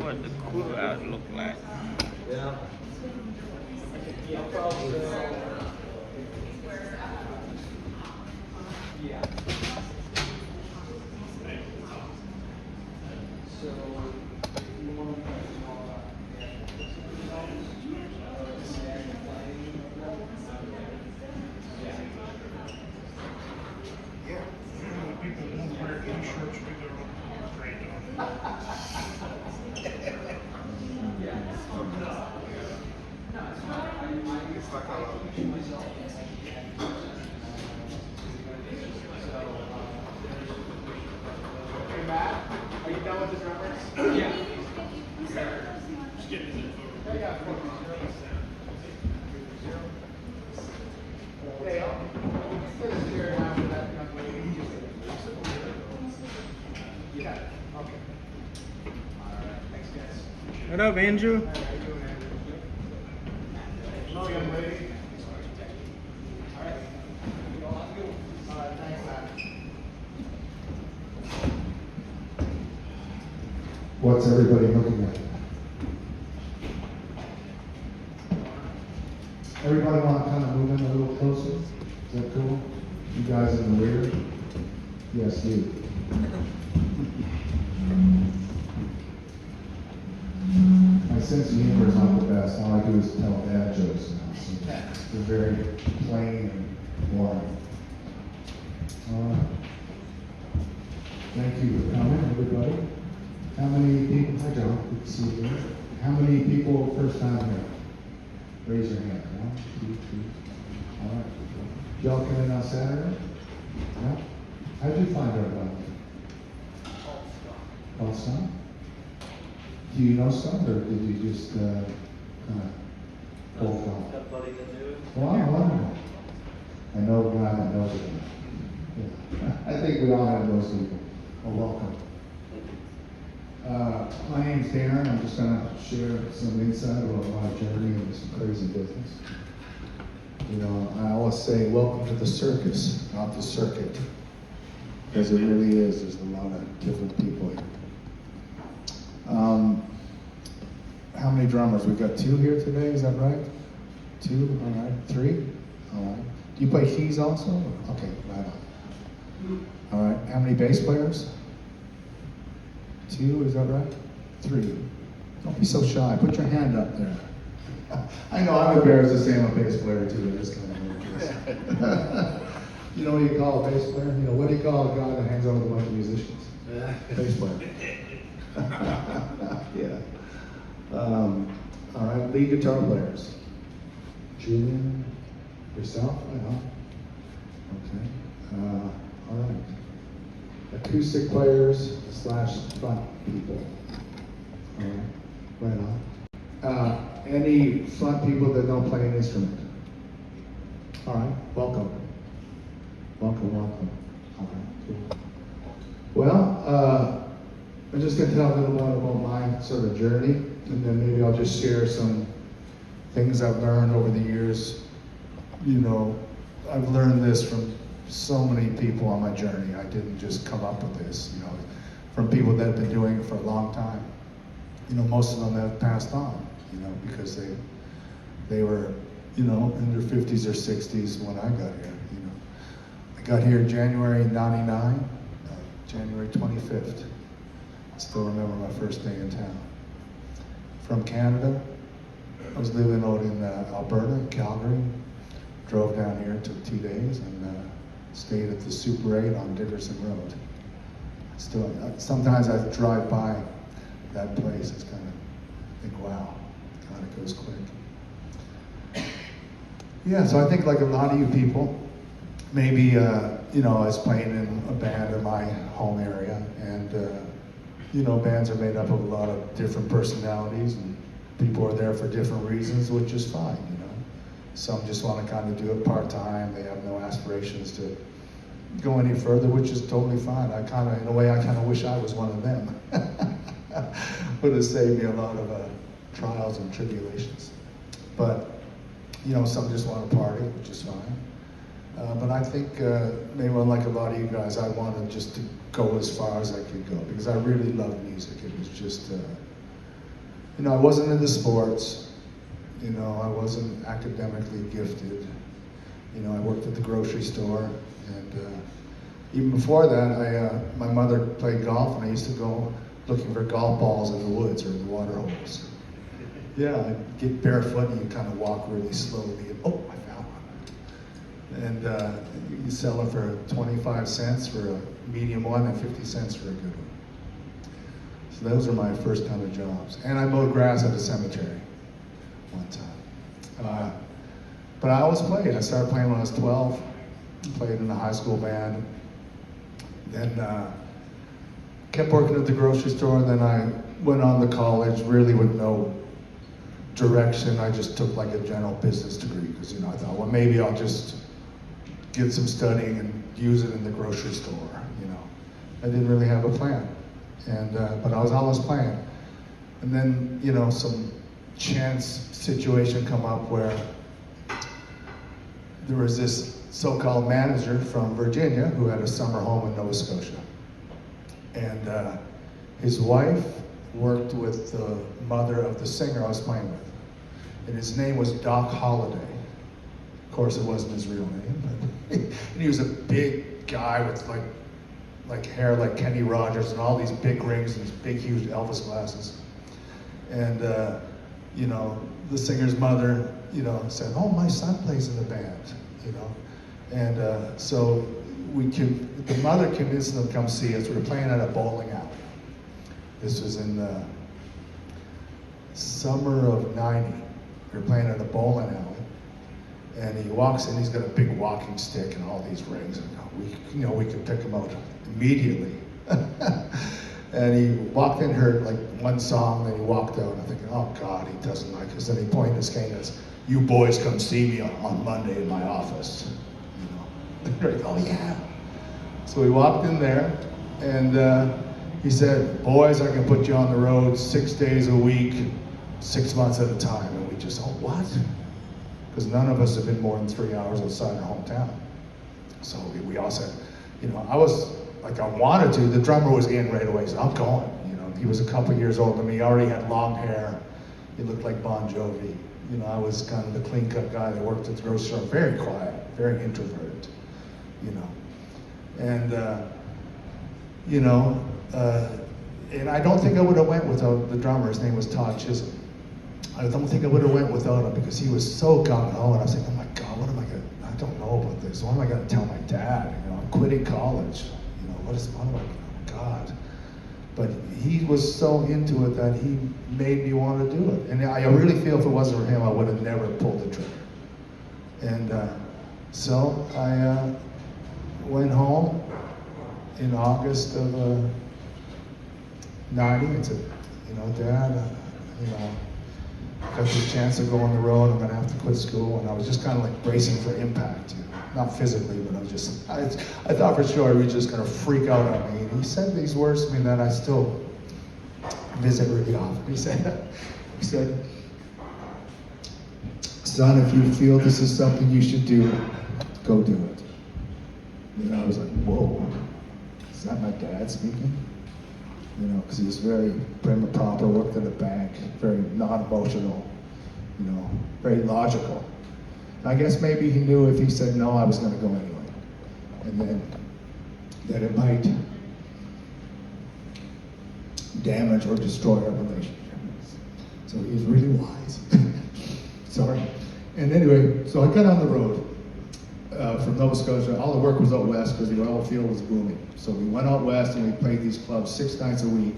what the courthouse look like. Yeah. Are you done with the drummers? Yeah. Just get his info. Yeah, hey, I'll get a chair down for that young lady. Yeah, okay. All right, thanks, guys. What up, Andrew? How you doing, Andrew? Hello, young lady. All right. All right, thanks, Matt. What's everybody looking at? Everybody want to kind of move in a little closer? Is that cool? You guys in the rear? Yes, you. My sense of humor is not the best. All I do is tell dad jokes now. So they're very plain and boring. Thank you for coming, everybody. How many people, hi John, good to see you here. How many people first time here? Raise your hand. 1, 2, 3. All right. Y'all come in on Saturday? Yeah? How'd you find our band? Called Scott? Do you know Scott, or did you just kind of cold call? Wow, wonderful. I know a guy that knows it. Yeah. I think we all have those people. Well, welcome. My name's Darren. I'm just going to share some insight about my journey into some crazy business. You know, I always say, welcome to the circus, not the circuit. Because it really is. There's a lot of different people here. How many drummers? We've got 2 here today, is that right? 2? All right. 3? All right. Do you play keys also? Okay, right on. All right. How many bass players? 2, is that right? 3. Don't be so shy. Put your hand up there. I know I'm embarrassed to say I'm a bass player too. I just kind of You know what you call a bass player? You know, what do you call a guy that hangs out with a bunch of musicians? Bass player. Yeah. All right, lead guitar players. Julian, yourself? I know. Okay. All right. Acoustic players / front people. All right, right on. Any front people that don't play an instrument? All right, welcome. Welcome. All right, cool. Well, I'm just going to tell a little bit about my sort of journey, and then maybe I'll just share some things I've learned over the years. You know, I've learned this from so many people on my journey. I didn't just come up with this, you know, from people that have been doing it for a long time. You know, most of them have passed on, you know, because they were, you know, in their 50s or 60s when I got here, you know. I got here January 99, January 25th. I still remember my first day in town. From Canada, I was living out in Alberta, in Calgary. Drove down here, took 2 days, and stayed at the Super 8 on Dickerson Road. Still, sometimes I drive by that place, it's kind of think, wow, God, it goes quick. Yeah, so I think like a lot of you people, maybe, you know, I was playing in a band in my home area, and, you know, bands are made up of a lot of different personalities, and people are there for different reasons, which is fine, you know. Some just want to kind of do it part-time, they have no aspirations to go any further, which is totally fine. I kind of, in a way, I kind of wish I was one of them. Would have saved me a lot of trials and tribulations. But, you know, some just want to party, which is fine. But I think maybe unlike a lot of you guys, I wanted just to go as far as I could go because I really love music. It was just, you know, I wasn't into sports. You know, I wasn't academically gifted. You know, I worked at the grocery store, and even before that, my mother played golf, and I used to go looking for golf balls in the woods or in the water holes. Yeah, I'd get barefoot, and you kind of walk really slowly, and oh, I found one. And you sell it for 25 cents for a medium one and 50 cents for a good one. So those are my first kind of jobs. And I mowed grass at a cemetery one time. But I always played. I started playing when I was 12, played in a high school band. Then kept working at the grocery store, and then I went on to college, really with no direction. I just took like a general business degree, because you know, I thought, well, maybe I'll just get some studying and use it in the grocery store, you know. I didn't really have a plan, and but I was always playing. And then, you know, some chance situation come up where there was this so-called manager from Virginia who had a summer home in Nova Scotia. And his wife worked with the mother of the singer I was playing with. And his name was Doc Holliday. Of course, it wasn't his real name, but and he was a big guy with like hair like Kenny Rogers and all these big rings and these big, huge Elvis glasses. And you know, the singer's mother, you know, said, "Oh, my son plays in the band," you know. And so the mother convinced them to come see us. We were playing at a bowling alley. This was in the summer of '90. We were playing at a bowling alley, and he walks in. He's got a big walking stick and all these rings. And we could pick him out immediately. And he walked in, heard like one song, then he walked out. And I'm thinking, oh God, he doesn't like us. Then he pointed his cane and says, "You boys come see me on Monday in my office." You know, like, oh yeah. So we walked in there, and he said, "Boys, I can put you on the road 6 days a week, 6 months at a time." And we just, oh, what? Because none of us have been more than 3 hours outside our hometown. So we all said, you know, I was like, I wanted to. The drummer was in right away, so I'm going. You know, he was a couple years older than me. He already had long hair. He looked like Bon Jovi. You know, I was kind of the clean-cut guy that worked at the grocery store, very quiet, very introverted. You know, and you know, and I don't think I would have went without the drummer. His name was Todd Chisholm. I don't think I would have went without him, because he was so gung-ho, and I was like, oh my God, what am I gonna? I don't know about this. What am I gonna tell my dad? You know, I'm quitting college. You know, what am I? Oh God. But he was so into it that he made me want to do it. And I really feel if it wasn't for him, I would have never pulled the trigger. And so I went home in August of '90 and said, you know, Dad, you know, got the chance to go on the road. I'm gonna have to quit school. And I was just kind of like bracing for impact, you know, not physically, but I thought for sure he was just gonna freak out on me. And he said these words to me that I still visit really often. He said, "Son, if you feel this is something you should do, go do it." And I was like, whoa, is that my dad speaking? You know, because he was very prim and proper, worked at a bank, very non-emotional, you know, very logical. And I guess maybe he knew if he said no, I was going to go anyway. And then that it might damage or destroy our relationship. So he was really wise. Sorry. And anyway, so I got on the road from Nova Scotia. All the work was out west because the oil field was booming. So we went out west and we played these clubs 6 nights a week,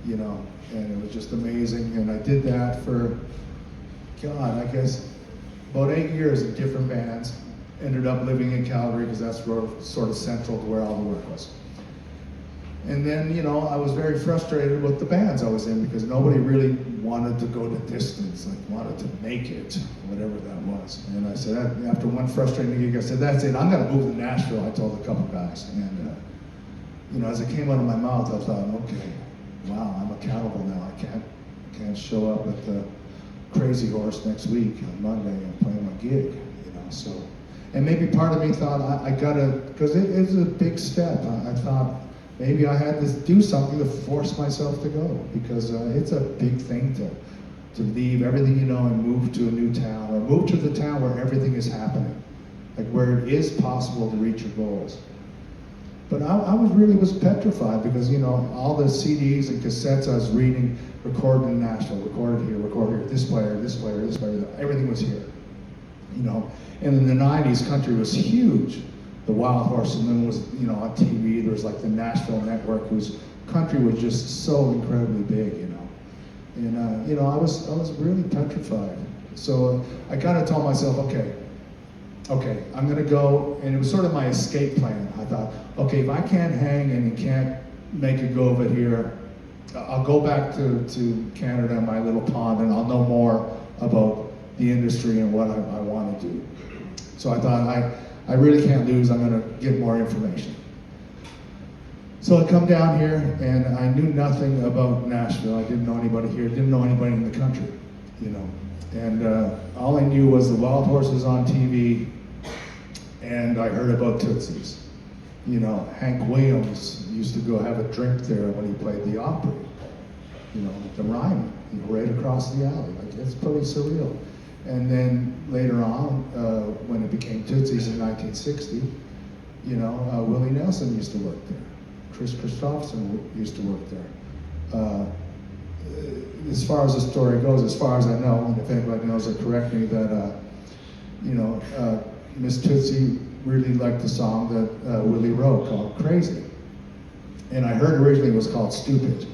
you know, and it was just amazing. And I did that for, God, I guess about 8 years in different bands. Ended up living in Calgary because that's sort of central to where all the work was. And then, you know, I was very frustrated with the bands I was in because nobody really wanted to go the distance, like wanted to make it, whatever that was. And I said, after one frustrating gig, I said, that's it, I'm gonna move to Nashville, I told a couple guys. And, you know, as it came out of my mouth, I thought, okay, wow, I'm accountable now. I can't show up at the Crazy Horse next week on Monday and play my gig, you know, so. And maybe part of me thought, I gotta, because it is a big step. I thought, maybe I had to do something to force myself to go, because it's a big thing to leave everything you know and move to a new town, or move to the town where everything is happening, like where it is possible to reach your goals. But I was petrified, because all the CDs and cassettes I was reading, recorded in Nashville, recorded here, this player, everything was here. And in the 90s, country was huge. The Wild Horse Moon was, on TV. There was like the Nashville network, whose country was just so incredibly big, And I was really petrified. So I kind of told myself, okay, I'm gonna go, and it was sort of my escape plan. I thought, okay, if I can't hang and can't make a go of it here, I'll go back to Canada, my little pond, and I'll know more about the industry and what I want to do. So I thought, I really can't lose, I'm gonna get more information. So I come down here, and I knew nothing about Nashville. I didn't know anybody here, didn't know anybody in the country, And all I knew was the Wild Horses on TV, and I heard about Tootsies. Hank Williams used to go have a drink there when he played the Opry. The Ryman, right across the alley. Like, it's pretty surreal. And then later on, when it became Tootsies in 1960, Willie Nelson used to work there. Chris Christopherson used to work there. As far as the story goes, as far as I know, and if anybody knows it, correct me, that Miss Tootsie really liked the song that Willie wrote called Crazy. And I heard originally it was called Stupid,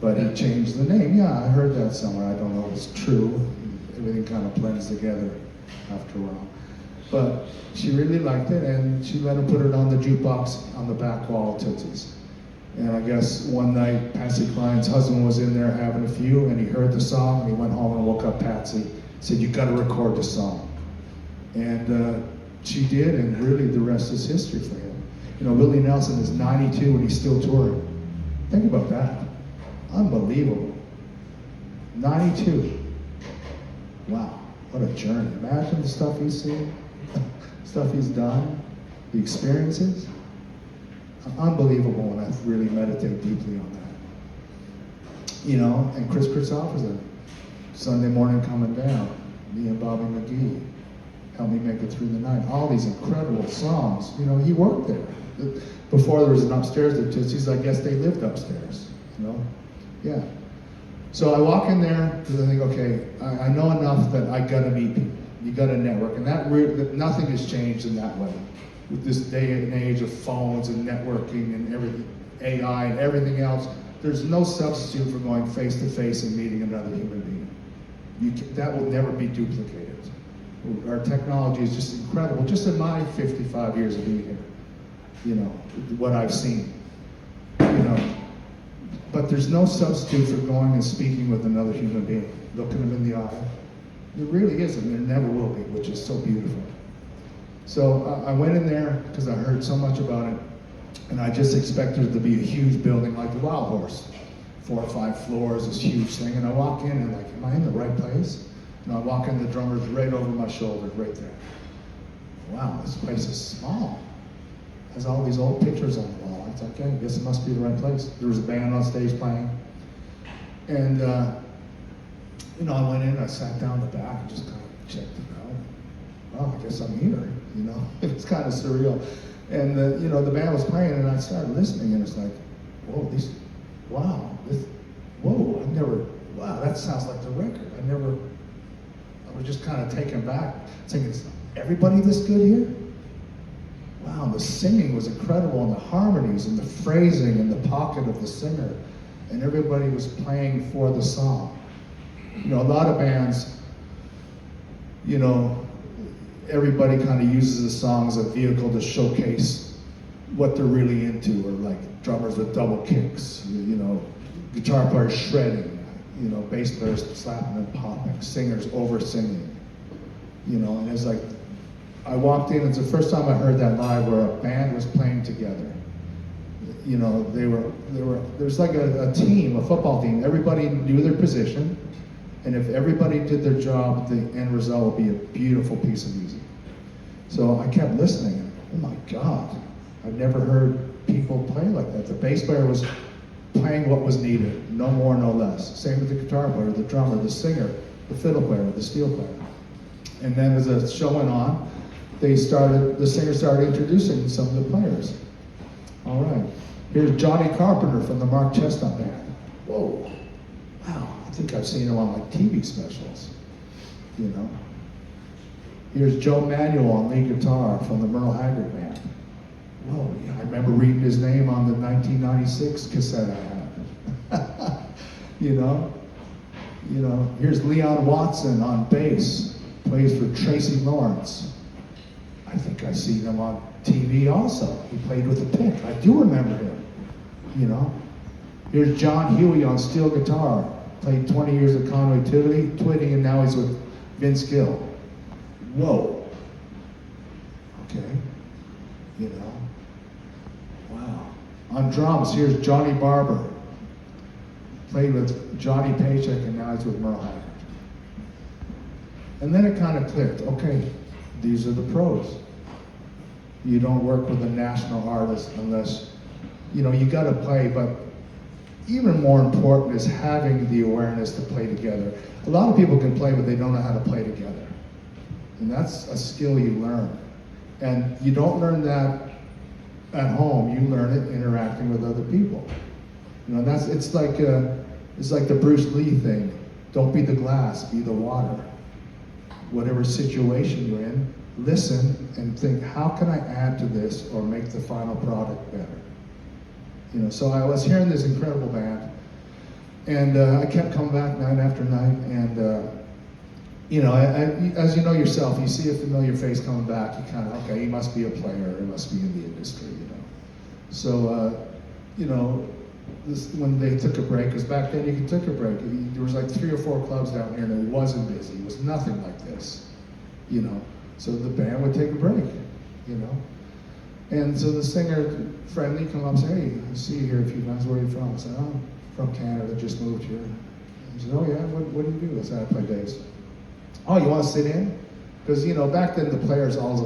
but he changed the name. Yeah, I heard that somewhere. I don't know if it's true. Everything kind of blends together after a while. But she really liked it, and she let him put it on the jukebox on the back wall of Tootsie's. And I guess one night, Patsy Cline's husband was in there having a few, and he heard the song, and he went home and woke up Patsy, said, "You got to record the song." And she did, and really the rest is history for him. Willie Nelson is 92 and he's still touring. Think about that. Unbelievable. 92. Wow, what a journey. Imagine the stuff he's seen, stuff he's done, the experiences. Unbelievable when I really meditate deeply on that. And Chris Christopherson, Sunday morning coming down, me and Bobby McGee, helped me make it through the night. All these incredible songs. He worked there. Before there was an upstairs at Tootsie's, I guess they lived upstairs. Yeah. So I walk in there because I think, okay, I know enough that I gotta meet people. You gotta network, and that nothing has changed in that way. With this day and age of phones and networking and everything, AI and everything else, there's no substitute for going face to face and meeting another human being. That will never be duplicated. Our technology is just incredible. Just in my 55 years of being here, what I've seen, But there's no substitute for going and speaking with another human being, looking them in the eye. There really isn't, and there never will be, which is so beautiful. So I went in there because I heard so much about it, and I just expected it to be a huge building like the Wild Horse, 4 or 5 floors, this huge thing. And I walk in and am I in the right place? And I walk in, the drummer's right over my shoulder, right there. Wow, this place is small. Has all these old pictures on the wall. It's okay, I guess it must be the right place. There was a band on stage playing. And, I went in, I sat down in the back and just kind of checked it out. Well, I guess I'm here, It's kind of surreal. And, the band was playing, and I started listening, and it's like, whoa, that sounds like the record. I was just kind of taken back, thinking, is everybody this good here? Wow, the singing was incredible, and the harmonies, and the phrasing, and the pocket of the singer, and everybody was playing for the song. A lot of bands, everybody kind of uses the song as a vehicle to showcase what they're really into, or like drummers with double kicks, guitar players shredding, bass players slapping and popping, singers over singing, and it's like, I walked in, it's the first time I heard that live where a band was playing together. There's like a team, a football team, everybody knew their position, and if everybody did their job, the end result would be a beautiful piece of music. So I kept listening, oh my God, I've never heard people play like that. The bass player was playing what was needed, no more, no less. Same with the guitar player, the drummer, the singer, the fiddle player, the steel player. And then as the show went on, the singer started introducing some of the players. All right, here's Johnny Carpenter from the Mark Chestnut Band. Whoa, wow, I think I've seen him on like TV specials, you know. Here's Joe Manuel on lead guitar from the Merle Haggard Band. Whoa, yeah, I remember reading his name on the 1996 cassette I had. You know, here's Leon Watson on bass, plays for Tracy Lawrence. I think I've seen him on TV also. He played with the Pick. I do remember him, you know. Here's John Huey on steel guitar, played 20 years of Conway Twitty, and now he's with Vince Gill. Whoa. Okay. You know. Wow. On drums, here's Johnny Barber. Played with Johnny Paycheck, and now he's with Merle Haggard. And then it kind of clicked. Okay, these are the pros. You don't work with a national artist unless, you know, you got to play, but even more important is having the awareness to play together. A lot of people can play, but they don't know how to play together. And that's a skill you learn. And you don't learn that at home, you learn it interacting with other people. You know, it's like the Bruce Lee thing. Don't be the glass, be the water. Whatever situation you're in, listen and think, how can I add to this or make the final product better? You know, so I was hearing this incredible band, and I kept coming back night after night, and you know, as you know yourself, you see a familiar face coming back, you kind of, okay, he must be a player, he must be in the industry, you know. So, you know, when they took a break, because back then you could take a break, there was like 3 or 4 clubs down here, and it wasn't busy, it was nothing like this, you know. So the band would take a break, you know. And so the singer, friendly, come up and say, hey, I see you here a few times, where are you from? I said, oh, I'm from Canada, just moved here. He said, oh yeah, what do you do? I said, I play bass. Oh, you want to sit in? Because, you know, back then the players always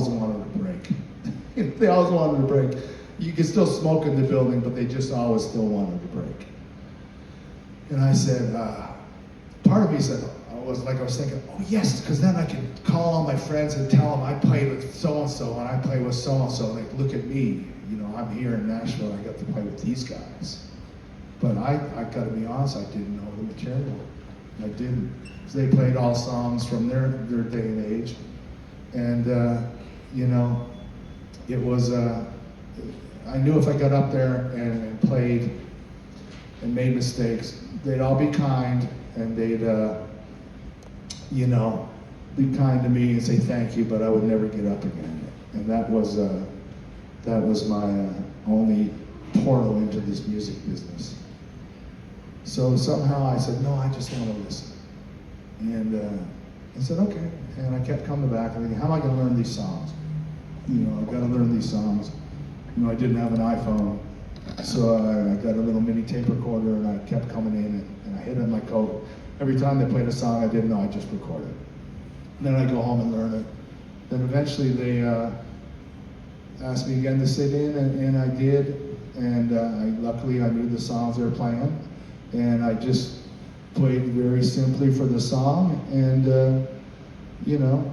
wanted a break. They always wanted a break. You could still smoke in the building, but they just always still wanted a break. And I said, part of me said, I was thinking, oh yes, because then I can call all my friends and tell them I play with so-and-so and I play with so-and-so. Like, look at me, you know, I'm here in Nashville, I got to play with these guys. But I got to be honest, I didn't know the material. I didn't. So they played all songs from their day and age. And, you know, it was, I knew if I got up there and played and made mistakes, they'd all be kind and they'd, you know, be kind to me and say thank you, but I would never get up again. And that was my only portal into this music business. So somehow I said, no, I just want to listen. And I said, okay. And I kept coming back and thinking, how am I going to learn these songs? You know, I've got to learn these songs. You know, I didn't have an iPhone, so I got a little mini tape recorder and I kept coming in and I hid it in my coat. Every time they played a song I didn't know, I just recorded it. Then I go home and learn it. Then eventually they asked me again to sit in, and I did. And luckily I knew the songs they were playing, and I just played very simply for the song. And you know,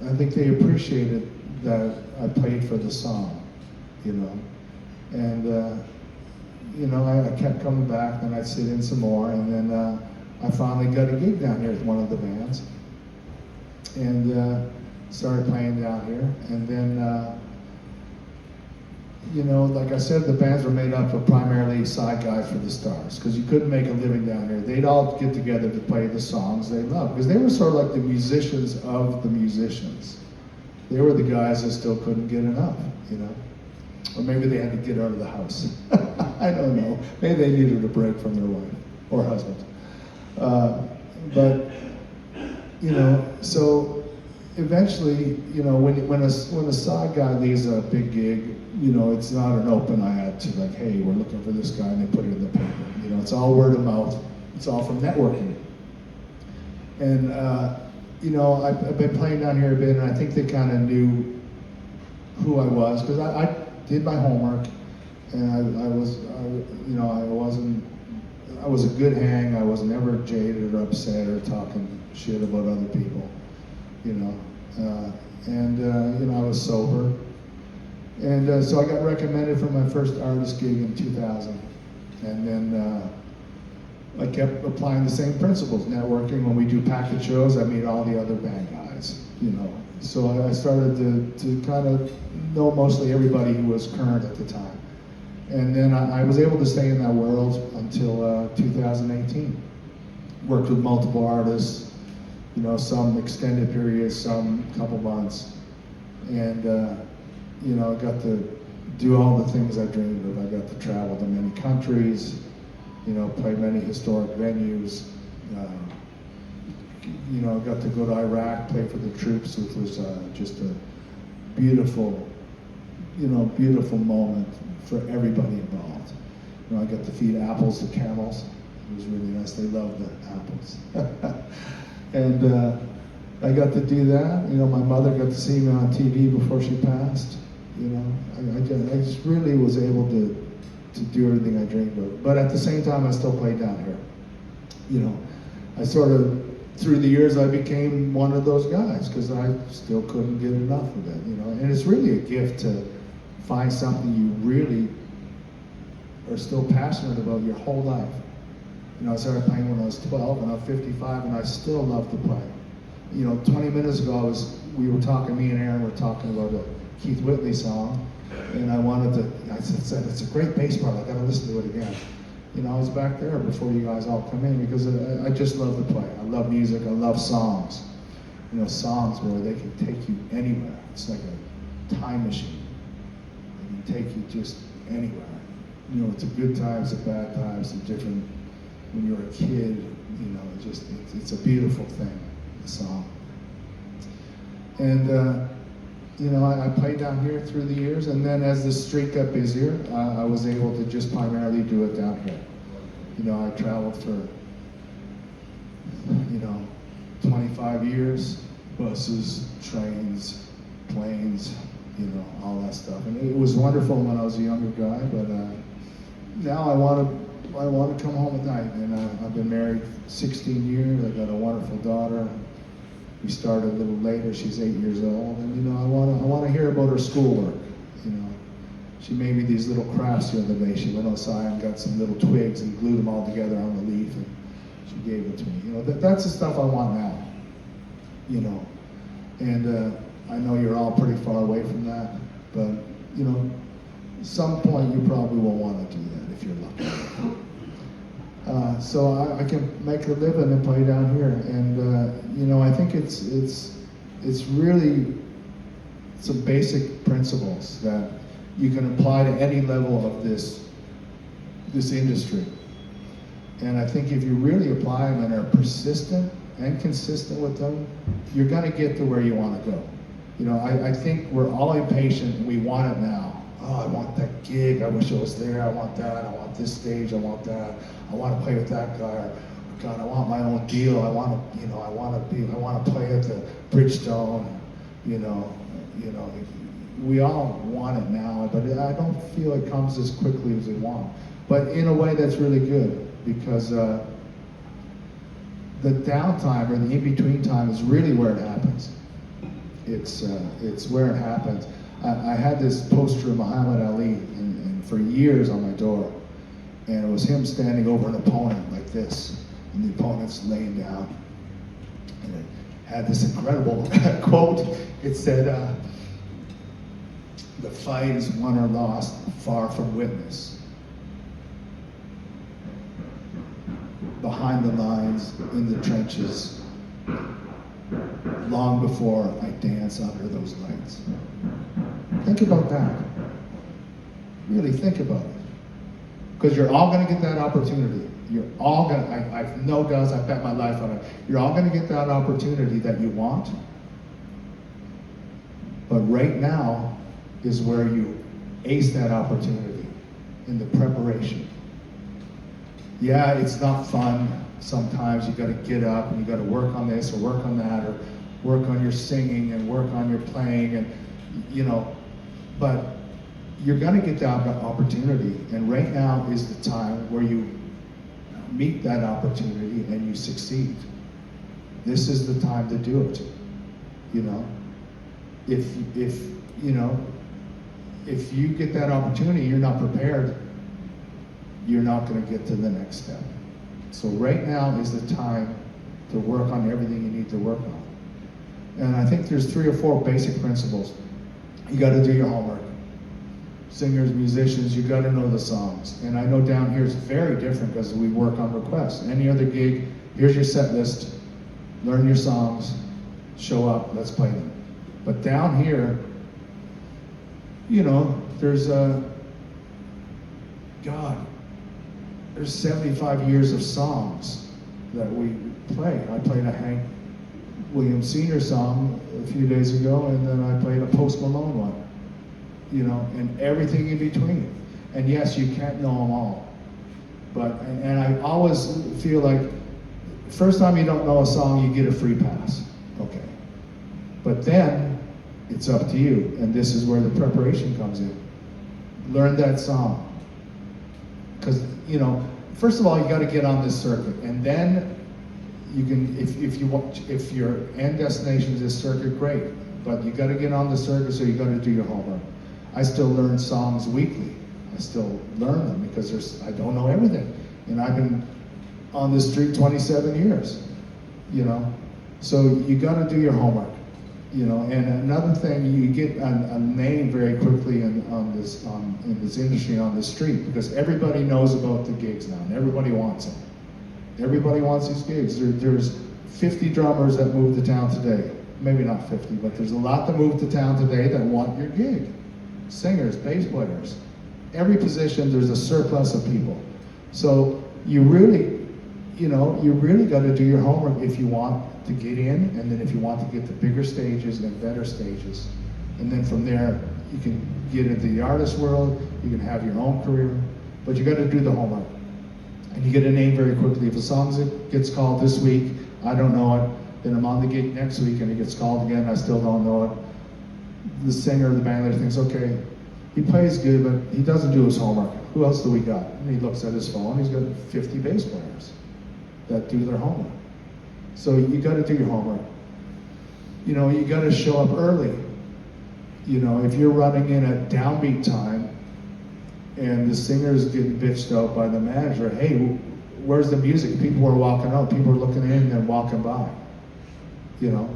I think they appreciated that I played for the song, you know. And you know, I kept coming back, and I'd sit in some more, and then I finally got a gig down here with one of the bands, and started playing down here. And then, you know, like I said, the bands were made up of primarily side guys for the stars, because you couldn't make a living down here. They'd all get together to play the songs they loved, because they were sort of like the musicians of the musicians. They were the guys that still couldn't get enough, you know. Or maybe they had to get out of the house. I don't know. Maybe they needed a break from their wife or husband. But, you know, so eventually, you know, when a side guy leaves a big gig, you know, it's not an open ad to like, hey, we're looking for this guy, and they put it in the paper. You know, it's all word of mouth. It's all from networking. And, you know, I've been playing down here a bit, and I think they kind of knew who I was, because did my homework, and I was a good hang. I was never jaded or upset or talking shit about other people, you know. I was sober. And so I got recommended for my first artist gig in 2000. And then I kept applying the same principles, networking. When we do package shows, I meet all the other band guys, you know. So I started to kind of know mostly everybody who was current at the time. And then I was able to stay in that world until 2018. Worked with multiple artists, you know, some extended periods, some couple months. And, I got to do all the things I dreamed of. I got to travel to many countries, you know, play many historic venues. I got to go to Iraq, play for the troops, which was just a beautiful, beautiful moment for everybody involved. I got to feed apples to camels. It was really nice. They loved the apples. And I got to do that. My mother got to see me on TV before she passed. I just really was able to do everything I dreamed of. But at the same time, I still played down here. I sort of, through the years, I became one of those guys because I still couldn't get enough of it. And it's really a gift to find something you really are still passionate about your whole life. I started playing when I was 12, and I'm 55, and I still love to play. 20 minutes ago, me and Aaron were talking about a Keith Whitley song, and I said, it's a great bass part, I gotta listen to it again. I was back there before you guys all come in because I just love to play. I love music, I love songs. Songs where they can take you anywhere. It's like a time machine. They can take you just anywhere. It's a good times, the bad times, the different, when you're a kid, it's a beautiful thing, the song. And, I played down here through the years, and then as the street got busier, I was able to just primarily do it down here. I traveled for, 25 years, buses, trains, planes, all that stuff. And it was wonderful when I was a younger guy, but now I want to come home at night. And I've been married 16 years. I got a wonderful daughter. We started a little later. She's 8 years old, and I want to hear about her schoolwork. She made me these little crafts the other day. She went outside and got some little twigs and glued them all together on the leaf, and she gave it to me. That's the stuff I want now. And I know you're all pretty far away from that, but at some point you probably will want to do that if you're lucky. So I can make a living and play down here, and I think it's really some basic principles that you can apply to any level of this industry. And I think if you really apply them and are persistent and consistent with them, you're going to get to where you want to go. I think we're all impatient and we want it now. Oh, I want that gig. I wish I was there. I want that. I want this stage. I want that. I want to play with that guy. Or, God, I want my own deal. I want to play at the Bridgestone. We all want it now, but I don't feel it comes as quickly as we want. But in a way, that's really good because the downtime or the in-between time is really where it happens. It's where it happens. I had this poster of Muhammad Ali and for years on my door, and it was him standing over an opponent like this, and the opponent's laying down. And it had this incredible quote. It said, "The fight is won or lost, far from witness. Behind the lines, in the trenches, long before I dance under those lights." Think about that. Really think about it. Because you're all going to get that opportunity. You're all going to, I've no doubts, I bet my life on it. You're all going to get that opportunity that you want. But right now is where you ace that opportunity in the preparation. Yeah, it's not fun. Sometimes you got to get up and you got to work on this or work on that or work on your singing and work on your playing and but you're gonna get that opportunity, and right now is the time where you meet that opportunity and you succeed. This is the time to do it, you know? If you know, if you get that opportunity, you're not prepared, you're not gonna get to the next step. So right now is the time to work on everything you need to work on. And I think there's 3 or 4 basic principles. You gotta do your homework. Singers, musicians, you gotta know the songs. And I know down here it's very different because we work on requests. Any other gig, here's your set list, learn your songs, show up, let's play them. But down here, you know, there's there's 75 years of songs that we play. I played a Hank Williams Sr. song a few days ago, and then I played a Post Malone one. You know, and everything in between. And yes, you can't know them all. But, and I always feel like, first time you don't know a song, you get a free pass. Okay. But then, it's up to you. And this is where the preparation comes in. Learn that song. Because, you know, first of all, you got to get on this circuit. And then, you can, if your end destination is this circuit, great. But you got to get on the circuit, so you got to do your homework. I still learn songs weekly. I still learn them because I don't know everything. And I've been on this street 27 years, you know? So you gotta do your homework, you know? And another thing, you get a name very quickly in this industry, on the street, because everybody knows about the gigs now, and everybody wants them. Everybody wants these gigs. There's 50 drummers that move to town today. Maybe not 50, but there's a lot that move to town today that want your gig. Singers, bass players, every position there's a surplus of people. So you really, you know, you really got to do your homework if you want to get in, and then if you want to get to bigger stages and better stages. And then from there, you can get into the artist world, you can have your own career, but you got to do the homework. And you get a name very quickly. If a song gets called this week, I don't know it, then I'm on the gig next week and it gets called again, I still don't know it. The singer or the band leader thinks, okay, he plays good, but he doesn't do his homework. Who else do we got? And he looks at his phone, he's got 50 bass players that do their homework. So you gotta do your homework. You know, you gotta show up early. You know, if you're running in at downbeat time and the singer's getting bitched out by the manager, hey, where's the music? People are walking out, people are looking in and walking by, you know?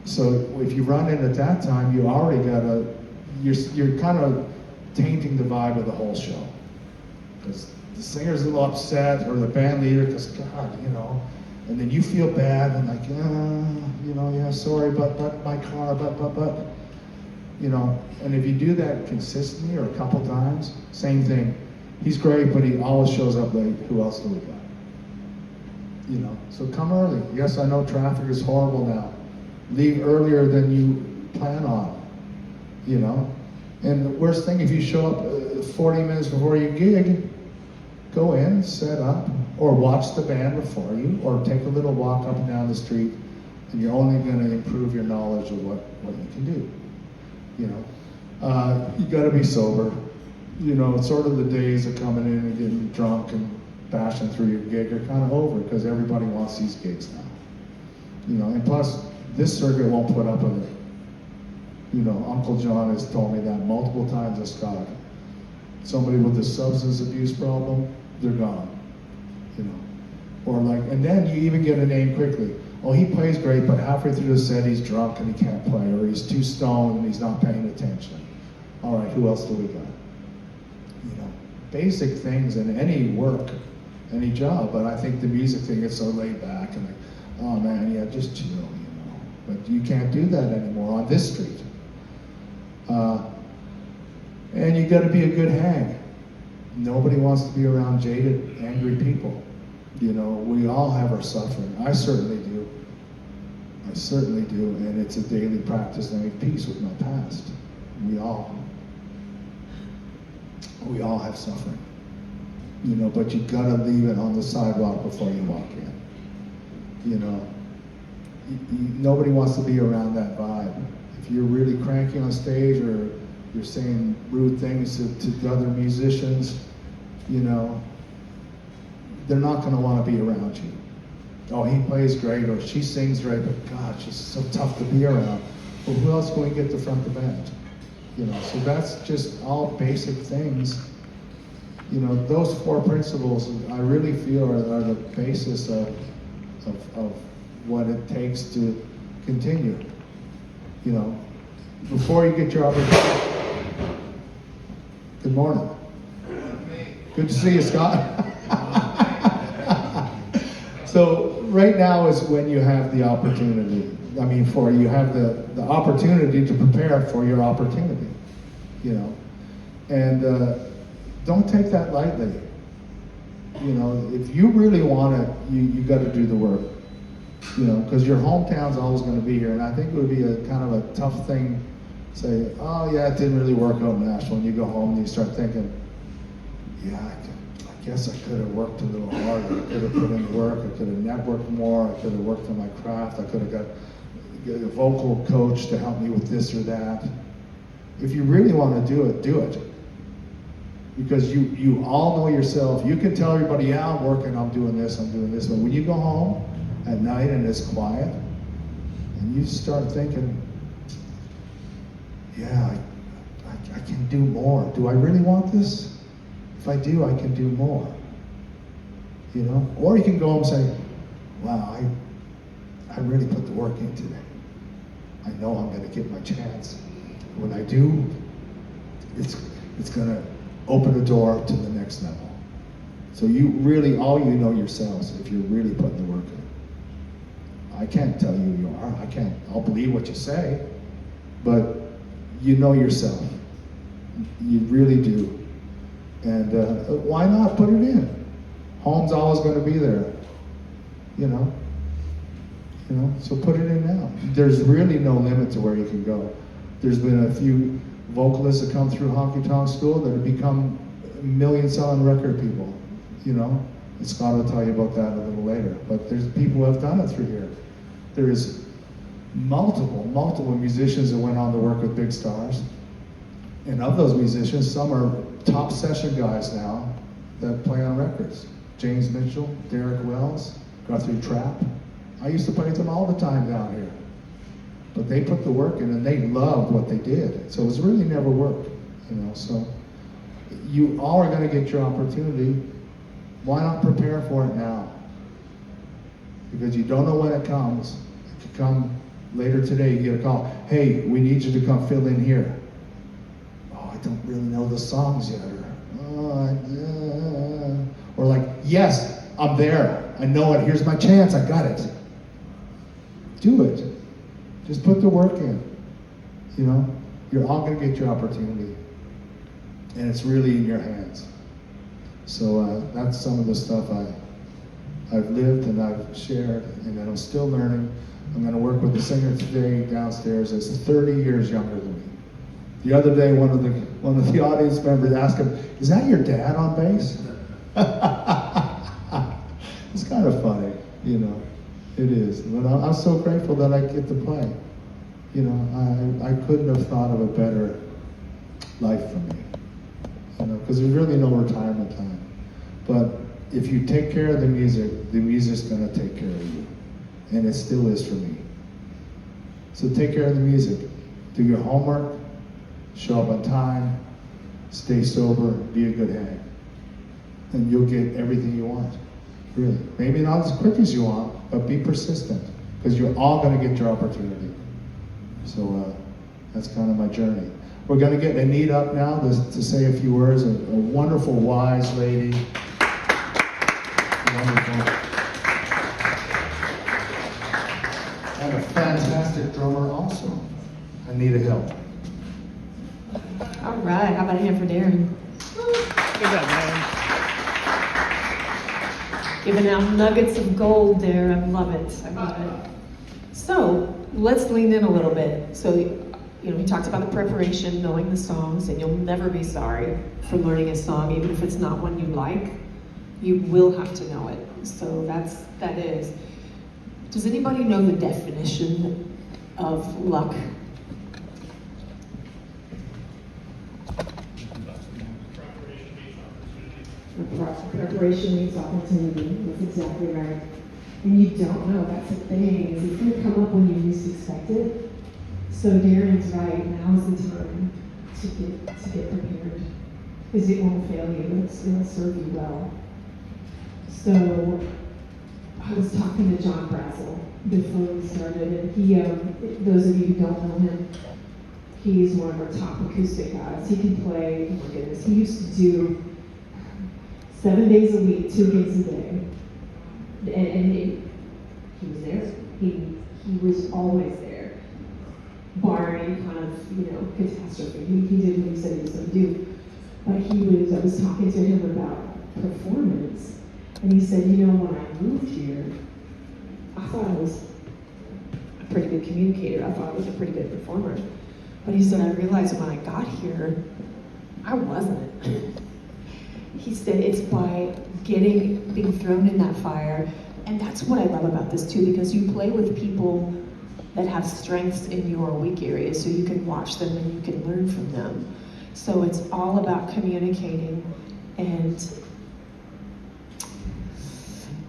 So if you run in at that time, you already you're kind of tainting the vibe of the whole show. Because the singer's a little upset, or the band leader, because God, you know, and then you feel bad and like, you know, yeah, sorry, but my car, but, you know, and if you do that consistently or a couple times, same thing. He's great, but he always shows up late. Who else do we got? You know, so come early. Yes, I know traffic is horrible now. Leave earlier than you plan on, you know? And the worst thing, if you show up 40 minutes before your gig, go in, set up, or watch the band before you, or take a little walk up and down the street, and you're only gonna improve your knowledge of what you can do, you know? You gotta be sober. You know, sort of the days of coming in and getting drunk and bashing through your gig are kind of over, because everybody wants these gigs now. You know, and plus, this circuit won't put up with it. You know, Uncle John has told me that multiple times at Scott. Somebody with a substance abuse problem, they're gone. You know, or like, and then you even get a name quickly. Oh, he plays great, but halfway through the set he's drunk and he can't play, or he's too stoned and he's not paying attention. All right, who else do we got? You know, basic things in any work, any job, but I think the music thing is so laid back and like, oh man, yeah, just chill, you know. But you can't do that anymore on this street. And you gotta be a good hang. Nobody wants to be around jaded, angry people. You know, we all have our suffering. I certainly do. I certainly do, and it's a daily practice to make peace with my past. We all have suffering. You know, but you gotta leave it on the sidewalk before you walk in. You know, nobody wants to be around that vibe. If you're really cranky on stage, or you're saying rude things to other musicians, you know, they're not going to want to be around you. Oh, he plays great, or she sings great, but God, she's so tough to be around. Well, who else can we get to front the band? You know, so that's just all basic things. You know, those 4 principles, I really feel are the basis of what it takes to continue. You know, before you get your opportunity. Good morning. Good to see you, Scott. So right now is when you have the opportunity. I mean, you have the opportunity to prepare for your opportunity, you know. And don't take that lightly. You know, if you really want it, you got to do the work. You know, because your hometown's always going to be here. And I think it would be a kind of a tough thing to say, oh yeah, it didn't really work out in Nashville. And you go home and you start thinking, yeah, I guess I could have worked a little harder. I could have put in the work. I could have networked more. I could have worked on my craft. I could have got a vocal coach to help me with this or that. If you really want to do it, do it. Because you all know yourself. You can tell everybody, yeah, I'm working, I'm doing this. But when you go home at night and it's quiet, and you start thinking, yeah, I can do more. Do I really want this? If I do, I can do more. You know? Or you can go home and say, wow, I really put the work in today. I know I'm going to get my chance. When I do, it's going to open the door to the next level. So you really, all you know yourselves, if you're really putting the work in. I can't tell you you are. I'll believe what you say, but you know yourself. You really do. And why not put it in? Home's always going to be there, you know. So put it in now. There's really no limit to where you can go. There's been a few vocalists that come through Honky Tonk School that have become million-selling record people, you know. And Scott will tell you about that a little later. But there's people who have done it through here. There's multiple musicians that went on to work with big stars. And of those musicians, some are top session guys now that play on records. James Mitchell, Derek Wells, Guthrie Trapp. I used to play with them all the time down here. But they put the work in and they loved what they did. So it's really never worked, you know. So you all are going to get your opportunity. Why not prepare for it now? Because you don't know when it comes. It could come later today, you get a call. Hey, we need you to come fill in here. Oh, I don't really know the songs yet. Or like, yes, I'm there. I know it. Here's my chance. I got it. Do it. Just put the work in. You know, you're all going to get your opportunity. And it's really in your hands. So that's some of the stuff I've lived and I've shared, and I'm still learning. I'm going to work with a singer today downstairs that's 30 years younger than me. The other day, one of the audience members asked him, "Is that your dad on bass?" It's kind of funny, you know. It is, but I'm so grateful that I get to play. You know, I couldn't have thought of a better life for me. You know, because there's really no retirement time. But if you take care of the music's going to take care of you. And it still is for me. So take care of the music. Do your homework. Show up on time. Stay sober. Be a good hang. And you'll get everything you want. Really. Maybe not as quick as you want, but be persistent. Because you're all going to get your opportunity. So that's kind of my journey. We're going to get Anita up now to say a few words. A wonderful, wise lady. Wonderful. And a fantastic drummer also. Anita Hill. All right, how about a hand for Darren? Good job, man. Giving out nuggets of gold there. I love it. I love it. So let's lean in a little bit. So, you know, we talked about the preparation, knowing the songs, and you'll never be sorry for learning a song, even if it's not one you like. You will have to know it. So that is. Does anybody know the definition of luck? Preparation meets opportunity. That's exactly right. And you don't know, that's the thing, is it's gonna come up when you least expect it. So Darren's right, now is the time to get prepared. Because it won't fail you, it'll serve you well. So I was talking to John Brazel before we started, and he, those of you who don't know him, he's one of our top acoustic guys. He can play, oh my goodness, he used to do 7 days a week, 2 gigs a day. And he was there. He was always there, barring any kind of, catastrophe. He did what he said he was going to do. But I was talking to him about performance, and he said, when I moved here, I thought I was a pretty good communicator. I thought I was a pretty good performer. But he said, I realized when I got here, I wasn't. He said, it's by being thrown in that fire. And that's what I love about this too, because you play with people that have strengths in your weak areas, so you can watch them and you can learn from them. So it's all about communicating. And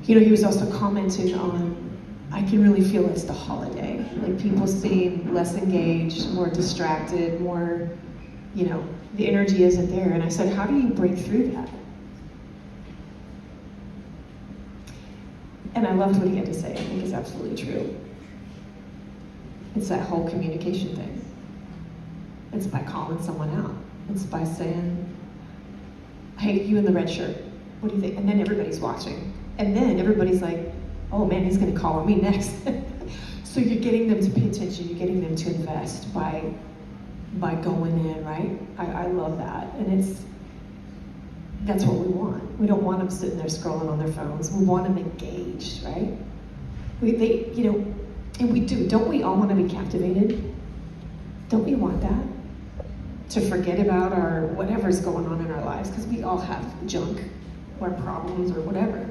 he was also commenting on, I can really feel it's the holiday. Like people seem less engaged, more distracted, more, the energy isn't there. And I said, how do you break through that? And I loved what he had to say. I think it's absolutely true. It's that whole communication thing. It's by calling someone out. It's by saying, hey, you in the red shirt, what do you think? And then everybody's watching. And then everybody's like, oh man, he's gonna call on me next. So you're getting them to pay attention, you're getting them to invest by going in, right? I love that. And that's what we want. We don't want them sitting there scrolling on their phones. We want them engaged, right? And we do. Don't we all want to be captivated? Don't we want that? To forget about our whatever's going on in our lives, because we all have junk or problems or whatever.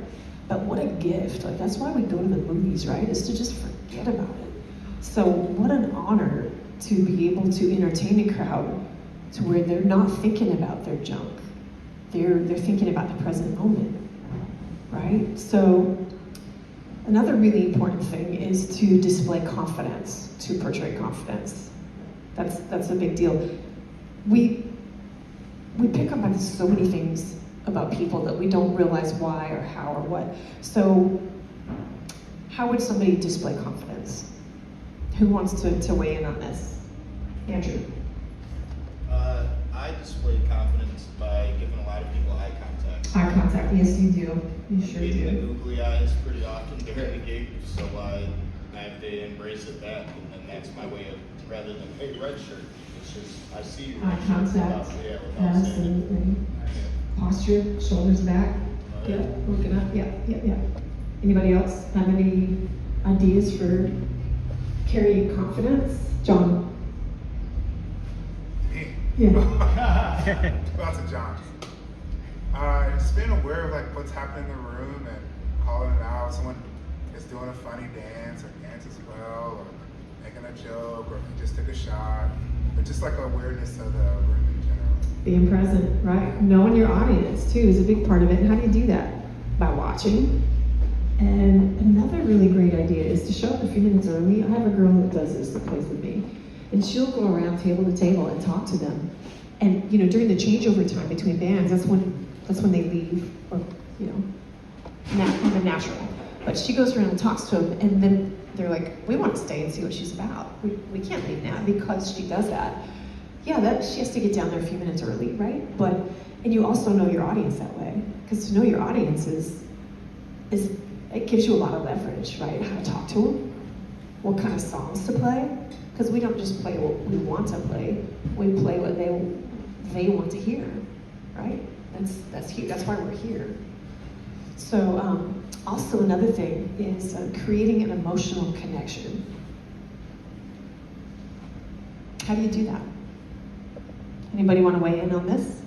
But what a gift. Like, that's why we go to the movies, right? Is to just forget about it. So what an honor to be able to entertain a crowd to where they're not thinking about their junk. They're thinking about the present moment, right? So another really important thing is to display confidence, to portray confidence. That's a big deal. We pick up on so many things about people that we don't realize why or how or what. So how would somebody display confidence? Who wants to weigh in on this? Andrew. I display confidence by giving a lot of people eye contact. Eye contact, yes you do. You sure Getting the do. googly eyes pretty often during the gig, so I have to embrace it back, and that's my way of, rather than, hey, red shirt, it's just, I see you. Eye contact, absolutely. Posture, shoulders back. Yeah, looking up, yeah. Anybody else have any ideas for carrying confidence? John. Me? Yeah. Lots of Johns. Just being aware of like what's happening in the room and calling it out. Someone is doing a funny dance or dances well or making a joke or if you just took a shot. But just like awareness of the room in general. Being present, right? Knowing your audience too is a big part of it. And how do you do that? By watching. And another really great idea is to show up a few minutes early. I have a girl that does this that plays with me. And she'll go around table to table and talk to them. And during the changeover time between bands, that's when they leave, or kind of natural. But she goes around and talks to them, and then they're like, we want to stay and see what she's about. We can't leave now because she does that. Yeah, she has to get down there a few minutes early, right? And you also know your audience that way, because to know your audience is it gives you a lot of leverage, right? How to talk to them, what kind of songs to play, because we don't just play what we want to play, we play what they want to hear, right? That's huge. That's why we're here. So also another thing is creating an emotional connection. How do you do that? Anybody want to weigh in on this?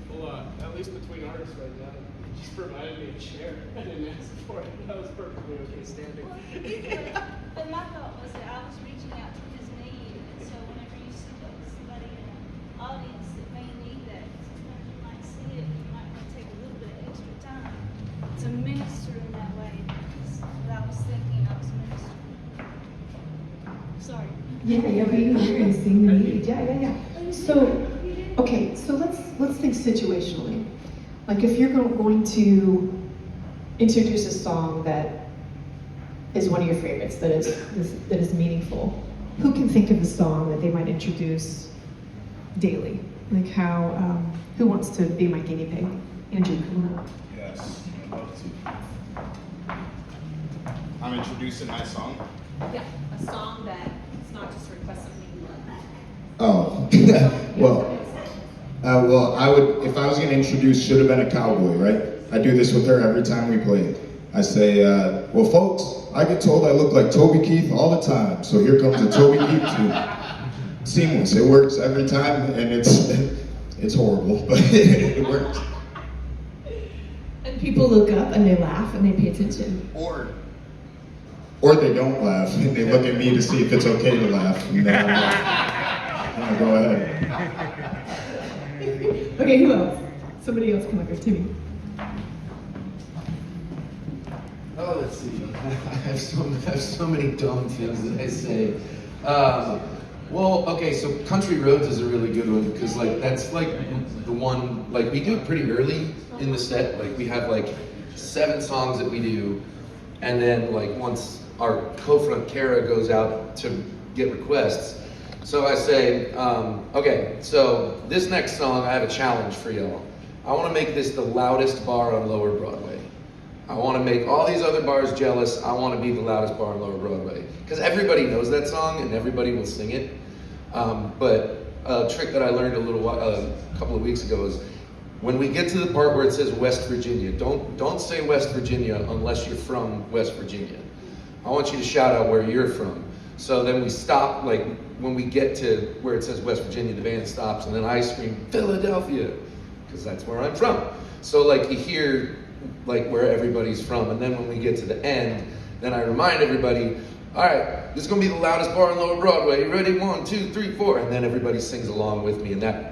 Well, at least between artists right now, you just provided me a chair. I didn't ask for it. That was perfectly okay standing. Well, but my thought was that I was reaching out to his need, and so whenever you see somebody in an audience that may need to minister in that way. Because what I was thinking, I was ministering. Sorry. Yeah, being here and seeing the need. Yeah. So, okay, so let's think situationally. Like if you're going to introduce a song that is one of your favorites, that is meaningful, who can think of a song that they might introduce daily? Like how, who wants to be my guinea pig? Andrew, come on up. Yes, I'd love to. I'm introducing my song. Yeah, a song that it's not just a request something you love. Oh, well, I would, if I was going to introduce Should Have Been a Cowboy, right? I do this with her every time we play it. I say, well, folks, I get told I look like Toby Keith all the time, so here comes a Toby Keith tune. Seamless, it works every time, and it's horrible, but it works. And people look up and they laugh and they pay attention. Or they don't laugh, and they look at me to see if it's okay to laugh, and then I'm like, go ahead. Okay, who else? Somebody else come up here, Timmy. Oh, let's see. I have so many dumb things that I say. Well, okay, so Country Roads is a really good one because like that's like the one, like we do it pretty early in the set. Like we have like 7 songs that we do, and then like once our co-front Kara goes out to get requests. So I say, okay, so this next song, I have a challenge for y'all. I want to make this the loudest bar on Lower Broadway. I want to make all these other bars jealous. I want to be the loudest bar on Lower Broadway. Because everybody knows that song and everybody will sing it. But a trick that I learned a couple of weeks ago is when we get to the part where it says West Virginia, don't say West Virginia unless you're from West Virginia. I want you to shout out where you're from. So then we stop, like when we get to where it says West Virginia, the band stops, and then I scream Philadelphia, because that's where I'm from. So like you hear like where everybody's from, and then when we get to the end, then I remind everybody, all right, this is gonna be the loudest bar on Lower Broadway. You ready? 1, 2, 3, 4, and then everybody sings along with me, and that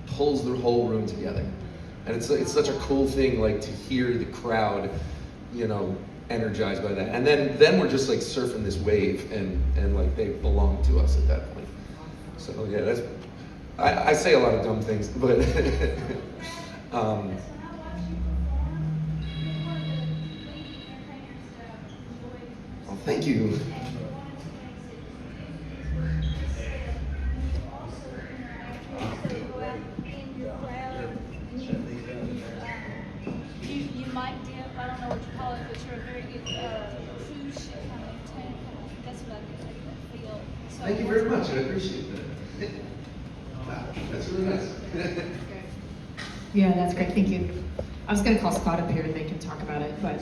pulls the whole room together. And it's such a cool thing, like to hear the crowd, you know, energized by that. And then we're just like surfing this wave, and like they belong to us at that point. So yeah, that's I say a lot of dumb things, but So well, thank you. You might dip, I don't know what you call it, but you're a very good cruise ship kind of tank. That's what I feel. So Thank you very much. I appreciate that. Wow, that's really nice. Yeah, that's great, thank you. I was gonna call Scott up here and make him talk about it, but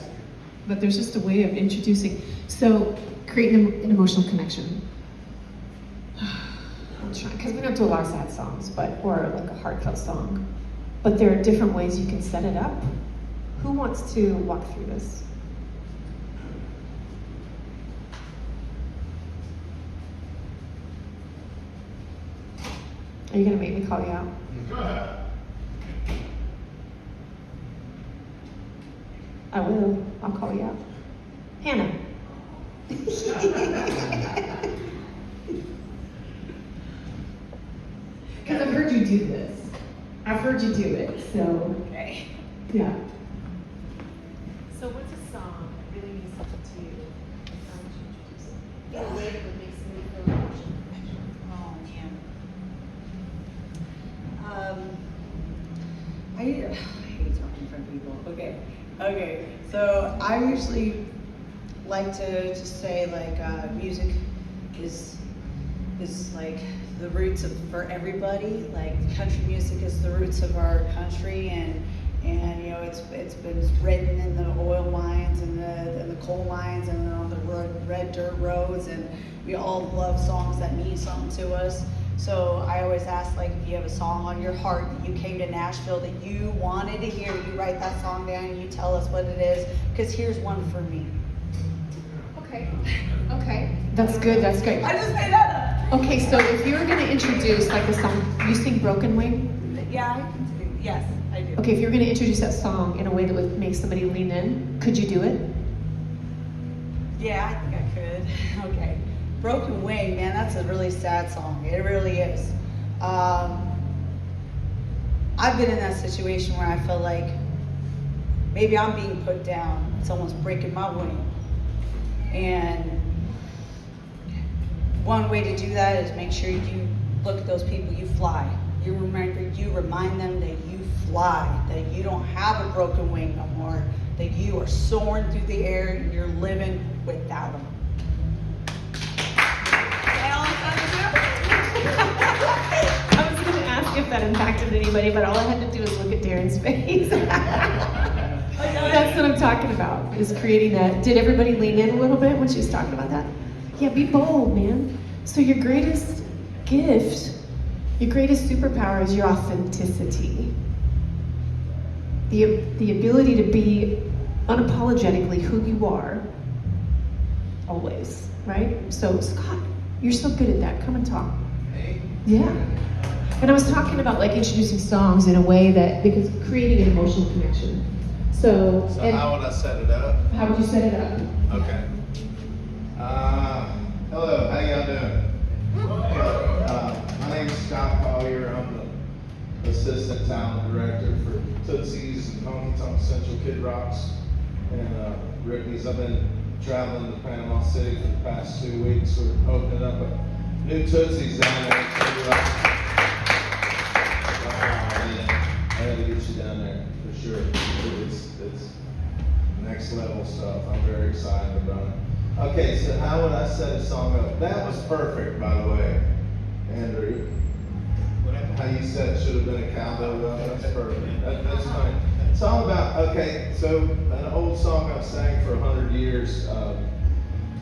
there's just a way of introducing, so creating an emotional connection. I'm trying, because we don't do a lot of sad songs, or like a heartfelt song, but there are different ways you can set it up. Who wants to walk through this? Are you gonna make me call you out? Go ahead. I will. I'll call you out. Hannah. Because I've heard you do this. I've heard you do it, so. Okay. Yeah. So what's a song that really means something to you? How would you introduce it? In a way that would make somebody feel emotional connection. Oh, man. I hate talking in front of people. Okay. So I usually like to just say like music is like the roots for everybody. Like country music is the roots of our country, and you know it's been written in the oil mines and the coal mines and on the red dirt roads, and we all love songs that mean something to us. So I always ask, like, if you have a song on your heart that you came to Nashville that you wanted to hear, you write that song down and you tell us what it is, because here's one for me. Okay. That's good, that's great. I just made that Okay, so if you were gonna introduce like a song, you sing Broken Wing? up. Yeah, I can do. Yes, I do. Okay, if you're going to introduce that song in a way that would make somebody lean in, could you do it? Yeah, I think I could. Okay. Broken Wing, man, that's a really sad song. It really is. I've been in that situation where I feel like maybe I'm being put down. Someone's breaking my wing. And one way to do that is make sure you look at those people, you fly. You remind them that you fly, that you don't have a broken wing no more, that you are soaring through the air and you're living without them. I was going to ask if that impacted anybody, but all I had to do was look at Darren's face. That's what I'm talking about, is creating that. Did everybody lean in a little bit when she was talking about that? Yeah, be bold, man. So your greatest gift, your greatest superpower is your authenticity. The ability to be unapologetically who you are, always, right? So Scott, you're so good at that. Come and talk. Yeah. And I was talking about like introducing songs in a way that, because creating an emotional connection. So how would I set it up? How would you set it up? Okay. Hello, how y'all doing? My name's Scott Collier. I'm the assistant talent director for Tootsies and Honky Tonk Central Kid Rocks and Rippy's. I've been traveling to Panama City for the past 2 weeks. We're opening up a new Tootsies down there. I had to get you down there for sure. It's next level stuff. I'm very excited about it. Okay, so how would I set a song up? That was perfect, by the way, Andrew. How you said it should have been a cowbell. That's perfect. That's funny. Song about, okay, so an old song I've sang for 100 years. Now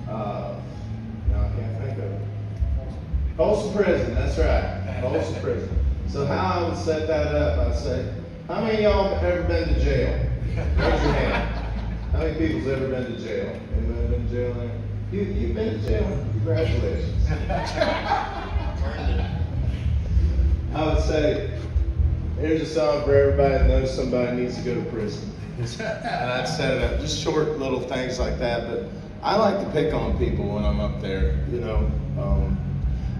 I can't think of it. Folsom Prison, that's right. Folsom Prison. So how I would set that up, I'd say, how many of y'all have ever been to jail? Raise your hand. How many people's ever been to jail? Anybody been to jail there? You've been to jail? Congratulations. I would say, here's a song for everybody that knows somebody needs to go to prison. And I'd set it up, just short little things like that, but I like to pick on people when I'm up there, you know,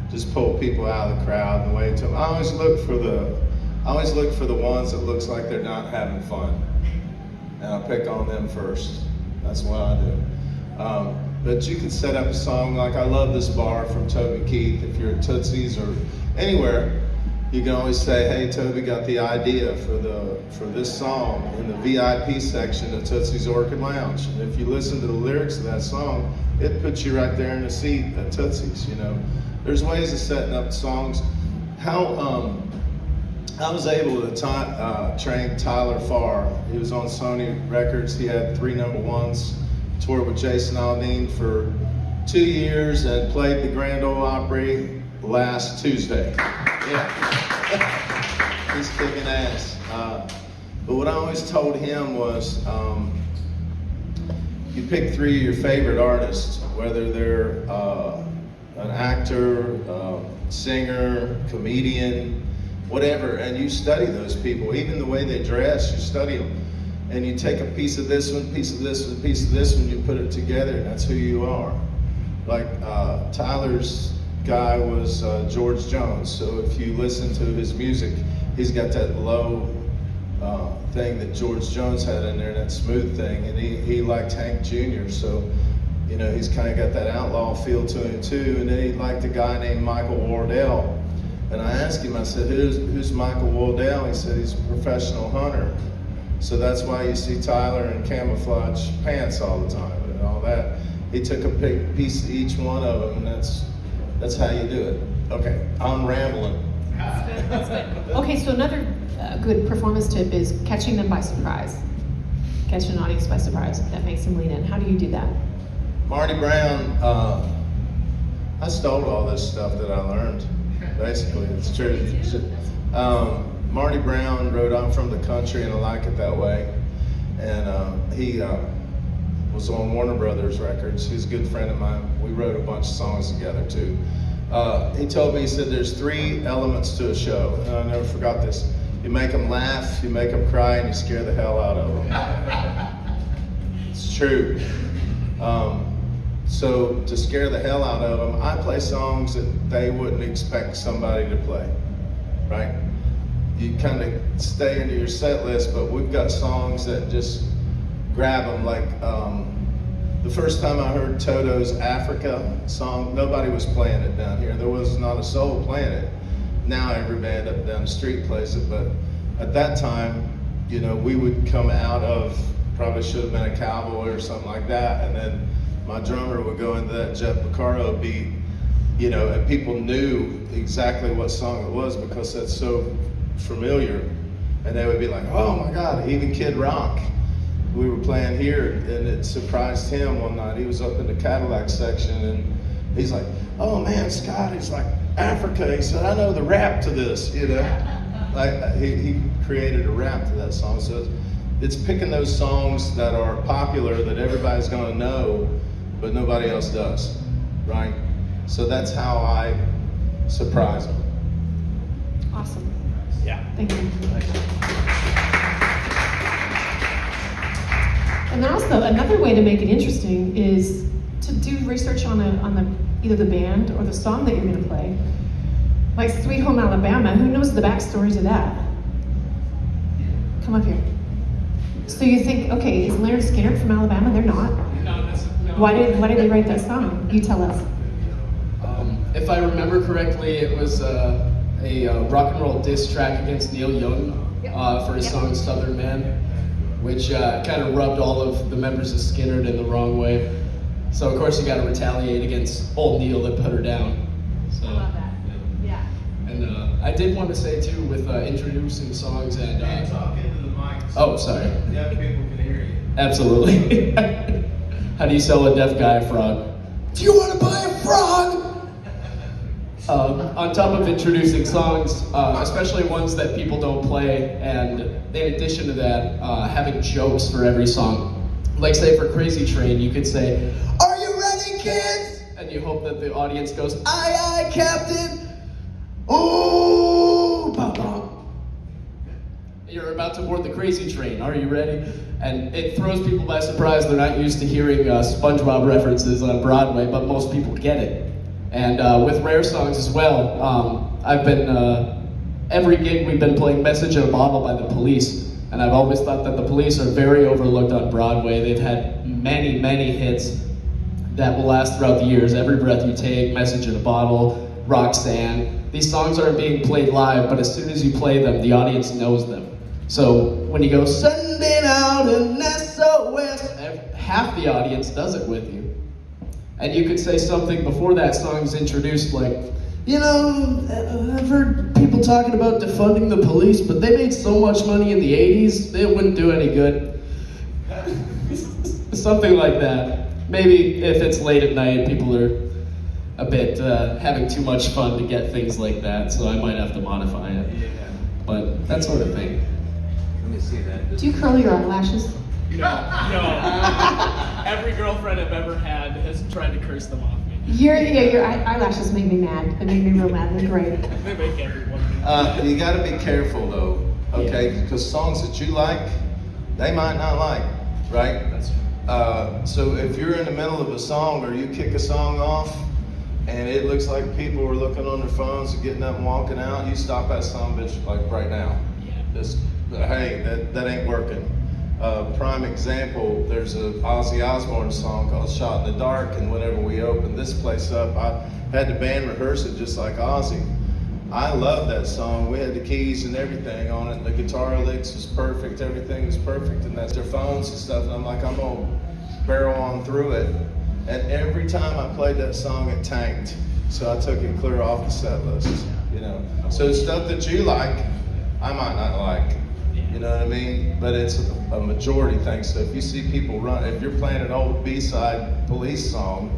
just pull people out of the crowd and wait till I always look for the ones that looks like they're not having fun. And I pick on them first. That's what I do. But you can set up a song like I love this bar from Toby Keith. If you're at Tootsies or anywhere, you can always say, hey, Toby got the idea for this song in the VIP section of Tootsie's Orchid Lounge. And if you listen to the lyrics of that song, it puts you right there in the seat at Tootsie's, you know. There's ways of setting up songs. How I was able to train Tyler Farr. He was on Sony Records. He had 3 number ones. Toured with Jason Aldean for 2 years and played the Grand Ole Opry last Tuesday. Yeah. He's kicking ass. But what I always told him was, you pick 3 of your favorite artists, whether they're an actor, singer, comedian, whatever, and you study those people. Even the way they dress, you study them. And you take a piece of this one, piece of this one, piece of this one, you put it together, and that's who you are. Like Tyler's guy was George Jones, so if you listen to his music, he's got that low thing that George Jones had in there, that smooth thing, and he liked Hank Jr., so you know, he's kind of got that outlaw feel to him too, and then he liked a guy named Michael Wardell. And I asked him, I said, who's Michael Wardell? He said, he's a professional hunter. So that's why you see Tyler in camouflage pants all the time and all that. He took a piece of each one of them, and that's how you do it. Okay, I'm rambling. That's good, that's good. Okay, so another good performance tip is catching them by surprise. Catching an audience by surprise. That makes them lean in. How do you do that? Marty Brown, I stole all this stuff that I learned. Basically, it's true. Marty Brown wrote I'm From the Country and I Like It That Way. And he was on Warner Brothers Records. He's a good friend of mine. We wrote a bunch of songs together too. He told me, he said, there's 3 elements to a show. And I never forgot this. You make them laugh, you make them cry, and you scare the hell out of them. It's true. So to scare the hell out of them, I play songs that they wouldn't expect somebody to play, right? You kind of stay into your set list, but we've got songs that just grab them. Like the first time I heard Toto's Africa song, nobody was playing it down here. There was not a soul playing it. Now every band up and down the street plays it, but at that time, you know, we would come out of, probably should have been a cowboy or something like that, and then my drummer would go into that Jeff Porcaro beat, you know, and people knew exactly what song it was because that's so familiar. And they would be like, oh my God, even Kid Rock. We were playing here and it surprised him one night. He was up in the Cadillac section and he's like, oh man, Scott, he's like, Africa. He said, I know the rap to this, you know. Like he created a rap to that song. So it's picking those songs that are popular that everybody's gonna know, but nobody else does, right? So that's how I surprise them. Awesome. Yeah. Thank you. And then also another way to make it interesting is to do research on either the band or the song that you're going to play. Like Sweet Home Alabama, who knows the backstory to that? Come up here. So you think, okay, is Leonard Skinner from Alabama? They're not. No, no. Why did they write that song? You tell us. If I remember correctly, it was a rock and roll diss track against Neil Young for his song Southern Man, which kind of rubbed all of the members of Skinner in the wrong way. So of course you got to retaliate against old Neil that put her down. So, I love that. Yeah. And I did want to say too, with introducing songs and Talk into the mic. oh, sorry. Deaf people can hear you. Absolutely. How do you sell a deaf guy a frog? Do you want to buy a frog? On top of introducing songs, especially ones that people don't play, and in addition to that, having jokes for every song. Like say for Crazy Train, you could say, "Are you ready, kids?" And you hope that the audience goes, "Aye, aye, Captain." Ooh, ba-ba. You're about to board the Crazy Train. Are you ready? And it throws people by surprise. They're not used to hearing SpongeBob references on Broadway, but most people get it. And with rare songs as well, I've been, every gig we've been playing Message in a Bottle by the Police. And I've always thought that the Police are very overlooked on Broadway. They've had many, many hits that will last throughout the years. Every Breath You Take, Message in a Bottle, Roxanne. These songs aren't being played live, but as soon as you play them, the audience knows them. So when you go, sending out an SOS, half the audience does it with you. And you could say something before that song's introduced, like, you know, I've heard people talking about defunding the police, but they made so much money in the 80s, it wouldn't do any good. Something like that. Maybe if it's late at night, people are a bit having too much fun to get things like that, so I might have to modify it. Yeah. But that sort of thing. Let me see that. Do you curl your eyelashes? No. Every girlfriend I've ever had has tried to curse them off me. Your eyelashes make me mad. They make me real mad. They're great. They make everyone. You got to be careful though, okay? Because songs that you like, they might not like, right? That's true. So if you're in the middle of a song or you kick a song off and it looks like people are looking on their phones and getting up and walking out, you stop that son of a bitch like right now. Yeah. Just, hey, that ain't working. Prime example, there's a Ozzy Osbourne song called Shot in the Dark, and whenever we opened this place up, I had the band rehearse it just like Ozzy. I love that song. We had the keys and everything on it. The guitar licks was perfect. Everything was perfect. And that's their phones and stuff. And I'm like, I'm going to barrel on through it. And every time I played that song, it tanked. So I took it clear off the set list, you know. So stuff that you like, I might not like. You know what I mean? But it's a majority thing. So if you see people run, if you're playing an old B-side Police song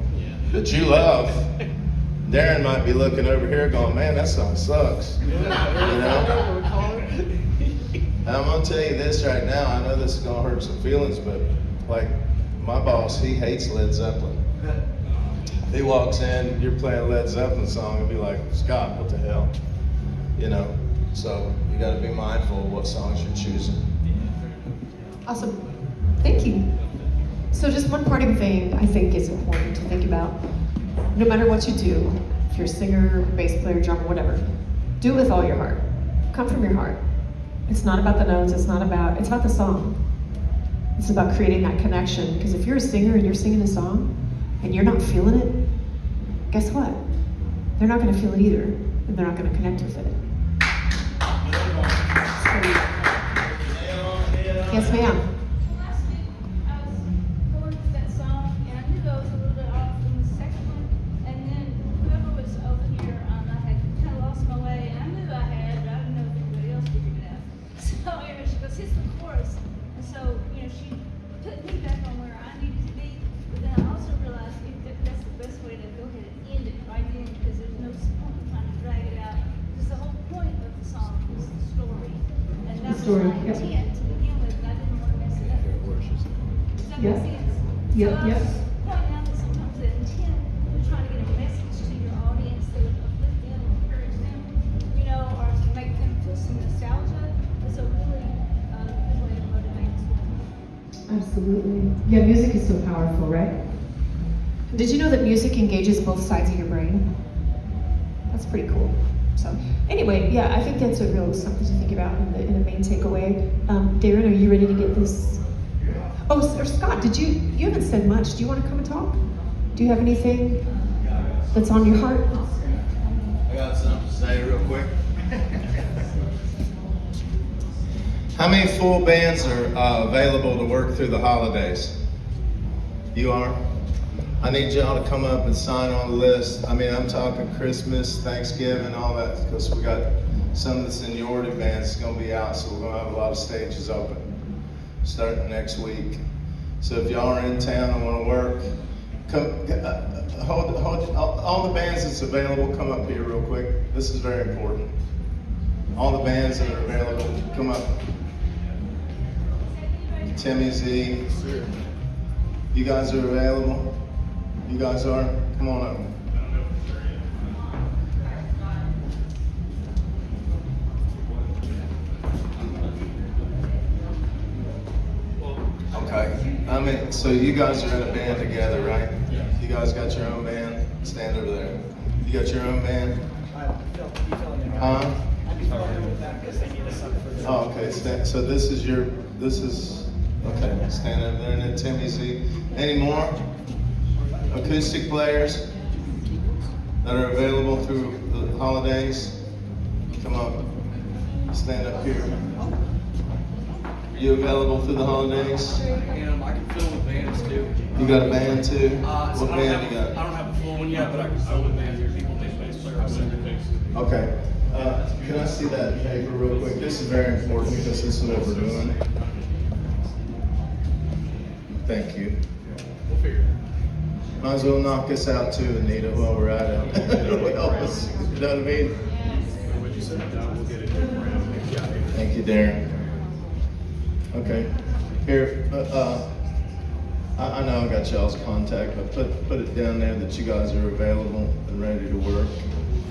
that you love, Darren might be looking over here going, man, that song sucks. You know? And I'm gonna tell you this right now, I know this is gonna hurt some feelings, but like my boss, he hates Led Zeppelin. He walks in, you're playing a Led Zeppelin song and be like, Scott, what the hell? You know? So you got to be mindful of what songs you're choosing. Awesome. Thank you. So just one parting thing I think is important to think about. No matter what you do, if you're a singer, bass player, drummer, whatever, do it with all your heart. Come from your heart. It's not about the notes, it's about the song. It's about creating that connection, because if you're a singer and you're singing a song and you're not feeling it, guess what? They're not going to feel it either, and they're not going to connect with it. Yes, ma'am. Last week, I was going through that song, and I knew I was a little bit off from the second one. And then whoever was over here, I had kind of lost my way. And I knew I had, but I didn't know if anybody else figured it out. So anyway, she goes, "Here's the chorus." And so, she put me back on where I needed to be. But then I also realized that's the best way to go ahead and end it right then, because there's no point in trying to drag it out. Because the whole point of the song was the story. And that was story, my yep. intent to begin with, and I didn't want to mess it up. Does that Yep. make sense? Yep, So I yep. was pointing out that sometimes the intent, you're trying to get a message to your audience that would uplift them, encourage them, or to make them feel some nostalgia. It's a really good way to motivate as well. Absolutely. Yeah, music is so powerful, right? Did you know that music engages both sides of your brain? That's pretty cool. So anyway, yeah, I think that's a real something to think about in a main takeaway. Darren, are you ready to get this? Oh, or Scott, you haven't said much. Do you want to come and talk? Do you have anything that's on your heart? I got something to say real quick. How many full bands are available to work through the holidays? You are? I need y'all to come up and sign on the list. I mean, I'm talking Christmas, Thanksgiving, all that, because we got some of the seniority bands going to be out, so we're going to have a lot of stages open starting next week. So if y'all are in town and want to work, come, all the bands that's available, come up here real quick. This is very important. All the bands that are available, come up. Timmy Z, you guys are available? You guys are? Come on up. Okay. So you guys are in a band together, right? You guys got your own band? Stand over there. You got your own band? Huh? Oh, okay. So this is, okay, stand over there. And then Timmy Z. Any more? Acoustic players that are available through the holidays, come up, stand up here. Are you available through the holidays? I can fill with bands too. You got a band too? What band you got? I don't have a full one yet, but I can fill with bands. There's people think bass players. Okay. Can I see that paper real quick? This is very important because this is what we're doing. Thank you. We'll figure it out. Might as well knock this out too, Anita, while we're at it. It'll help us. You know what I mean? When you set it down, we'll get it. Thank you, Darren. Okay. Here, I know I got y'all's contact, but put it down there that you guys are available and ready to work,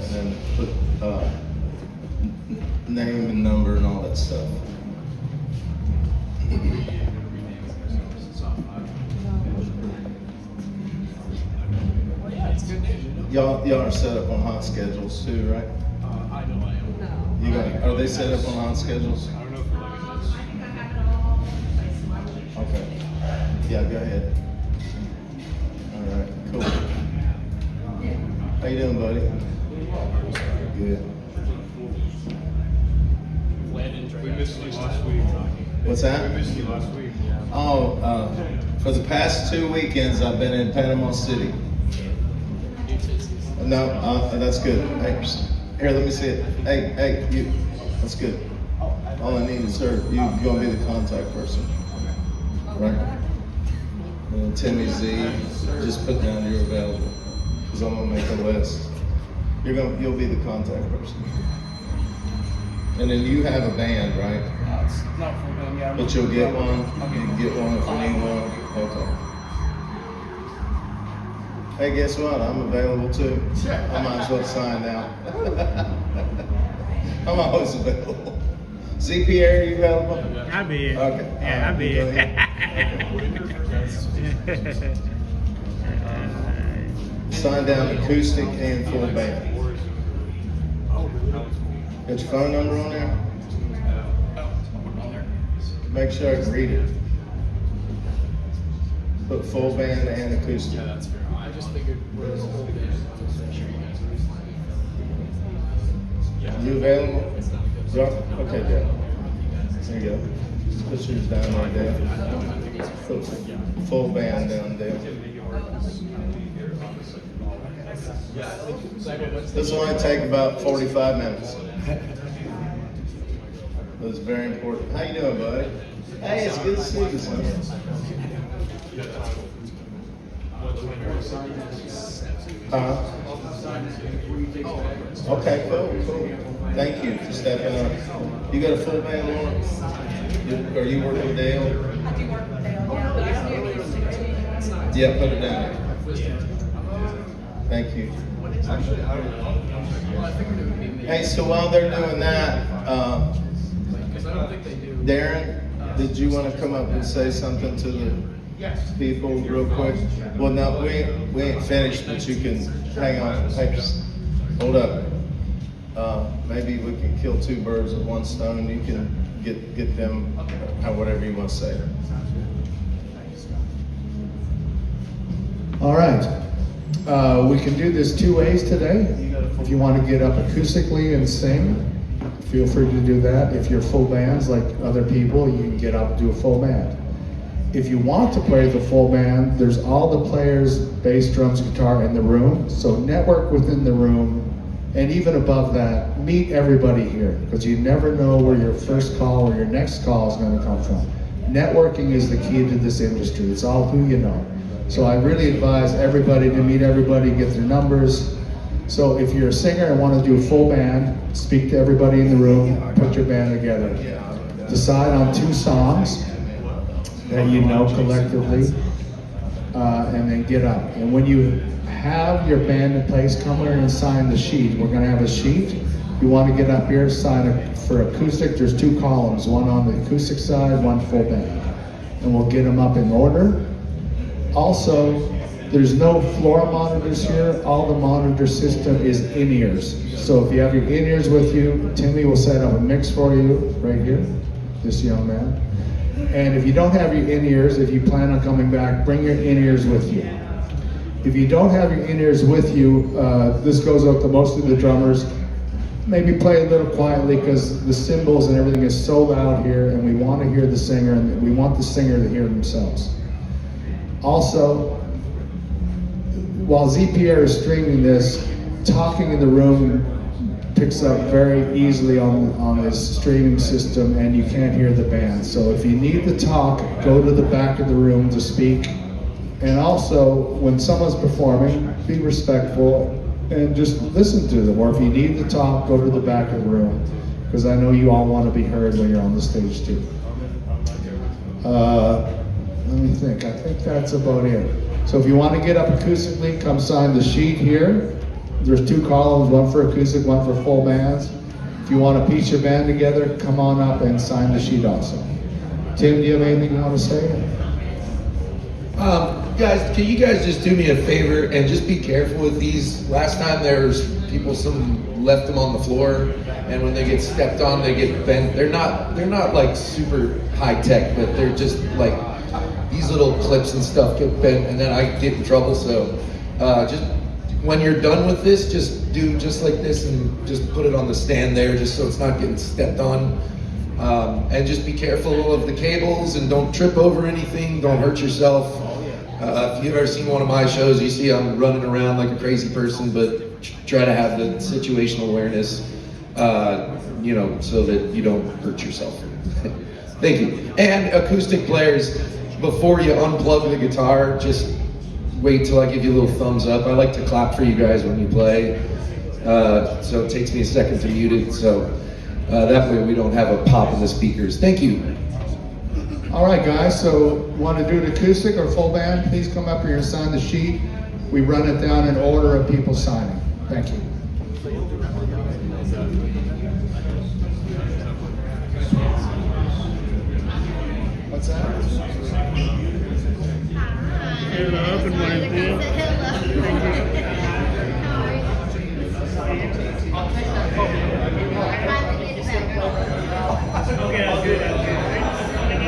and then put name and number and all that stuff. Y'all are set up on hot schedules too, right? I know I am. You got? Are they set up on hot schedules? I don't know if we're like this. Okay. Yeah, go ahead. All right, cool. How you doing, buddy? Good. We missed you last week. What's that? We missed you last week. Oh, for the past 2 weekends, I've been in Panama City. No, that's good. Hey, here, let me see it. Hey, you. That's good. All I need is her. You're gonna be the contact person, right? And Timmy Z, just put down you're available, because I'm gonna make a list. You'll be the contact person. And then you have a band, right? It's not for them, yeah. But you'll get one. You can get one if you need one. Okay. Hey, guess what? I'm available too. I might as well sign now. I'm always available. Z. Pierre, are you available? I'll be here. Okay. Yeah, I'll be Go here. ahead. Sign down acoustic and full band. Got your phone number on there? Make sure I can read it. Put full band and acoustic. Yeah, that's fair. I just figured we're the whole band. Make sure you guys are. You available? Okay, good. There you go. Put yours down right there. Put full band down there. This will only take about 45 minutes. That's very important. How you doing, buddy? Hey, it's good to see you, son. Okay, cool. Thank you for stepping up. You got a full band, Lauren? Are you working with Dale? I do work with Dale, yeah, but I do acoustic too. Yeah, put it down. Thank you. Hey, so while they're doing that, Darren, did you want to come up and say something to the people real quick? Well, no, we ain't finished, but you can hang on. Hey, just hold up. Maybe we can kill two birds with one stone. You can get them, whatever you want to say. All right. We can do this two ways today. If you want to get up acoustically and sing, feel free to do that. If you're full bands like other people, you can get up and do a full band. If you want to play the full band, there's all the players, bass, drums, guitar in the room. So network within the room, and even above that, meet everybody here, because you never know where your first call or your next call is going to come from. Networking is the key to this industry. It's all who you know. So I really advise everybody to meet everybody, get their numbers. So if you're a singer and want to do a full band, speak to everybody in the room, put your band together. Decide on 2 songs that you know collectively, and then get up. And when you have your band in place, come here and sign the sheet. We're going to have a sheet. If you want to get up here, sign it for acoustic. There's 2 columns, one on the acoustic side, one full band. And we'll get them up in order. Also, there's no floor monitors here. All the monitor system is in-ears. So if you have your in-ears with you, Timmy will set up a mix for you right here, this young man. And if you don't have your in-ears, if you plan on coming back, bring your in-ears with you. If you don't have your in-ears with you, this goes out to most of the drummers. Maybe play a little quietly, because the cymbals and everything is so loud here, and we want to hear the singer, and we want the singer to hear themselves. Also, while Z. Pierre is streaming this, talking in the room picks up very easily on his streaming system, and you can't hear the band. So if you need to talk, go to the back of the room to speak. And also, when someone's performing, be respectful and just listen to them. Or if you need to talk, go to the back of the room, because I know you all want to be heard when you're on the stage too. Let me think. I think that's about it. So if you want to get up acoustically, come sign the sheet here. There's 2 columns, one for acoustic, one for full bands. If you want to piece your band together, come on up and sign the sheet also. Tim, do you have anything you want to say? Guys, can you guys just do me a favor and just be careful with these? Last time there's people, some left them on the floor, and when they get stepped on, they get bent. They're not like super high tech, but they're just like these little clips and stuff get bent, and then I get in trouble. So just when you're done with this, just do just like this and just put it on the stand there, just so it's not getting stepped on. And just be careful of the cables and don't trip over anything, don't hurt yourself. If you've ever seen one of my shows, you see I'm running around like a crazy person, but try to have the situational awareness, so that you don't hurt yourself. Thank you. And acoustic players, before you unplug the guitar, just wait till I give you a little thumbs up. I like to clap for you guys when you play, so it takes me a second to mute it, so that way we don't have a pop in the speakers. Thank you. All right, guys, so want to do it acoustic or full band? Please come up here and sign the sheet. We run it down in order of people signing. Thank you. Hello, good morning, Pierre. Okay, that's good. That's good. Okay, that's good. That's good.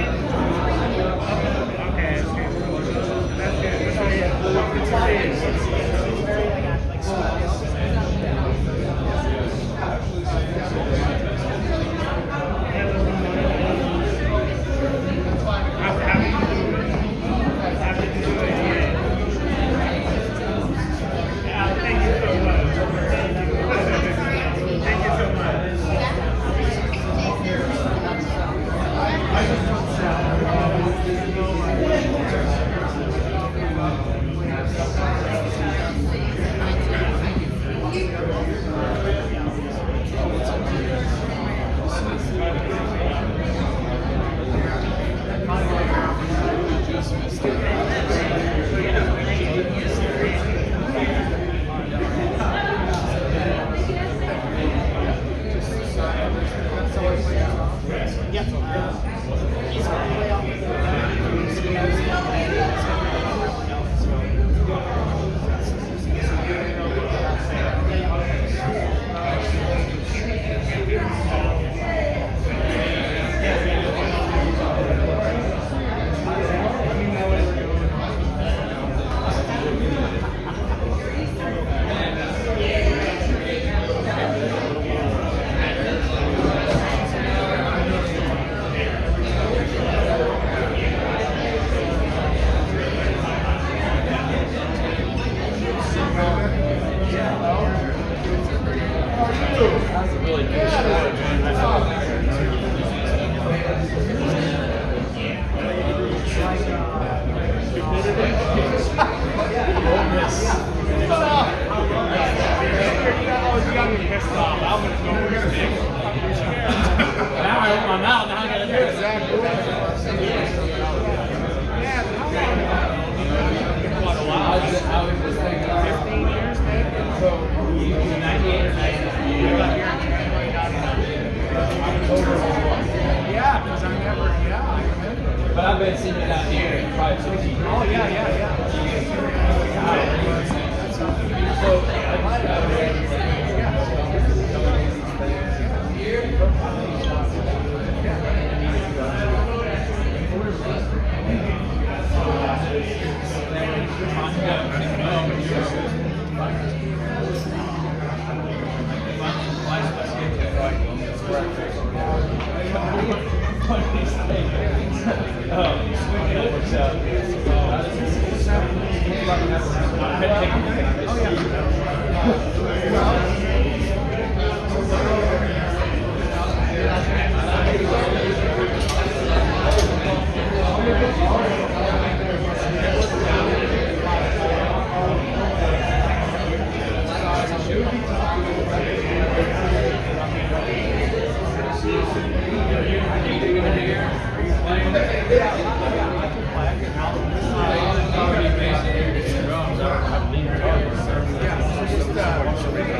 But I've been singing out here in 5, 6 years. Oh, yeah.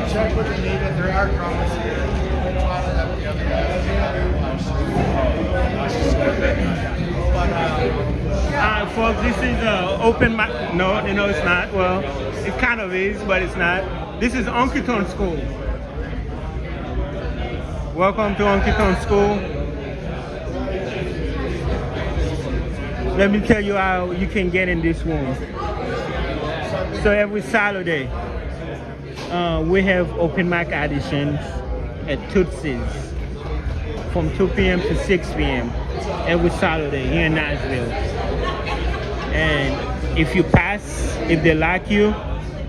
Check what you need, and there are comments here. Folks, this is open mic. No, it's not. Well, it kind of is, but it's not. This is Honky Tonk School. Welcome to Honky Tonk School. Let me tell you how you can get in this room. So every Saturday, we have open mic auditions at Tootsies from 2 p.m. to 6 p.m. every Saturday here in Nashville. And if you pass, if they like you,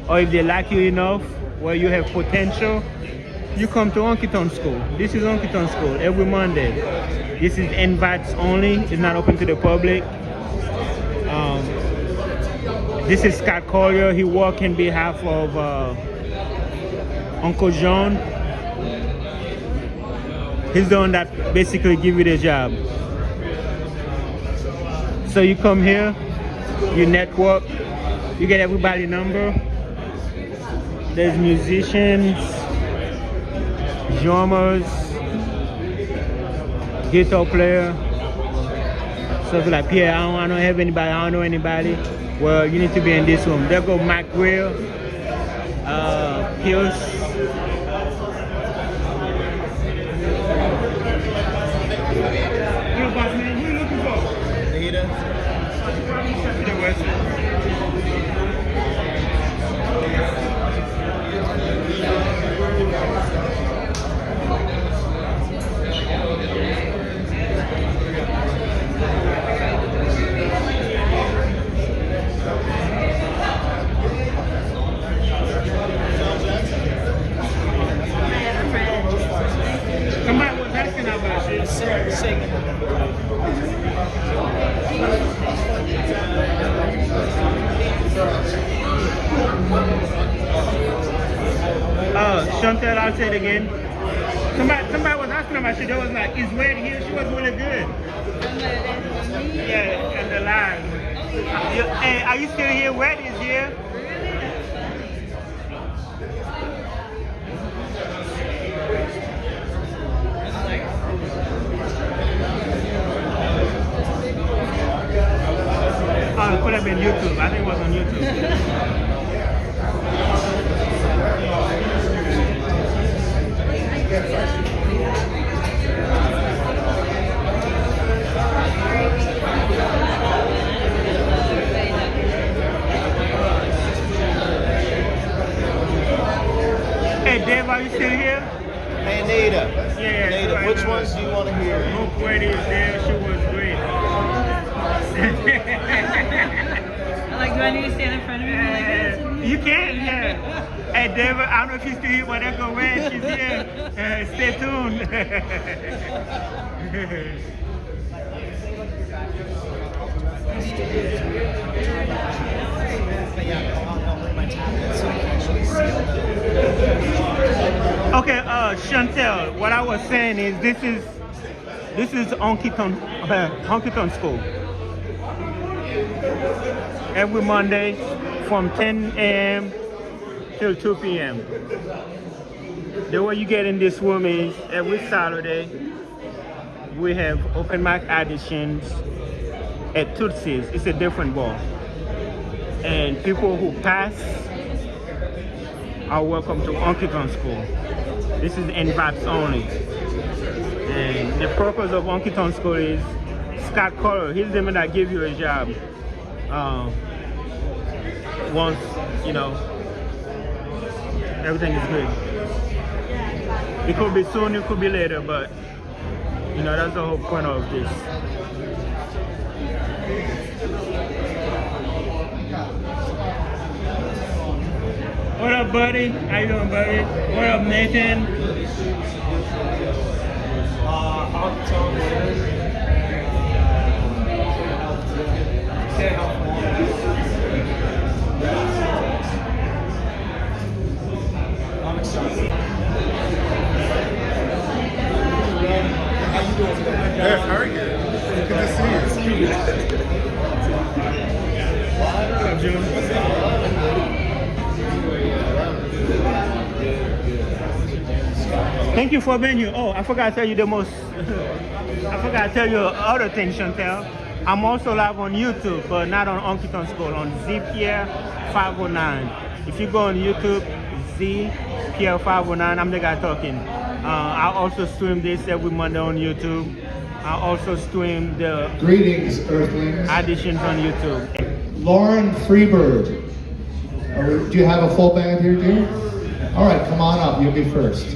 or if they like you enough where you have potential, you come to Honky Tonk School. This is Honky Tonk School every Monday. This is invites only. It's not open to the public. This is Scott Collier. He works in behalf of Uncle John. He's the one that basically give you the job. So you come here, you network, you get everybody's number. There's musicians, drummers, guitar player. So if you're like, Pierre, I don't have anybody, I don't know anybody, well, you need to be in this room. There go Mike Will, Hills. Yo, boss man, who are you looking for? Nita. Nita West. Somebody was asking about you. Singing. Chantel, I'll say it again. Somebody was asking about you. They was like, is Red here? She was really good. Yeah, and the live. Hey, are you still here? Red is here. Oh, it could have been YouTube. I think it was on YouTube. Hey, Dave, are you still here? Hey, Nita. Yeah. Nita, which ones do you want to hear? Hope Wendy is there. She was great. Like, do I need to stand in front of you? You can, yeah. Hey, David, I don't know if she's still here, but that's go Red. She's here. Stay tuned. Okay, Chantel, what I was saying is this is Honky Tonk School. Every Monday from 10 a.m. till 2 p.m. The way you get in this room is every Saturday we have open mic auditions at Tootsies. It's a different ball. And people who pass are welcome to Honky Tonk School. This is invites only. And the purpose of Honky Tonk School is Scott Collar, he's the man that give you a job. Once, you know, everything is good. It could be soon, it could be later, but, you know, that's the whole point of this. What up, buddy? How you doing, buddy? What up, Nathan? Honky Tonk I'm excited. How you doing today? Yeah, very good. Good to see you. What's up, June? Thank you for being here. Oh, I forgot to tell you the most. I forgot to tell you other thing, Chantel. I'm also live on YouTube, but not on Honky Tonk School, on Pierre 509. If you go on YouTube, Pierre 509, I'm the guy talking. I also stream this every Monday on YouTube. I also stream the Greetings, Earthlings. auditions on YouTube. Lauren Freebird. Do you have a full band here, dear? All right, come on up. You'll be first.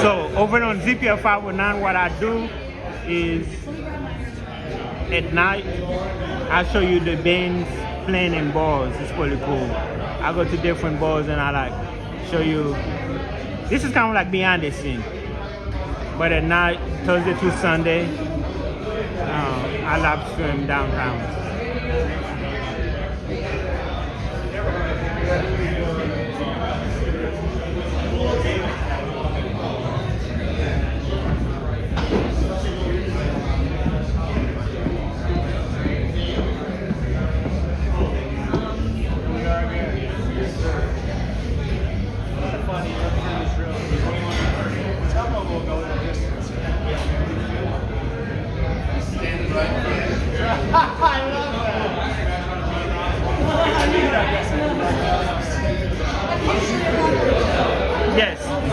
So over on ZPR 509, what I do is at night I show you the bands playing in bars. It's pretty cool. I go to different bars and I like show you. This is kind of like behind the scene. But at night, Thursday to Sunday, I live stream downtown.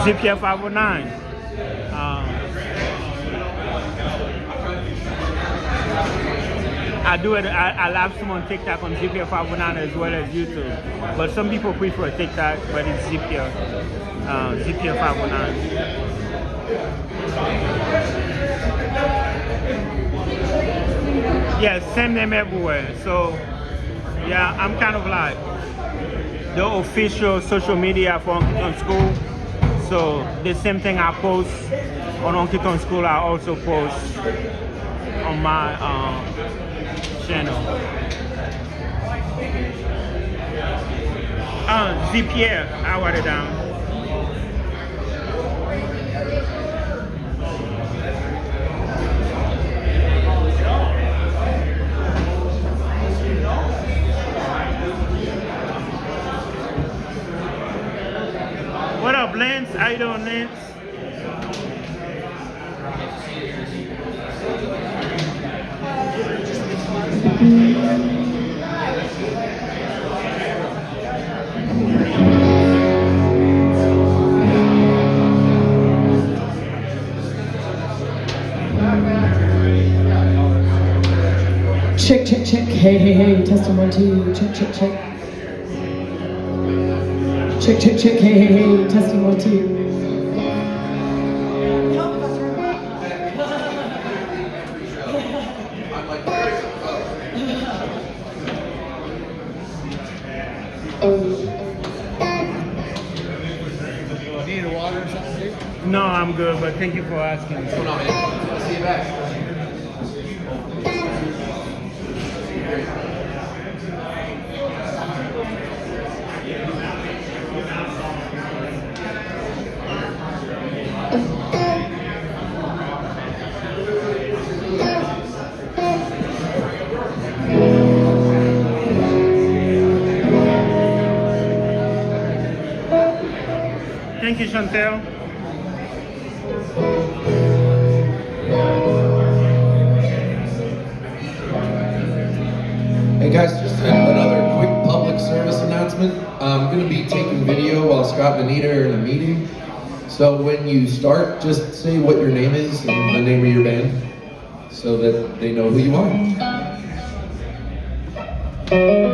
GPF 509. I do it. I live stream on TikTok on GPF 509 as well as YouTube. But some people prefer TikTok, but it's GPF 509. Yeah, same name everywhere. So yeah, I'm kind of like the official social media for Honky Tonk School. So the same thing I post on Honky Tonk School, I also post on my channel. I'm Pierre, I wrote it down. What up, Lance? How you doing, Lance? Check, check, check. Hey, hey, hey. Testing 1, 2. Check, check, check. Check, check, check. Hey, hey, hey. Testing 1, 2. Need a water or something? No, I'm good, but thank you for asking. What's going on, man? I'll see you back. Thank you, Chantel. Hey guys, just another quick public service announcement. I'm going to be taking video while Scott and Anita are in a meeting. So when you start, just say what your name is and the name of your band so that they know who you are. Hey.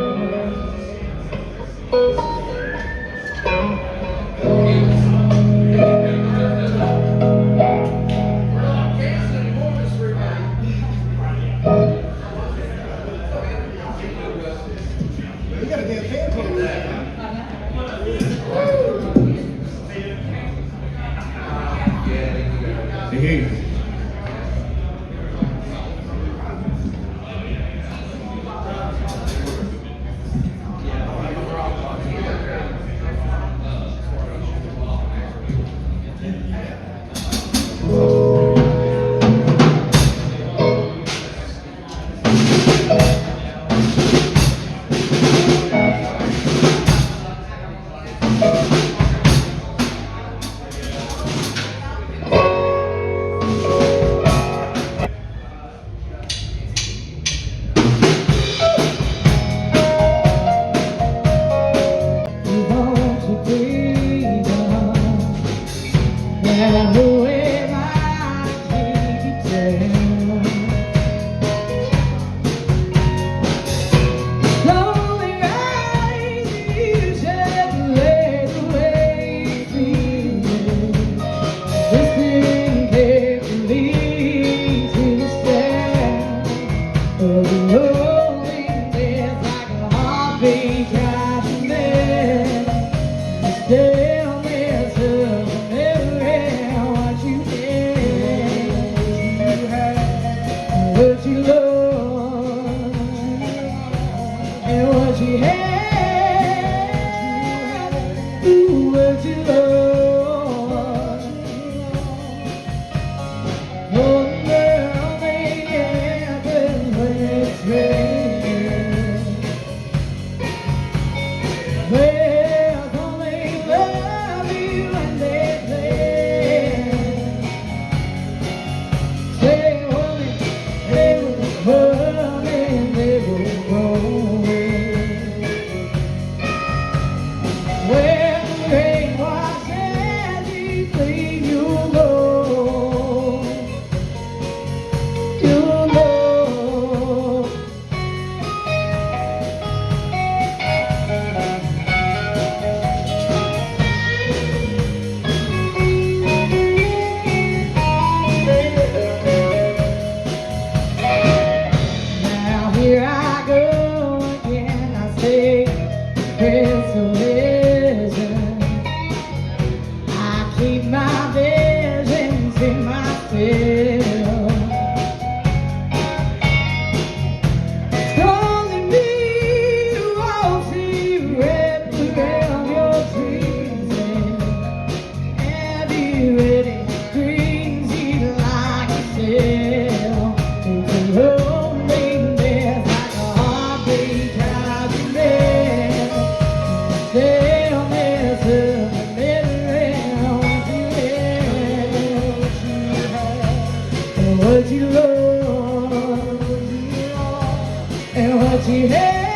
and what you had,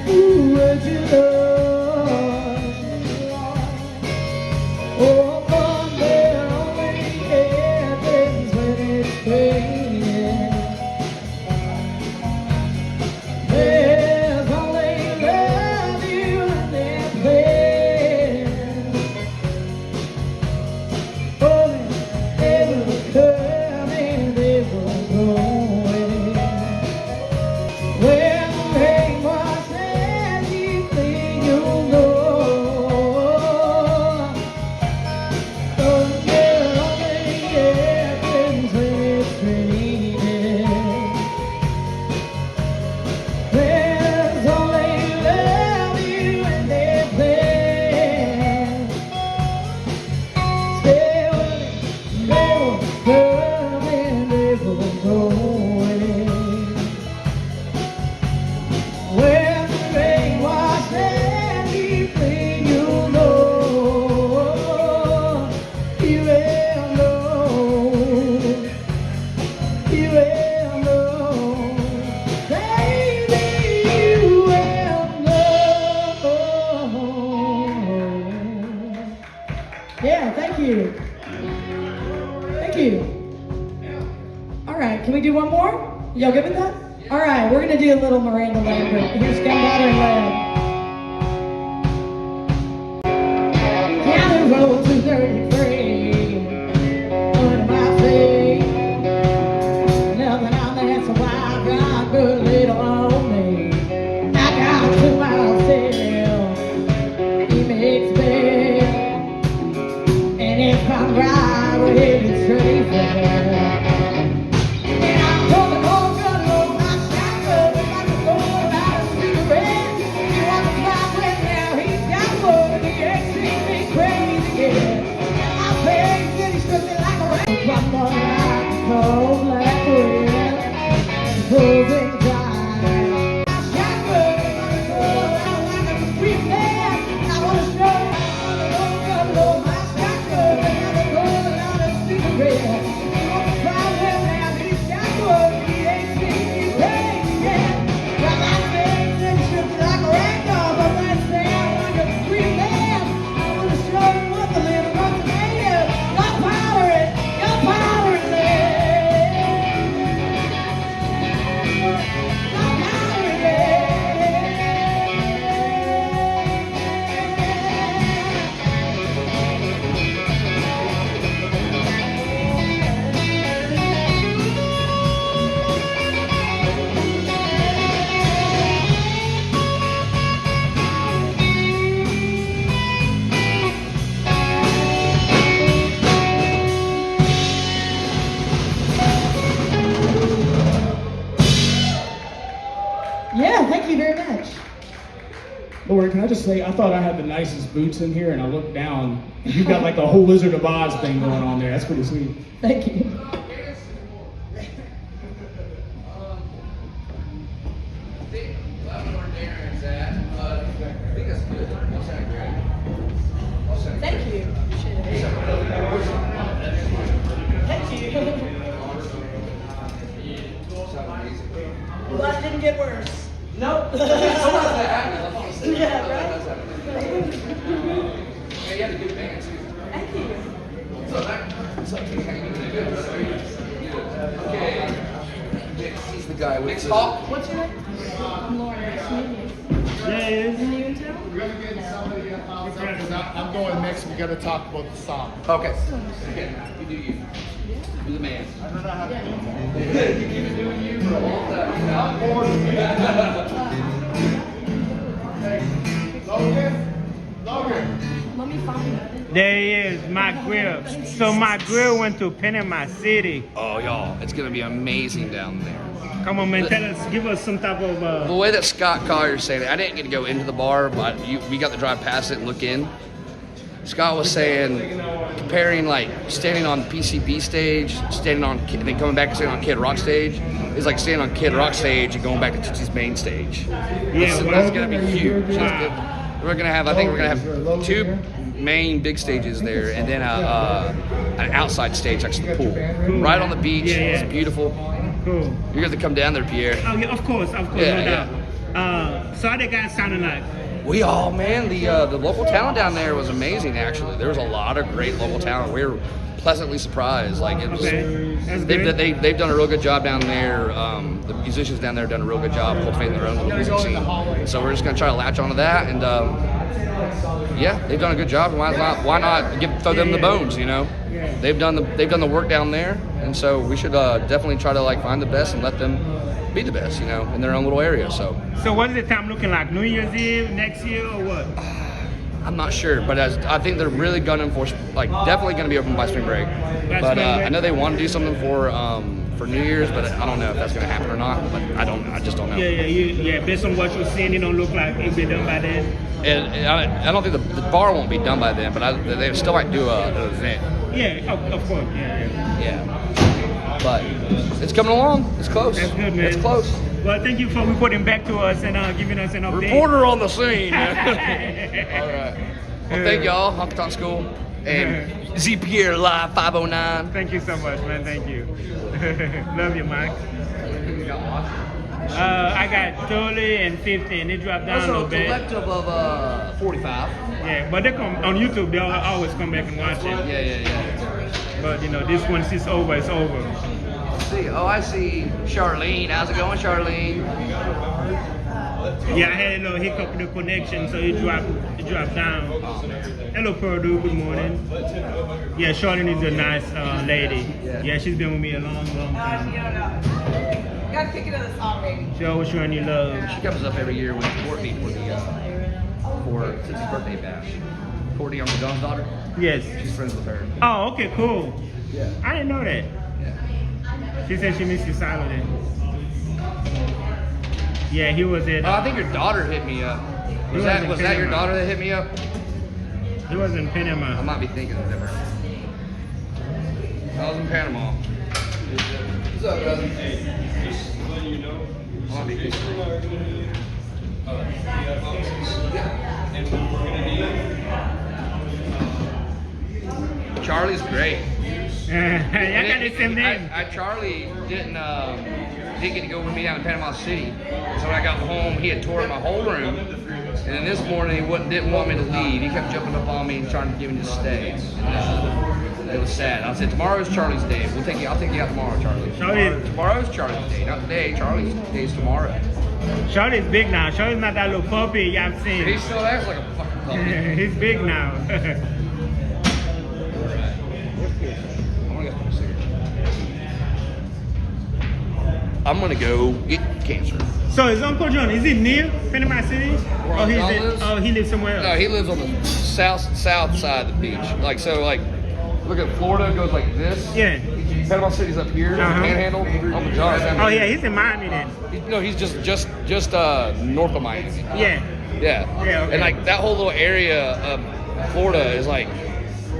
ooh, what you lost. Oh, but there only happens when it's raining. There's only love you and that plan. Oh, they will come and they will go away. When the rain was anything you'll know. Don't get only happens when it's raining. There's only love you and their plan. Stay with it, they will come and they will go away. When the rain was anything you know, you will know, you will know, baby, you will know. Yeah, thank you. Thank you. All right, can we do one more? Y'all good with that? All right, we're gonna do a little Miranda Lambert. Here's Gunpowder and Lead. County Road 233, under my feet. Nothing on that's a wild ride, but little on me. I got to myself, he makes bed, and if I'm right, we're headed straight there. And I'm going home, gonna load my shotgun, and I'm going about a cigarette. You want to fly with now, he's got one, and he ain't seen me crazy yet. And my face, and he struck me like a rain. One more night, cold like wind, closing time. My shotgun, and I'm going out like a street man. I wanna show you, gonna load my shotgun, and I'm going out a cigarette. You want to fly with now, he's got one, and he ain't seen me crazy yet. Well, my face, and he struck me like a rag doll, but that sound like a street man. I wanna show you what the little brother made of. Your power and lead. Yeah, thank you very much. Lord, can I just say, I thought I had the nicest boots in here, and I looked down, and you've got like the whole Wizard of Oz thing going on there. That's pretty sweet. Thank you. Thank you. Thank you. Well, that didn't get worse. Nope. Yeah, right? Yeah, you had a good band too. Thank you. Okay. He's the guy with the talk. What's your name? I'm Lauren. Nice to meet you. Yes. And you too? We're gonna get somebody else. I'm going next. We gotta talk about the song. Okay. Okay. You do you. You're the man. I don't know how to do You've been doing you for a long time. Logan. Let me find it. There he is, my grill. So my grill went to Panama City. Oh, y'all, it's gonna be amazing down there. Come on, man, give us some type of. The way that Scott Collier saying it, I didn't get to go into the bar, but we got to drive past it and look in. Scott was saying, comparing like standing on PCB stage, standing on, and then coming back and standing on Kid Rock stage, is like standing on Kid Rock stage and going back to Tootsie's main stage. Yeah, that's gonna be huge. We're gonna have, I think we're gonna have 2 main big stages there, and then an outside stage next to the pool, right on the beach. It's beautiful. Cool. You got to come down there, Pierre. Oh yeah, of course, Yeah, no doubt. So how the guys sounding like? Man, the local talent down there was amazing. Actually, there was a lot of great local talent. We were pleasantly surprised. Like it was, they've done a real good job down there. The musicians down there have done a real good job cultivating their own little music scene. So we're just gonna try to latch onto that, and yeah, they've done a good job. Why not throw them the bones? You know, they've done the work down there, and so we should definitely try to like find the best and let them be the best, you know, in their own little area. So what is the time looking like? New Year's Eve next year or what? I'm not sure, but I think they're really gunning for definitely going to be open by spring break. But I know they want to do something for New Year's, but I don't know if that's going to happen or not. But I just don't know. Yeah. Based on what you're seeing, it don't look like it'll be done by then. And I don't think the bar won't be done by then, but they still might do an event. Yeah, of course. Yeah. But it's coming along. It's close. That's good, man. It's close. Well, thank you for reporting back to us and giving us an update. Reporter on the scene. All right. Well, thank y'all. Honky Tonk School and Z Pierre Live 509. Thank you so much, man. Thank you. Love you, Mike. I got 30 and 50, and they dropped down a little bit. That's a collective of 45. Yeah, but they come on YouTube. They always come back and watch it. Yeah. But you know, this one, it's over. It's over. See, I see Charlene. How's it going, Charlene? Yeah, I had a little hiccup with the connection, so it dropped down. Hello, Purdue. Good morning. Yeah, Charlene is a nice lady. Yeah, she's been with me a long time. You gotta kick it to the song, baby. She always showing you love. She comes up every year with Courtney for Tootie's birthday bash. Courtney, Uncle John's daughter. Yes. She's friends with her. Oh, okay, cool. Yeah. I didn't know that. Yeah. She said she missed you Saturday. Yeah, he was at. I think your daughter hit me up. Was that your daughter that hit me up? He was in Panama. I might be thinking of different. I was in Panama. What's up, brother? Hey, just letting you know. I might be thinking. And we're gonna need. Charlie's great. I got the same name. Charlie didn't get to go with me down to Panama City. So when I got home, he had tore up my whole room. And then this morning, he didn't want me to leave. He kept jumping up on me and trying to get me to stay. And it was sad. I said, tomorrow's Charlie's day. I'll take you out tomorrow, Charlie. Tomorrow's Charlie's day, not today. Charlie's day is tomorrow. Charlie's big now. Charlie's not that little puppy I've seen. He still acts like a fucking puppy. He's big now. I'm gonna go get cancer. So is Uncle John, is he near Panama City? Or he lives somewhere else? No, he lives on the south side of the beach. Look at Florida, goes like this. Yeah. Panama City's up here, Panhandle. Uncle John's down Oh here. yeah, he's in Miami then. He's just north of Miami. Yeah. Yeah. Okay. And like that whole little area of Florida is like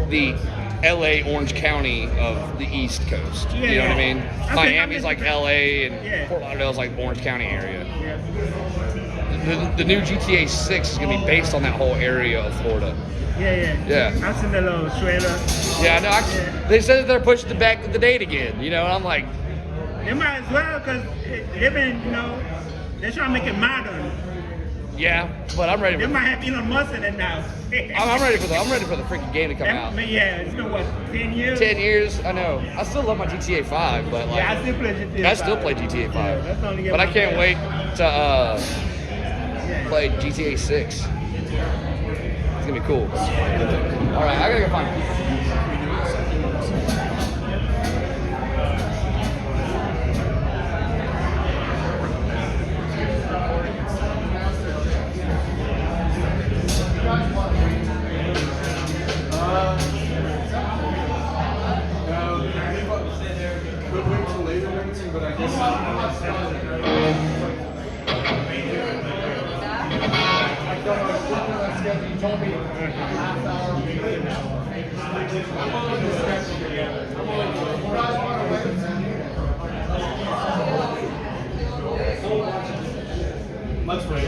the LA Orange County of the East Coast. Yeah, you know what I mean? Miami's like LA and Fort Lauderdale's like Orange County area. Yeah. The new GTA 6 is gonna be based on that whole area of Florida. Yeah. I've seen the little trailer. Yeah, no, they said that they're pushing it back to the date again, you know, and I'm like... They might as well, because they've been, they're trying to make it modern. Yeah, but I'm ready for They might have Elon Musk in it now. I'm ready for the freaking game to come out. Yeah, it's been what, 10 years? 10 years, I know. I still love my GTA 5, but like... Yeah, I still play GTA 5. I still play GTA 5. Yeah, that's only But I can't wait to play GTA 6. It's gonna be cool. Alright, I gotta go find people.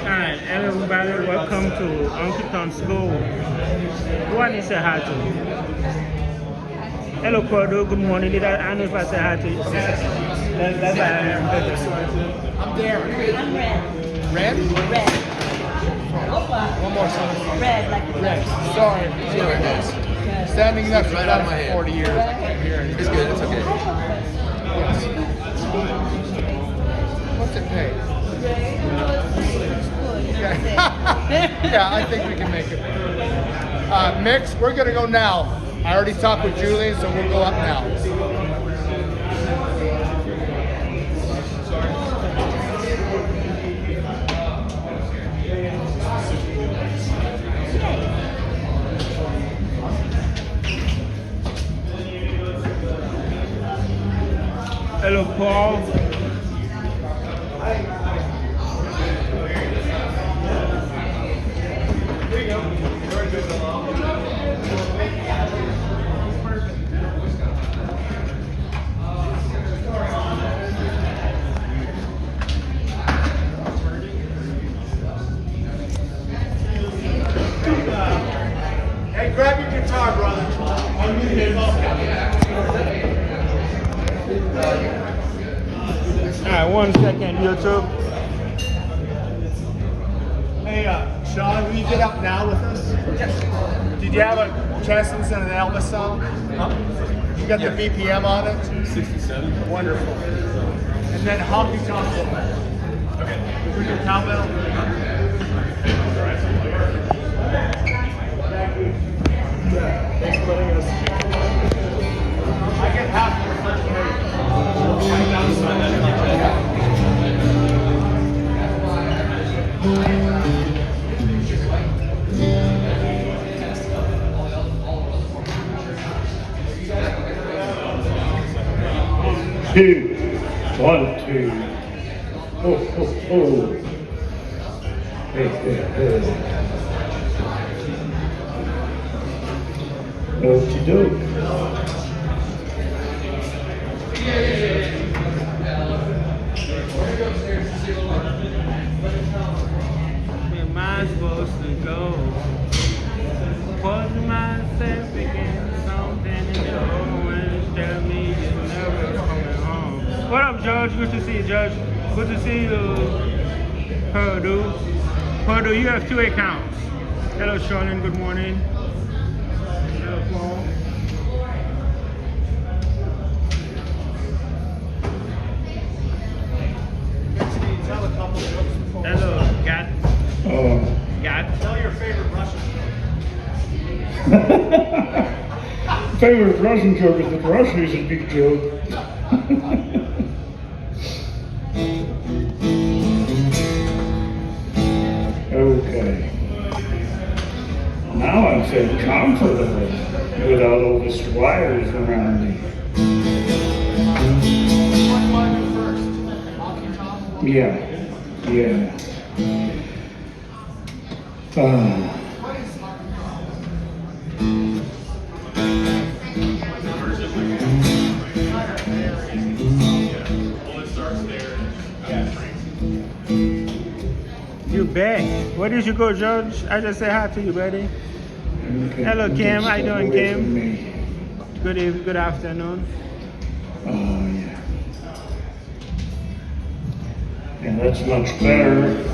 Hi, everybody. Welcome to Honky Tonk School. Who I need to say hi to? Hello, Cordo. Good morning. I don't know if I said hi to you. That's I'm Darren. I'm red. Red? Red. One more time. Red, like Red. Sorry. Standing next to Right out of my for head. 40 years. I can't hear anything. It's good, it's okay. What's it pay? Yeah, I think we can make it. Mix, we're gonna go now. I already talked with Julian, so we'll go up now. Hello, Paul. Hey, grab your guitar, brother. All right, 1 second, YouTube. Hey, Sean, will you get up now with us? Yes. Did you have a chance to listen to the Elvis song? Huh? You got the BPM on it? 67. Wonderful. And then Honky Tonk School. Okay. Bring your cowbell. Thanks for letting us. I get half your first page. Two, 1, 2. Oh, oh, oh. Hey, hey, hey. Okie doke. Where am I supposed to go? Putting myself against something in the orange. Tell me you're never coming home. What up, Judge? Good to see you, Judge. Good to see you, Purdue. Purdue, you have 2 accounts. Hello, Charlene. Good morning. Hello, Paul. Hello, Gat. Gat. Tell your favorite Russian. Favorite Russian joke is that Russia is a big joke. Okay. Now I'm feeling comfortable without all these wires around me. Yeah. Yeah. You back. Where did you go, George? I just say hi to you, buddy. Okay. Hello, Kim. How you doing, Away from Kim? me. Good afternoon. Oh, yeah. Yeah, that's much better.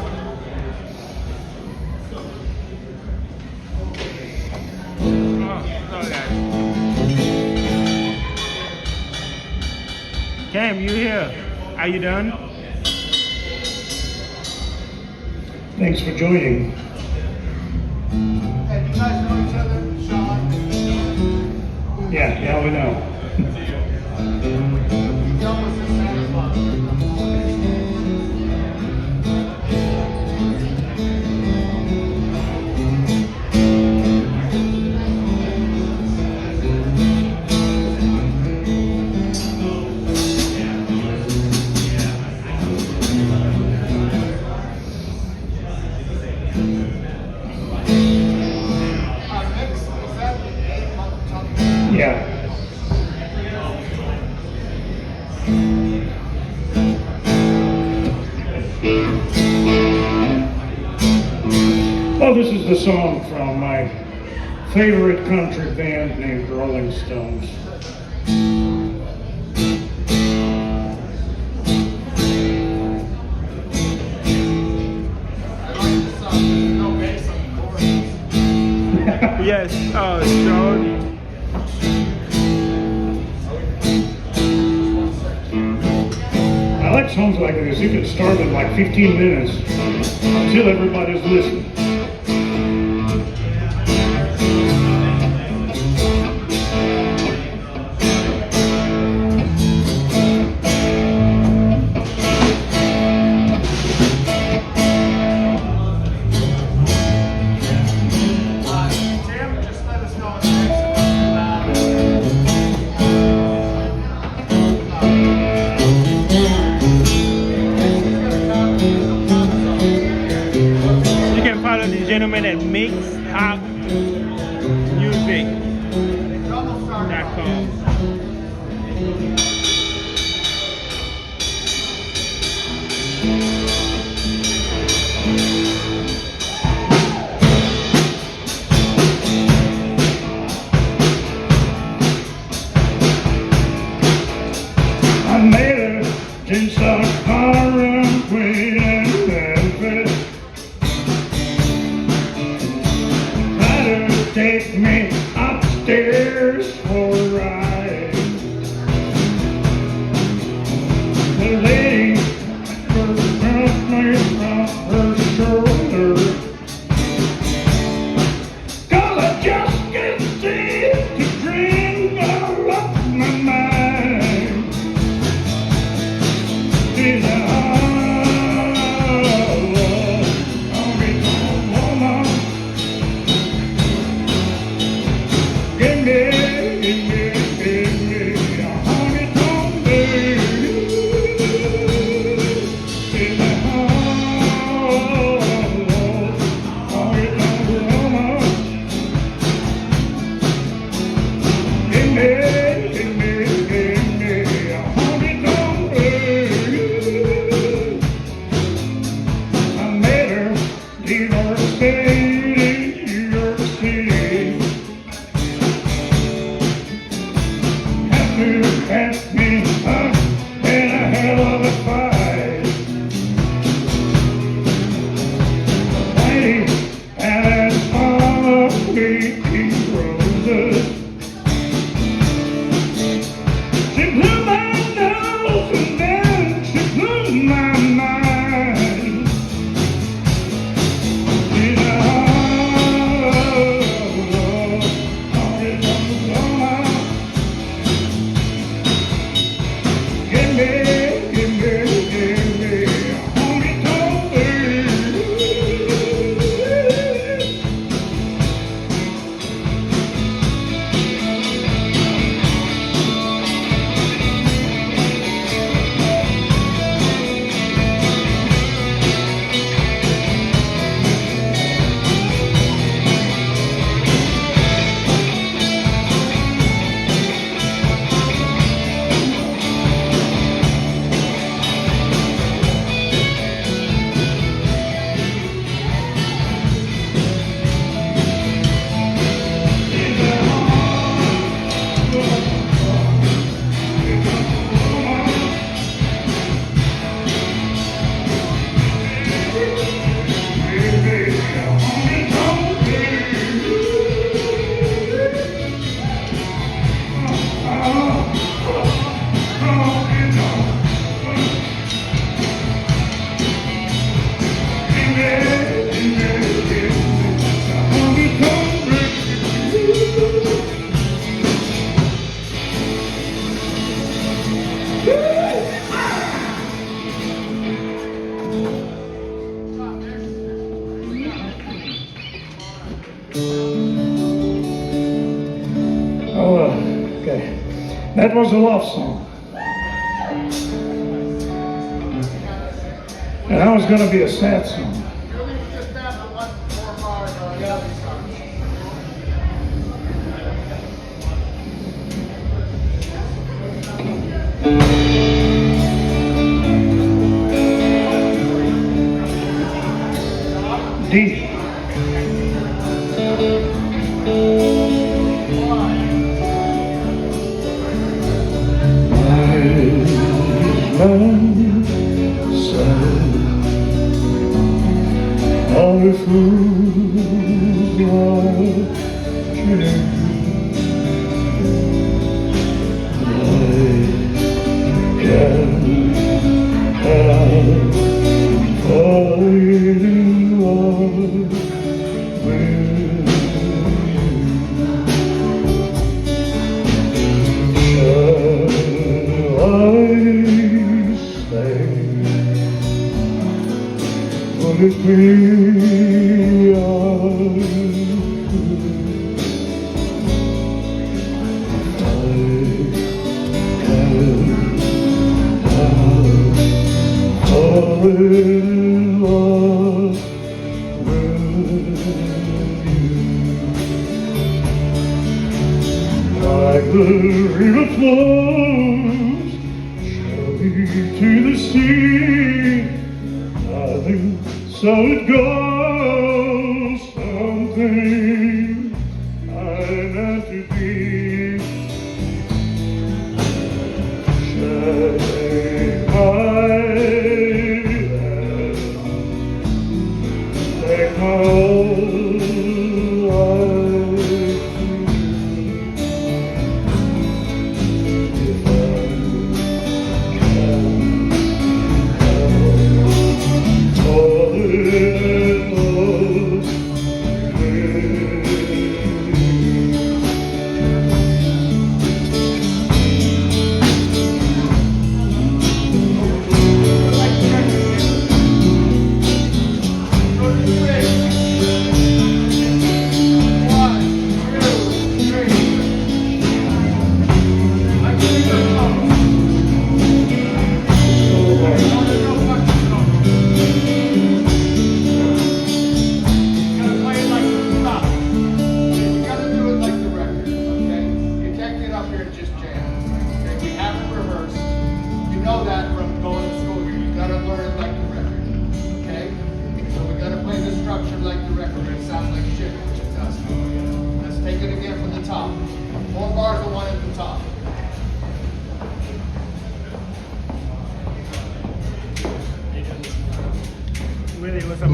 Cam, you here? Are you done? Thanks for joining. Hey, you guys know each other, Sean? Yeah, we know. You dealt with this man fun. Yeah. Oh, this is the song from my favorite country band named Rolling Stones. Oh, Shorty. I like songs like this. You can start in like 15 minutes until everybody's listening. Gentleman at mixupmusic.com. I made it since I was foreign queen and Memphis. Try to take me upstairs for a ride. The lady first grabbed me from her shoulder. 'Cause I just can't seem to drink, I lost my mind. She's a honky tonk woman. Give me a honky tonk baby. She's a honky tonk woman. Give me a honky tonk baby. I made her leave her state in New York City. Had to catch me up in a hell of a fight. Lady had all of me roses. She blew my nose and then she blew my mind. She's a honky tonk woman. Give me a honky tonk baby. Okay. That was a love song. And that was going to be a sad song. D. Of a fool's love Like the river flows surely to the sea, darling, so it goes. Something I meant to be. Shake my hand, take my whole life. Really, what's up?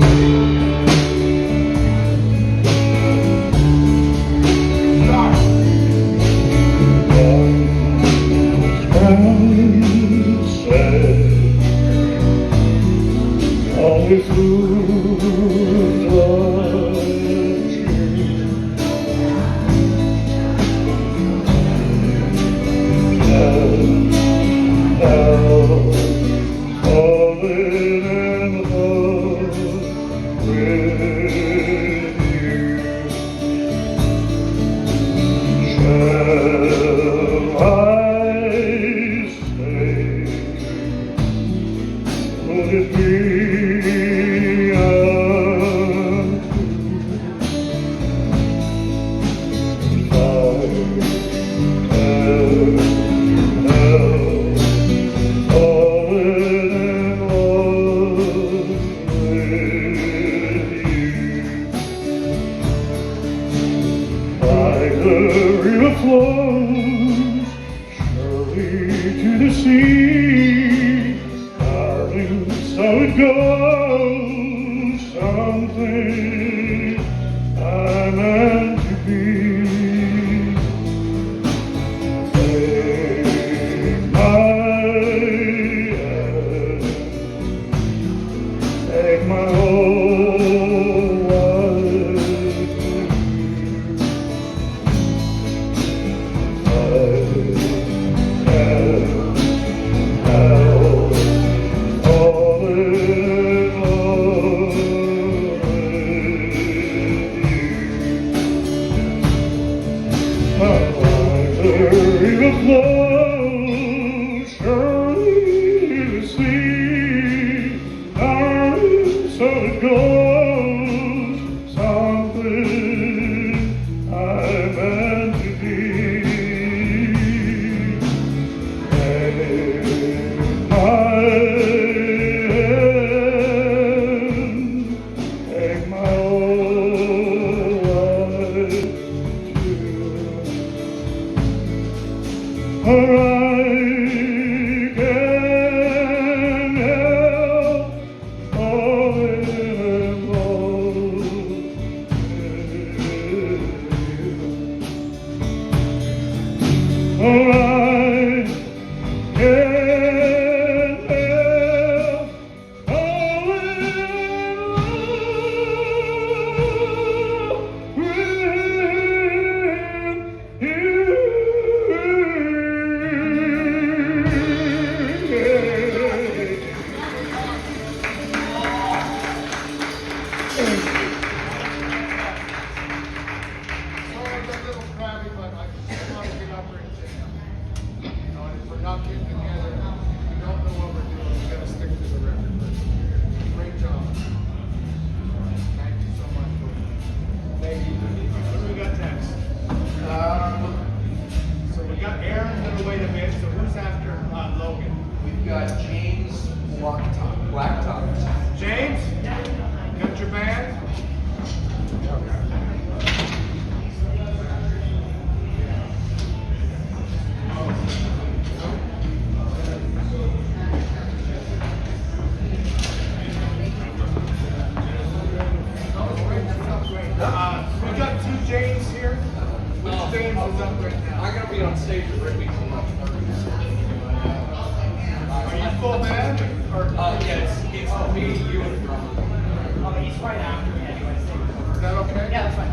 Is that okay? Yeah, that's fine.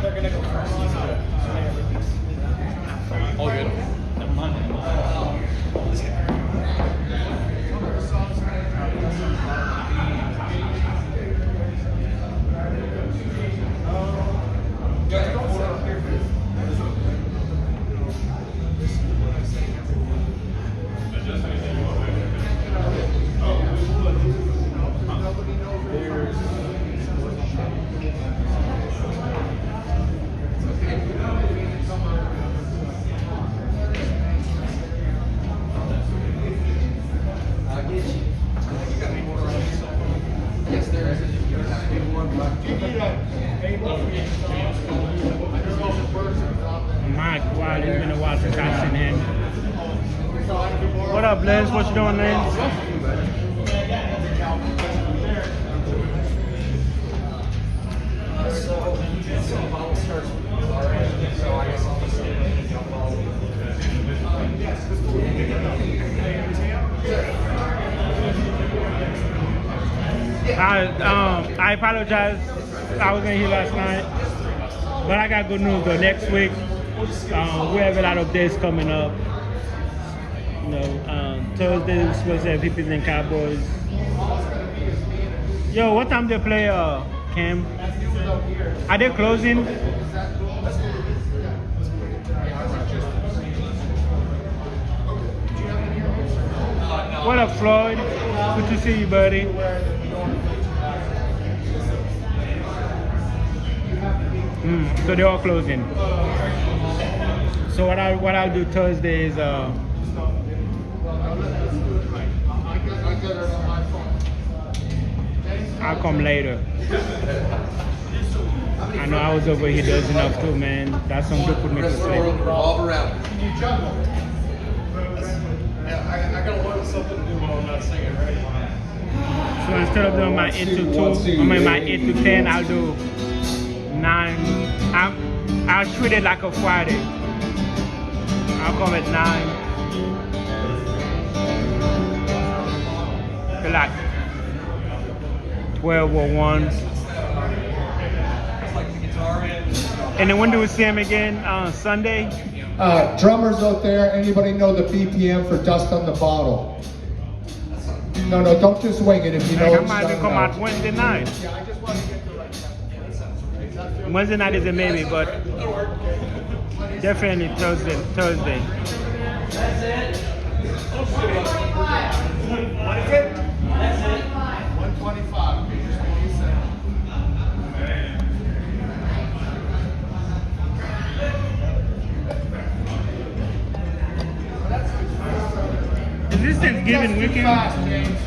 They're gonna go first. All good. Mike, wow, it's been a while since I've seen him. What up, Lens? What you doing, Lens? I apologize. I wasn't here last night, but I got good news though. Next week, we have a lot of days coming up. You know, Thursday we're supposed to have Hippies and Cowboys. Yo, what time they play, Cam? Are they closing? What up, Floyd? Good to see you, buddy. So they're all closing. So what I'll do Thursday is I'll come later. I know I was over here does enough too, man. That's some good put me to sleep. Revolve around. Can you juggle? Yeah, I gotta learn something to do while I'm not singing, right? So instead of doing my 8 to 2, I mean my 8 to 10, I'll do 9. I'll treat it like a Friday. I'll come at 9. Like 12 or 1. And then when do we see him again? Sunday? Drummers out there, anybody know the BPM for Dust on the Bottle? No, don't just wing it if you know I it's might even come out Wednesday night. Yeah, I just want to get the right. Wednesday night is a maybe, but definitely Thursday. That's it. What is it? That's it. 125. Is this Thanksgiving weekend? Fast, James.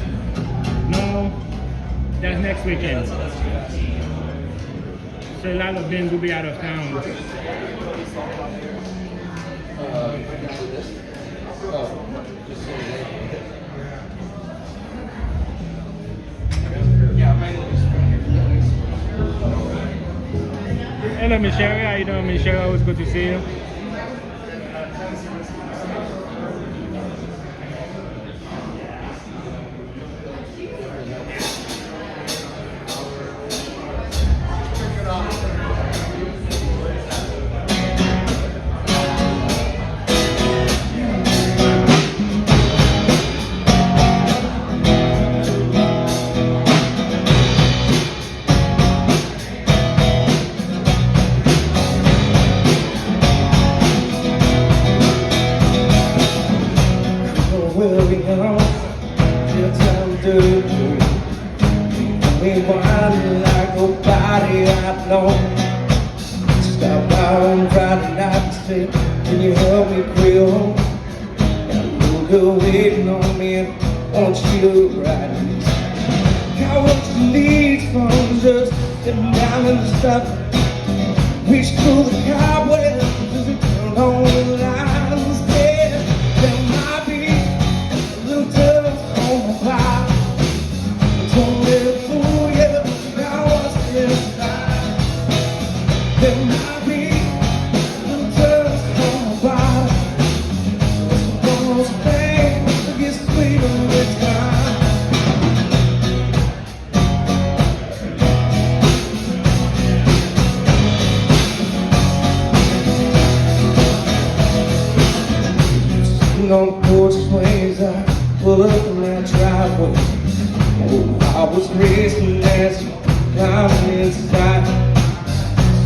No, that's next weekend. So a lot of them will be out of town. Hello, Michelle. How you doing, Michelle? Always good to see you. Stop by on Friday night and say, can you help me quit? Got a little girl waiting on me and wants you to ride. Got what she needs from just sitting down in the stuff. Reach through the cobwebs as we turn on the lines. Yeah, there might be a little dust on my cloud. Don't let it fool you, now what's inside. There might be a little dust on my body. It's one of those things that gets sweeter with time. was racing as you got inside.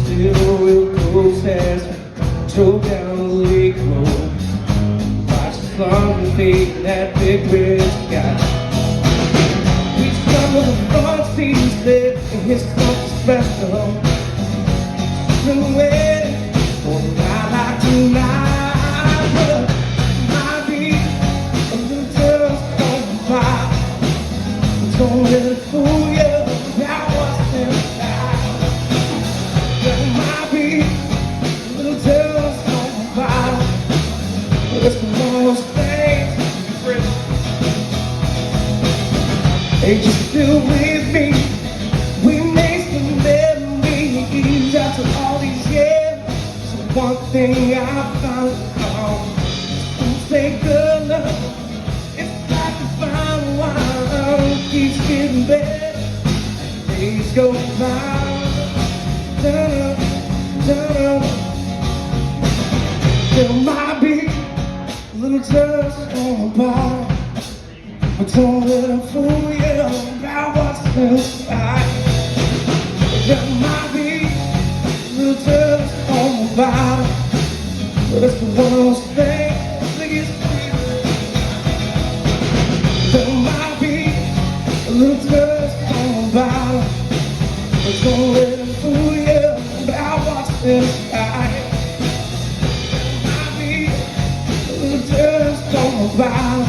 Still real close as we drove down the lake road. Watched the sun fade in that big red sky. We stumbled the front seat instead, and his comfort special. Been waiting for a night like tonight, but might be a little just on by. Don't let it fool you about what's inside. There might be a little just on by, but it's one of those things. Hey, you still with me? We made some memories after all these years. So one thing I found out, don't say good love, it's like a fine wine, keeps getting better, days go by. Da-da, da-da. There might be a little dust on the bottom, but don't let them fool you about what's inside. There might be a little dust on the bottom, but it's one of those things that gets real. There might be a little dust on the bottom, but don't let them fool you about what's inside. There might be a little dust on the bottom.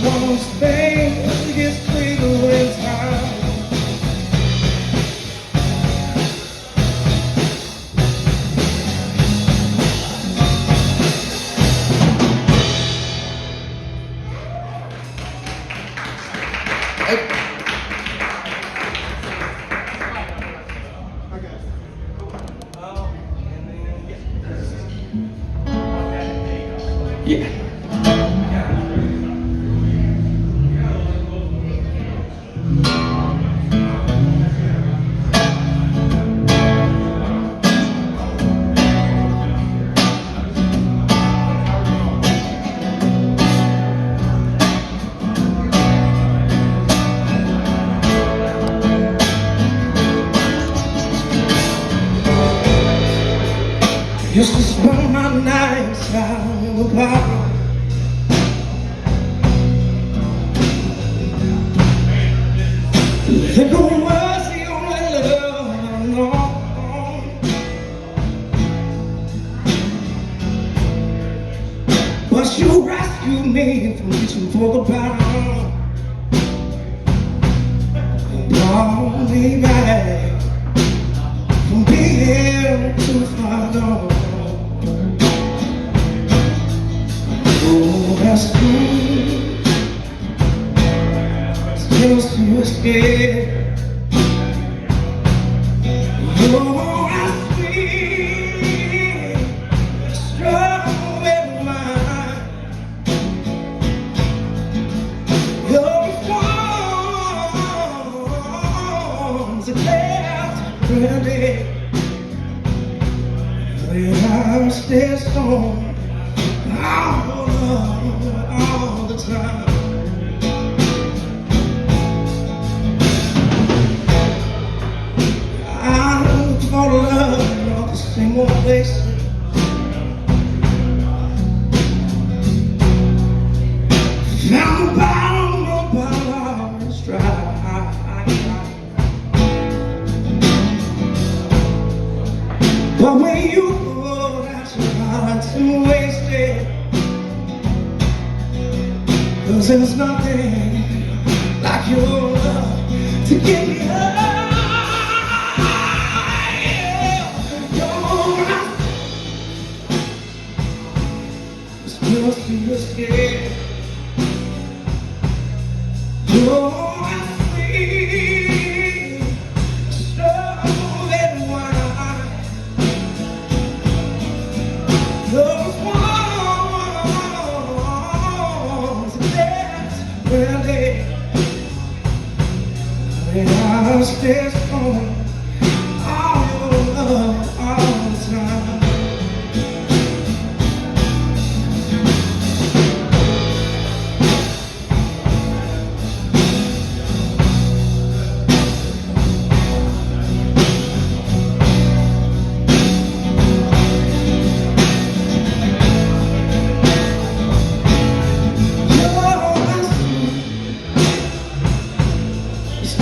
One of those things that gets real in time. Yeah. Used to spend my nights out in the park. Liquor was the only love I know. But you rescued me from reaching for the bottom and brought me back from being too far gone. Oh, that's true. Still too scared. You're as sweet, strong as mine. You're the ones that left ready. When I'm still strong, all the time. I look for love in all the same old places. Found the bottom is dry. But when you go, that's hard to waste it. 'Cause there's nothing like your love to get me high. You're still scared. You're as sweet, strong as wine. Those ones that ready. When I'm still strong, all your love all the time.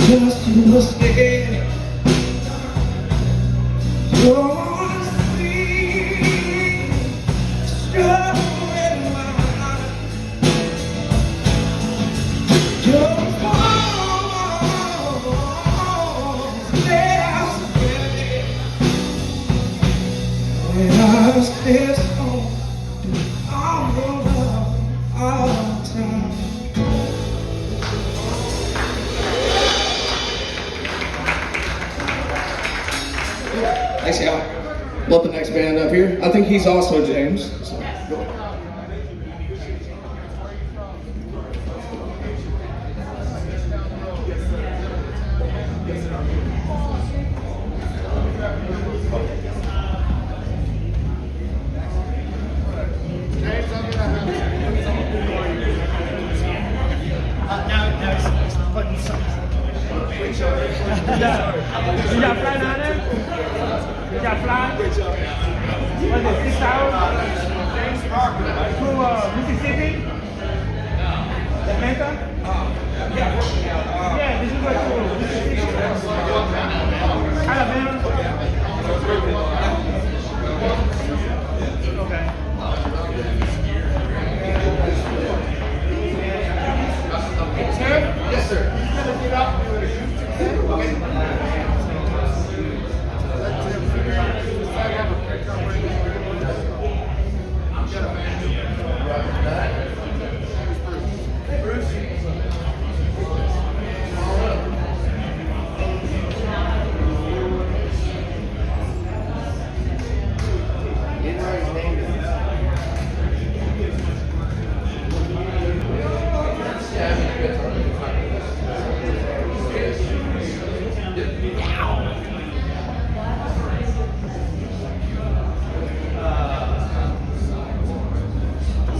just a mistake. You're one thing stuck in my heart. Your bones last away. When I stay home, all the love, all the time. Thanks, y'all. Let the next band up here. I think he's also James. So, go ahead. You got fly down there? You got fly? Was it 6 hours? To Mississippi? Atlanta? Yeah, this is what to Mississippi. Alabama? Okay. Sir? Yes, sir.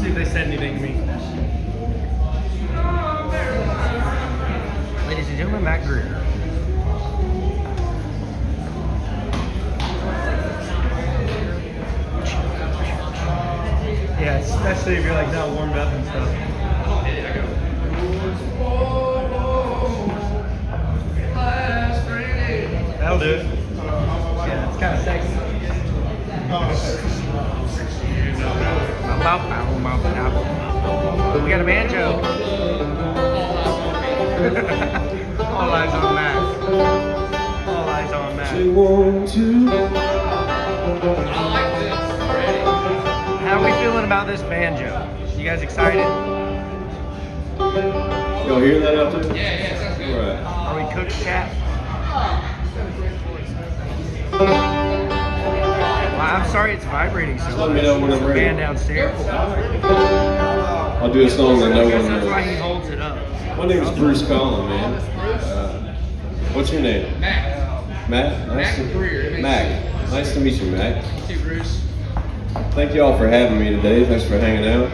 See if they said anything to me. Ladies and gentlemen, Matt Greer. Yeah, especially if you're like not warmed up and stuff. That'll do it. Yeah, it's kind of sexy. We got a banjo. All eyes on Matt. All eyes on Matt. How are we feeling about this banjo? You guys excited? Y'all hear that out there? Yeah, sounds good. All right. Are we cooked, chat? Well, I'm sorry it's vibrating so much. Let me know when I'm ready. Band downstairs. I'll do a song that no one That's knows. why he holds it up. My name is Bruce Collin, man. What's your name? Matt. Matt? Matt Greer. Mac. Nice to meet you, Mac. You too, Bruce. Thank you all for having me today. Thanks for hanging out.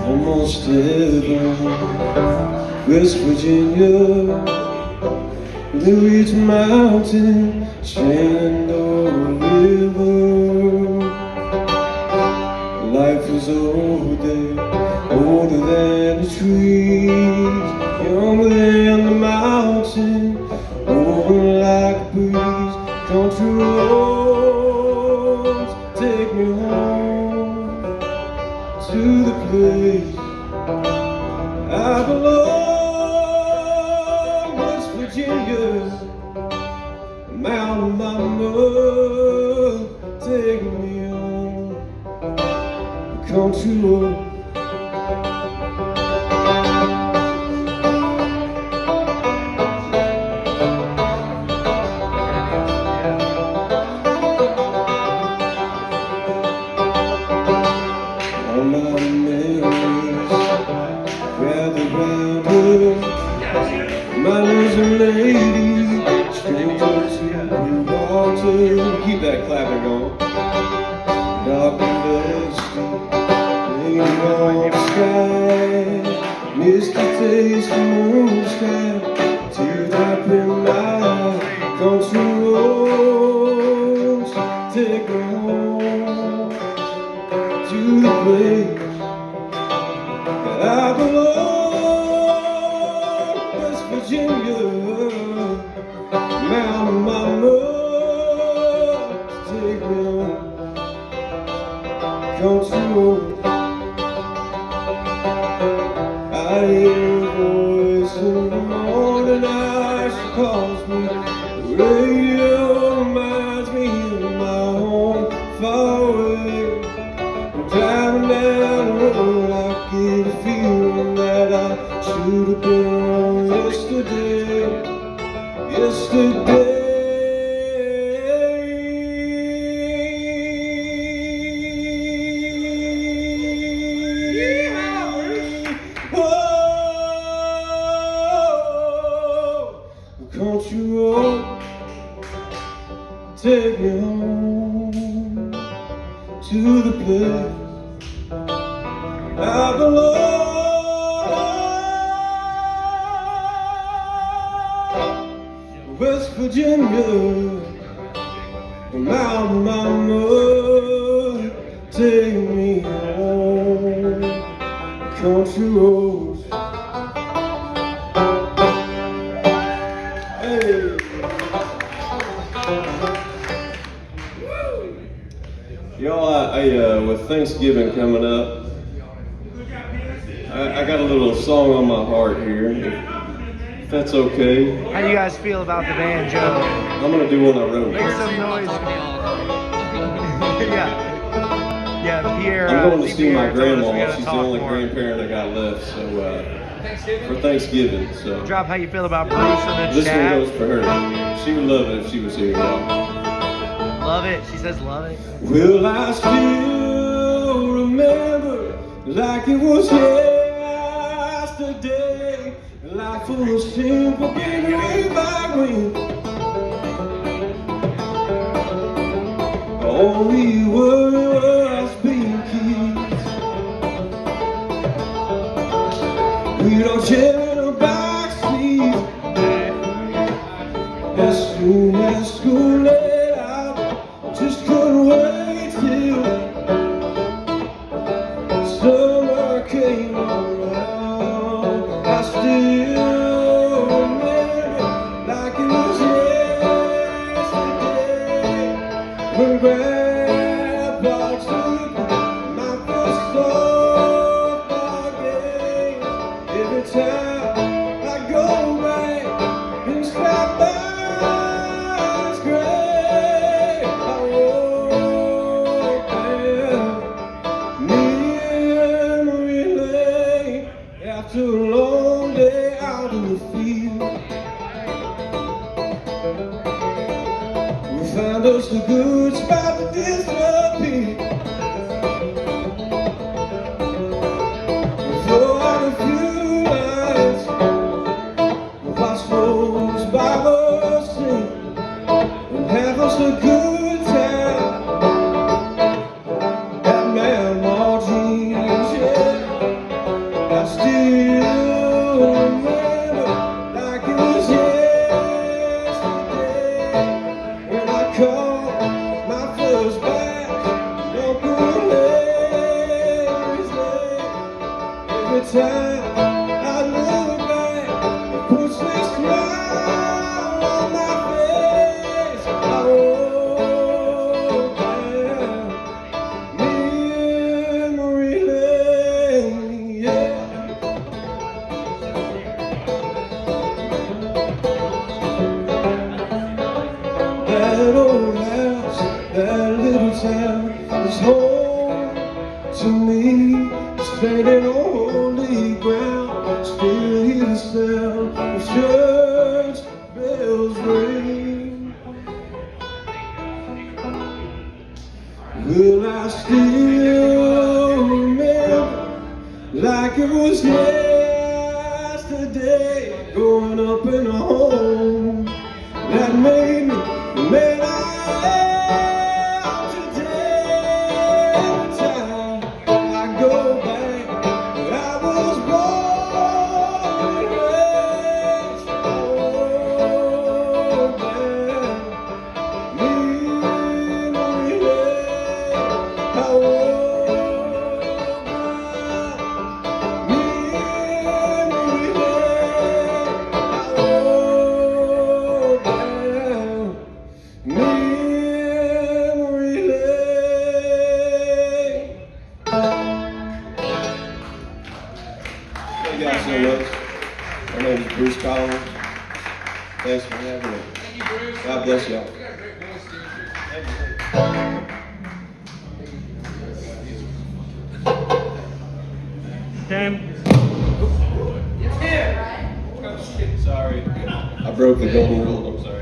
Almost heaven, West Virginia. We reach a mountain, Shenandoah River. Life is older, older than the trees, younger than the mountain, moving like a breeze. Country roads take me home to the place I belong. West Virginia, mountain mama, take me home. Country road. All my memories gather round her. Mother's a lady, stranger to blue water. Keep that clapping going. Dark and dusty, laying on the sky. Misty taste of moonshine, teardrop in my eye. Country roads take me home to the place belong to West Virginia, Mountain Mama, take me home. Country road, I hear a voice in the morning as she calls me. The radio reminds me of my home far away. I'm driving down the road, I get a feeling that I should have been home yesterday. Yesterday. Country road, take me home to the place I belong. West Virginia, Mountain Mama, take me home. Country roads. Y'all, with Thanksgiving coming up, I got a little song on my heart here, if that's okay. How do you guys feel about the band, Joe? I'm gonna do one I wrote. Make some noise. Yeah, Pierre. I'm going to see my Pierre told us we grandma. gotta She's the talk only more. grandparent I got left, so for Thanksgiving. So Drop how you feel about Bruce in the this chat. one goes for her. She would love it if she was here, y'all. Love it. She says love it. Will I still remember like it was yesterday? Life full of simple, baby, way back when. All we was being kids. We don't share in a backseat. As soon as school let out, just couldn't wait till summer came around. I still remember like it was yesterday when Grandpa took my first softball game. Every time I go back and stop by his grave, I walk down memory lane after a long day out in the field. We found us a good spot to disappear. Throw out a few lines, watch those Bibles sing, and have us a good time. That man, Martin's, yeah, I still remember like it was yesterday when I caught my first bass, Uncle Larry's leg. Every time I look back, it puts a smile on my face. I walk down memory lane, yeah. That old house, that little town is home to me. Standing on holy ground, still hear the sound of church bells ring. Will I still remember like it was yesterday, growing up in a home that made me the man I am today? Every time I go back where I was born and raised, oh, man, memory lane, I walk down memory lane. you guys so much. My name is Bruce Collins. Thanks for having me. God bless y'all. Tim. Sorry. I broke the golden rule. I'm sorry.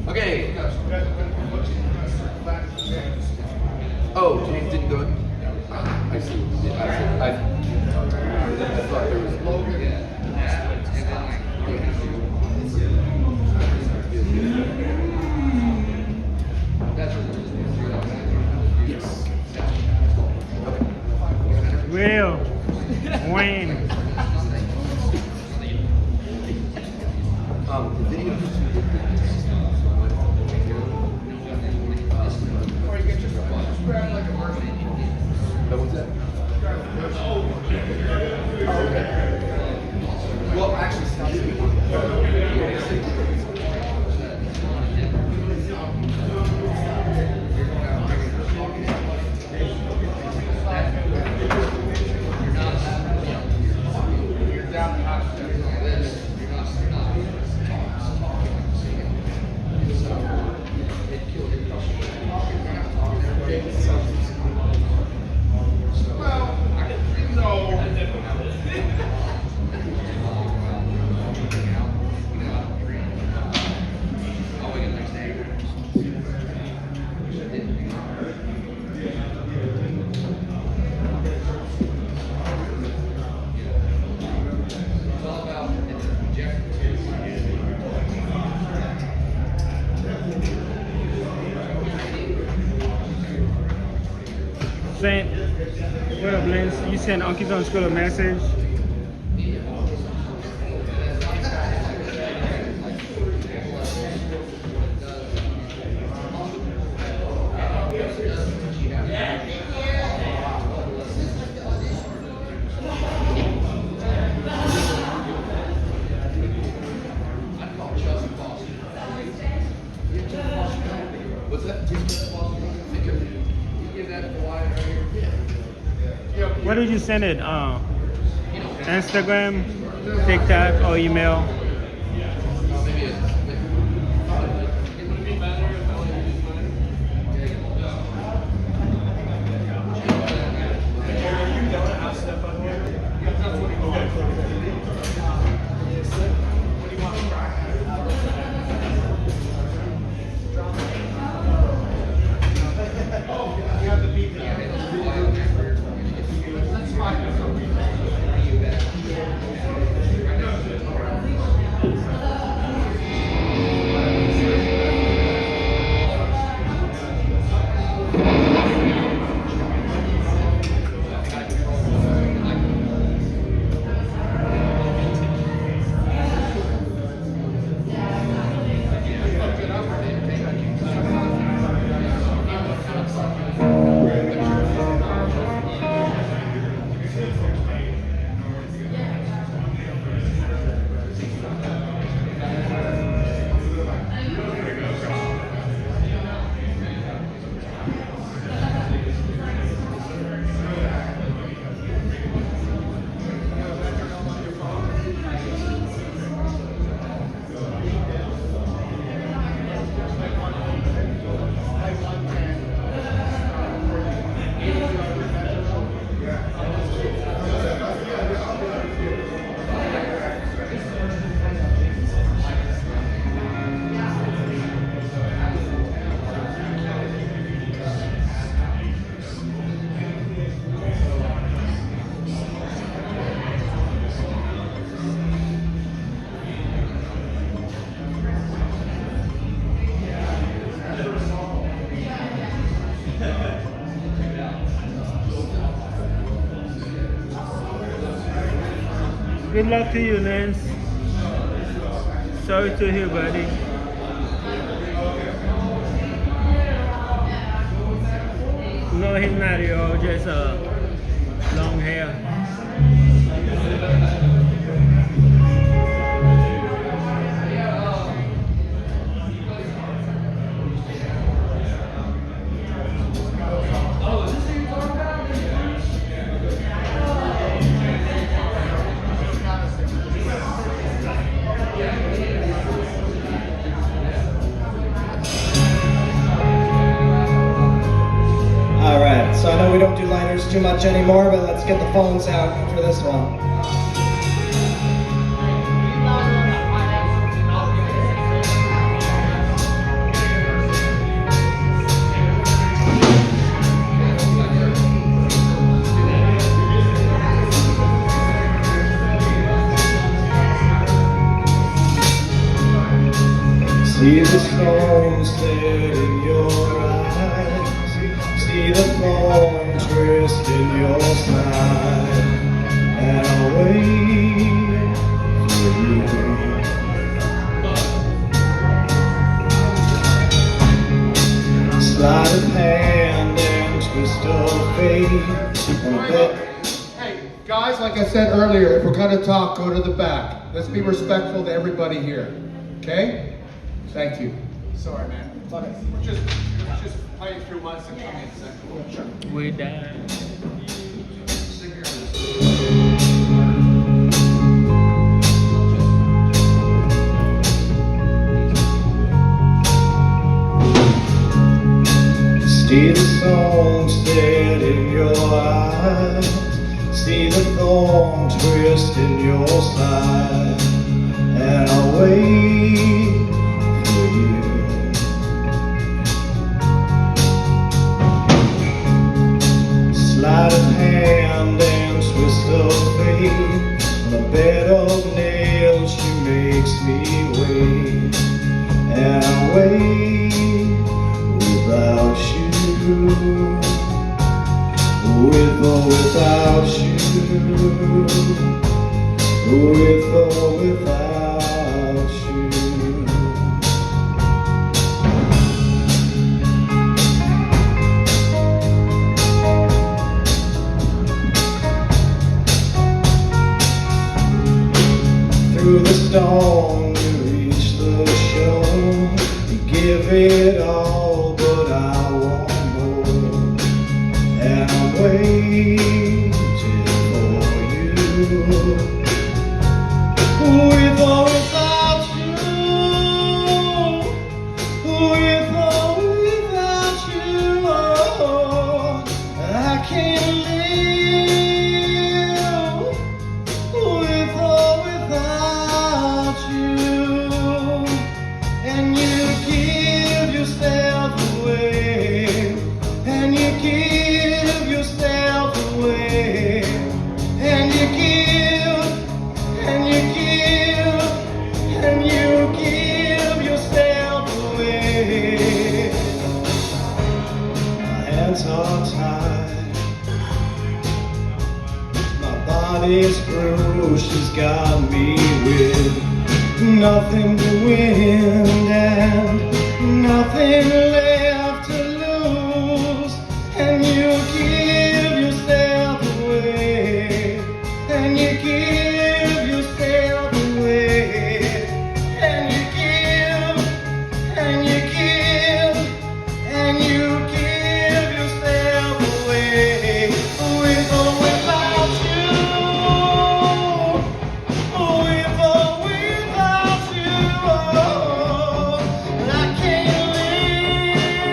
Okay. Oh, James didn't go. I see. I thought there was. Yes. Will. Wayne. The video. What's that? Oh, okay. Well, actually, What up, Lance? You sent Honky Tonk School a message? What's that? Give that wide right here. What did you send it? Instagram, TikTok, or email? Good luck to you, Lance. Sorry to hear, buddy. No, he's not at all, just long hair. Alright, so I know we don't do lighters too much anymore, but let's get the phones out for this one. See the storm set in your eyes. See the thorn twist in your side. And I'll wait for you. Sleight of hand and twist of fate. On a bit. Hey, guys, like I said earlier, if we're gonna talk, go to the back. Let's be respectful to everybody here, okay? Thank you. Sorry, man. Love it. We're just playing through months and coming in second. Sure. We're done. See the song set in your eyes. See the thorn twist in your side. And I'll wait for you. Sleight of hand and twist of fate. On a bed of nails she makes me wait. And I'll wait without you. With or without you. With or without you. Through the storm you reach the shore. You give it all, but I want more. And I'm waiting for you. With or without you. With or without you. Oh, I can't live. With or without you. And you give yourself away. And you give yourself away. And you give, and you give, and you give yourself away. My hands are tied. My body's bruised. She's got me with nothing to win and nothing left to lose. And you give yourself away. And you give yourself away. And you give, and you give, and you give yourself away. With or without you. With or without you. Oh, I can't live.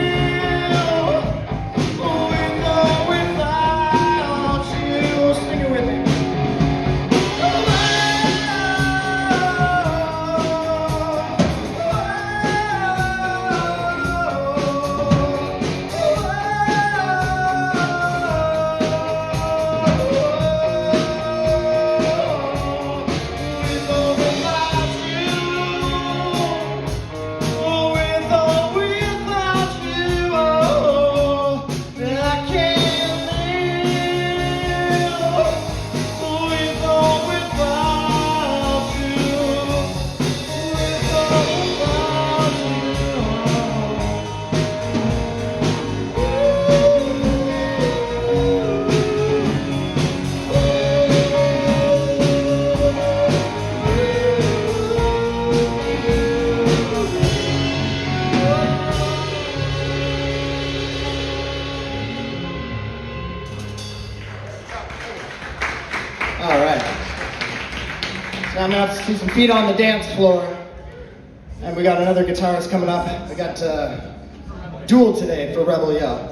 Now I'm gonna have to see some feet on the dance floor. And we got another guitarist coming up. I got duel today for Rebel Yell.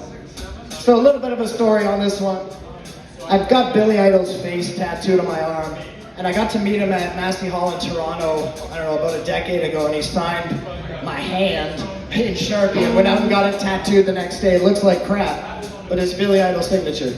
So a little bit of a story on this one. I've got Billy Idol's face tattooed on my arm. And I got to meet him at Massey Hall in Toronto, I don't know, about a decade ago, and he signed my hand in Sharpie and went out and got it tattooed the next day. It looks like crap, but it's Billy Idol's signature.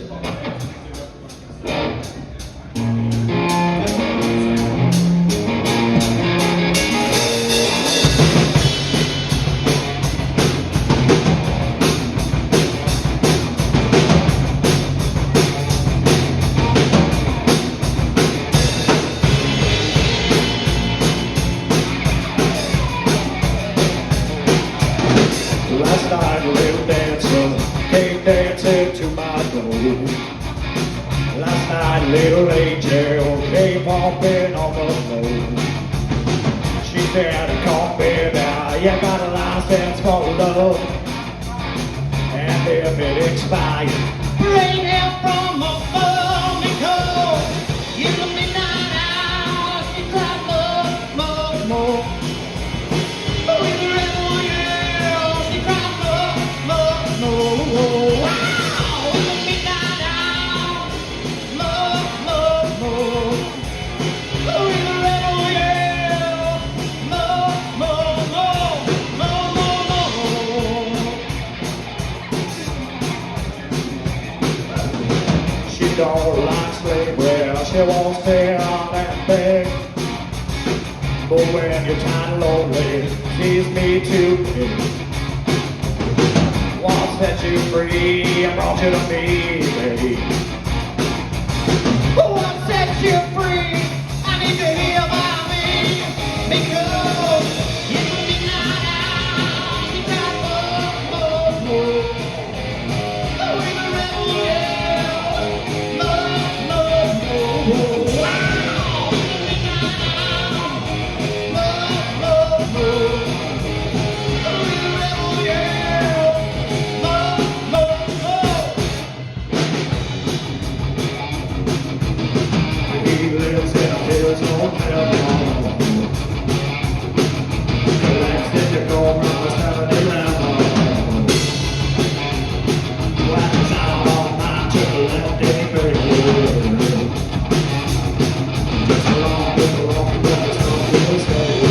Last night, a little dancer came dancing to my door. Last night, a little angel came walking on the floor. She said, "Come here now, you got a license for love, and if it expired, bring him from above, because in the midnight hour, she cried more, more, more. Oh, in the rebel yell, she cried more, more, more. Wow, in the midnight hour, more, more, more. Oh, in the rebel yell, more, more, more, more, more, more. She don't like sleepwear, she won't stay on that bed. But when you're kinda lonely, she's me too big. Won't set you free, I brought you to me, baby. Won't set you free, I need to hear about me, because in the midnight hour, she cried more, more, more. Oh, in the rebel yell, more, more, more. Wow, in the midnight hour, more, more, more. Oh, in the rebel yell, more, more, more. He lives in his hotel room. Relaxed in the corner of 7-Eleven. Wax out on my to the left, baby. Just along with the long grass on the side.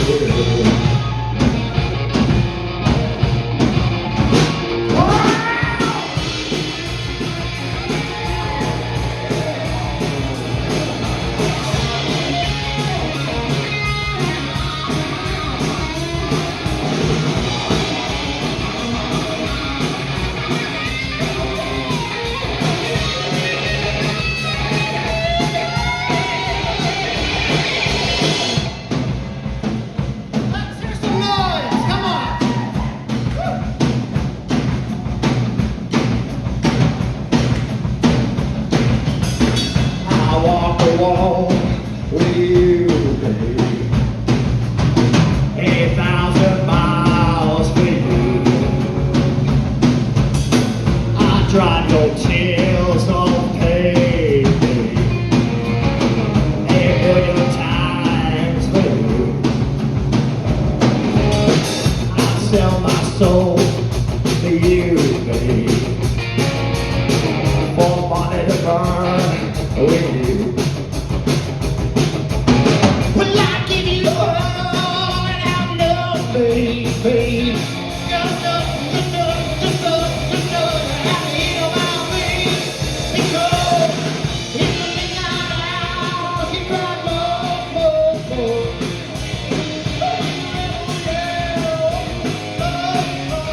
Let's hear some noise, come on. I walk the wall with you, baby. 8,000 miles with you. I drive your tears away, baby. 8 million times with you. I sell my soul to you, baby. For money to burn with you. Well, I give you all and I'll know, baby. Just know how to hear about me. Because in the midnight hour, she cried more, more, more. Oh, in the rebel yell, more, more, more.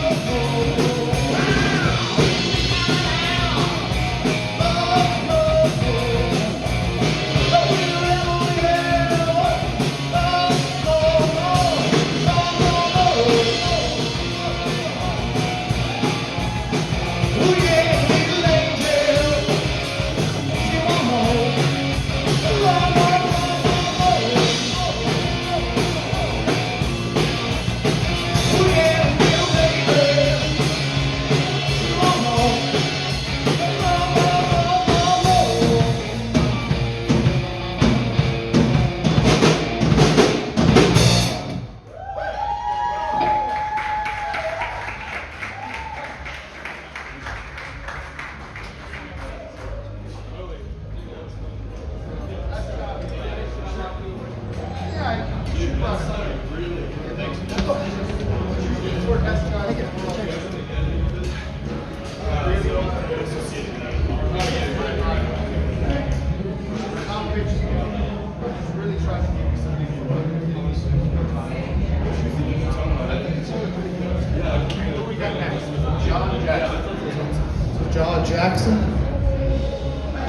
John Jackson.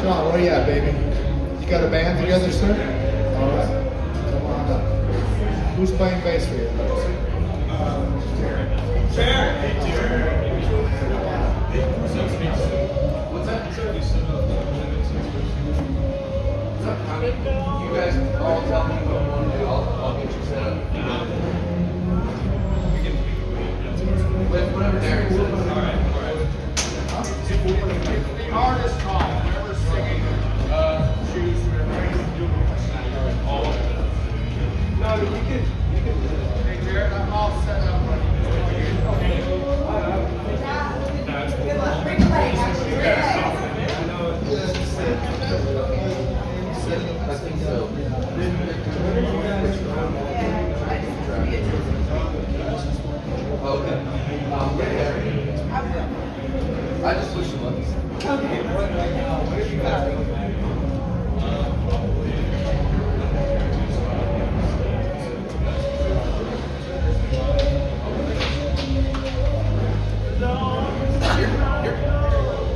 John, where you at, baby? You got a band together, sir? All right. Come on up. Who's playing bass for you? What's that? You guys all tell me what you want to do. I'll get you set up. Whatever Derek says. All right. Artist call. Whoever's singing. Choose all. No, you can. Hey, Jared, I'm all set up. Good luck. Bring the leg. I think so. Okay. I just push the buttons.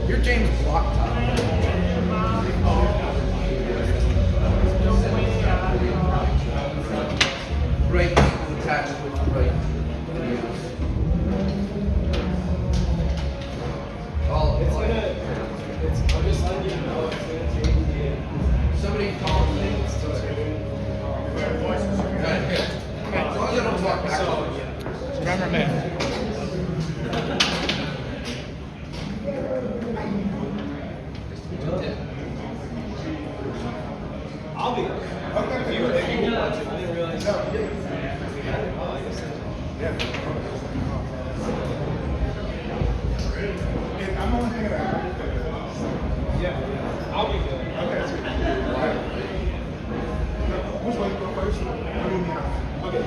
You're James Block Top. Right attached with the right. I'm just letting you know it's going to change the game. Somebody call things. Right here. As long as I don't talk back. Cameraman. I'll be there. Okay. If you watch it, I didn't realize. Yeah. I'm only thinking about it. Yeah. I'll be good. Okay. Which one? Go first. Okay.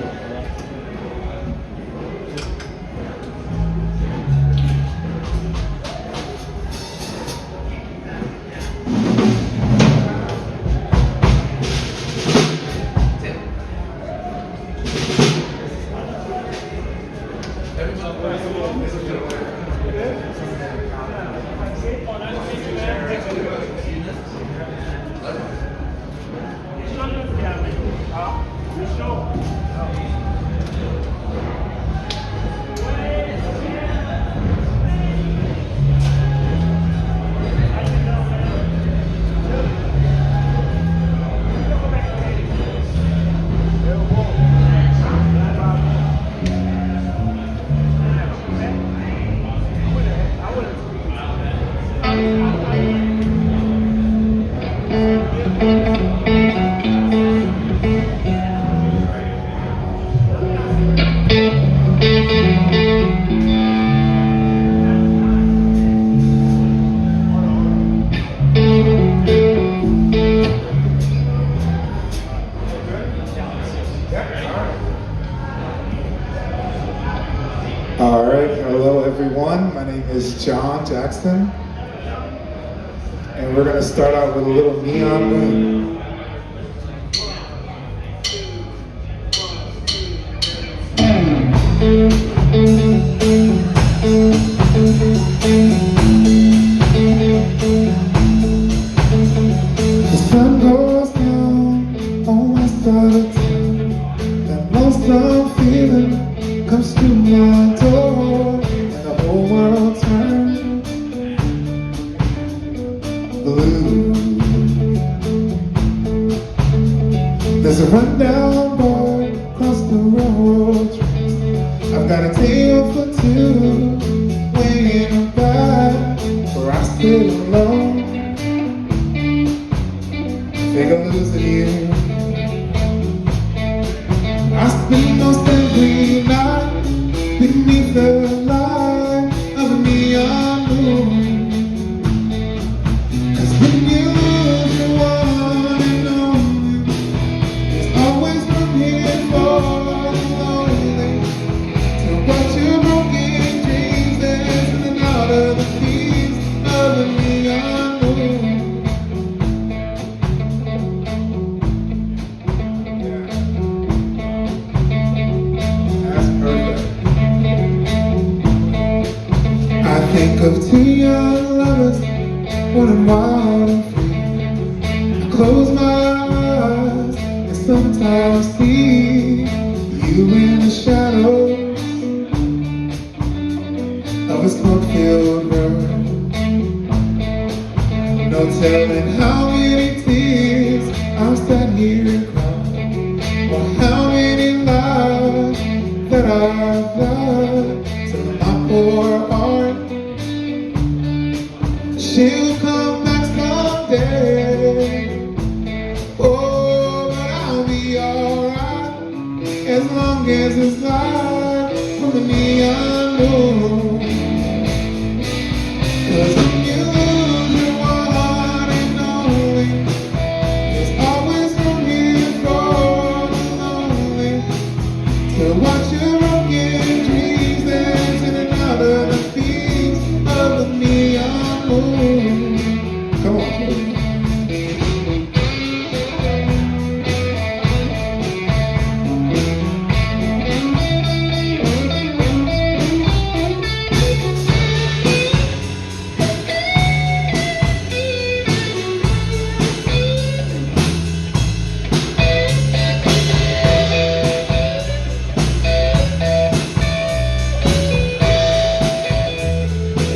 All right, hello everyone. My name is John Jackson, and we're going to start out with a little Neon Moon. The sun goes down on my side of town. That most I'm feeling comes to my door, and the whole world turns blue. There's a rundown boy across the railroad tracks. I've got a tale for two, waiting back where I sit alone. Think I'm losing you. I spend most every night beneath the light of a neon moon. 'Cause when you lose the one and only, there's always room here for the lonely. To watch your broken dreams dancing out of the beams of a neon moon. I think of two young lovers running wild and free. I close my eyes and sometimes see you in the shadows of a smoke-filled room. No telling how many tears I've sat here and cried, or how many lies that I've lied to my poor heart. She'll come back someday. Oh, but I'll be alright as long as it's light from the neon moon. 'Cause when you lose your one and only, there's always room here for the lonely to watch your broken dreams dancing in and out of the beams of the neon moon. Come on.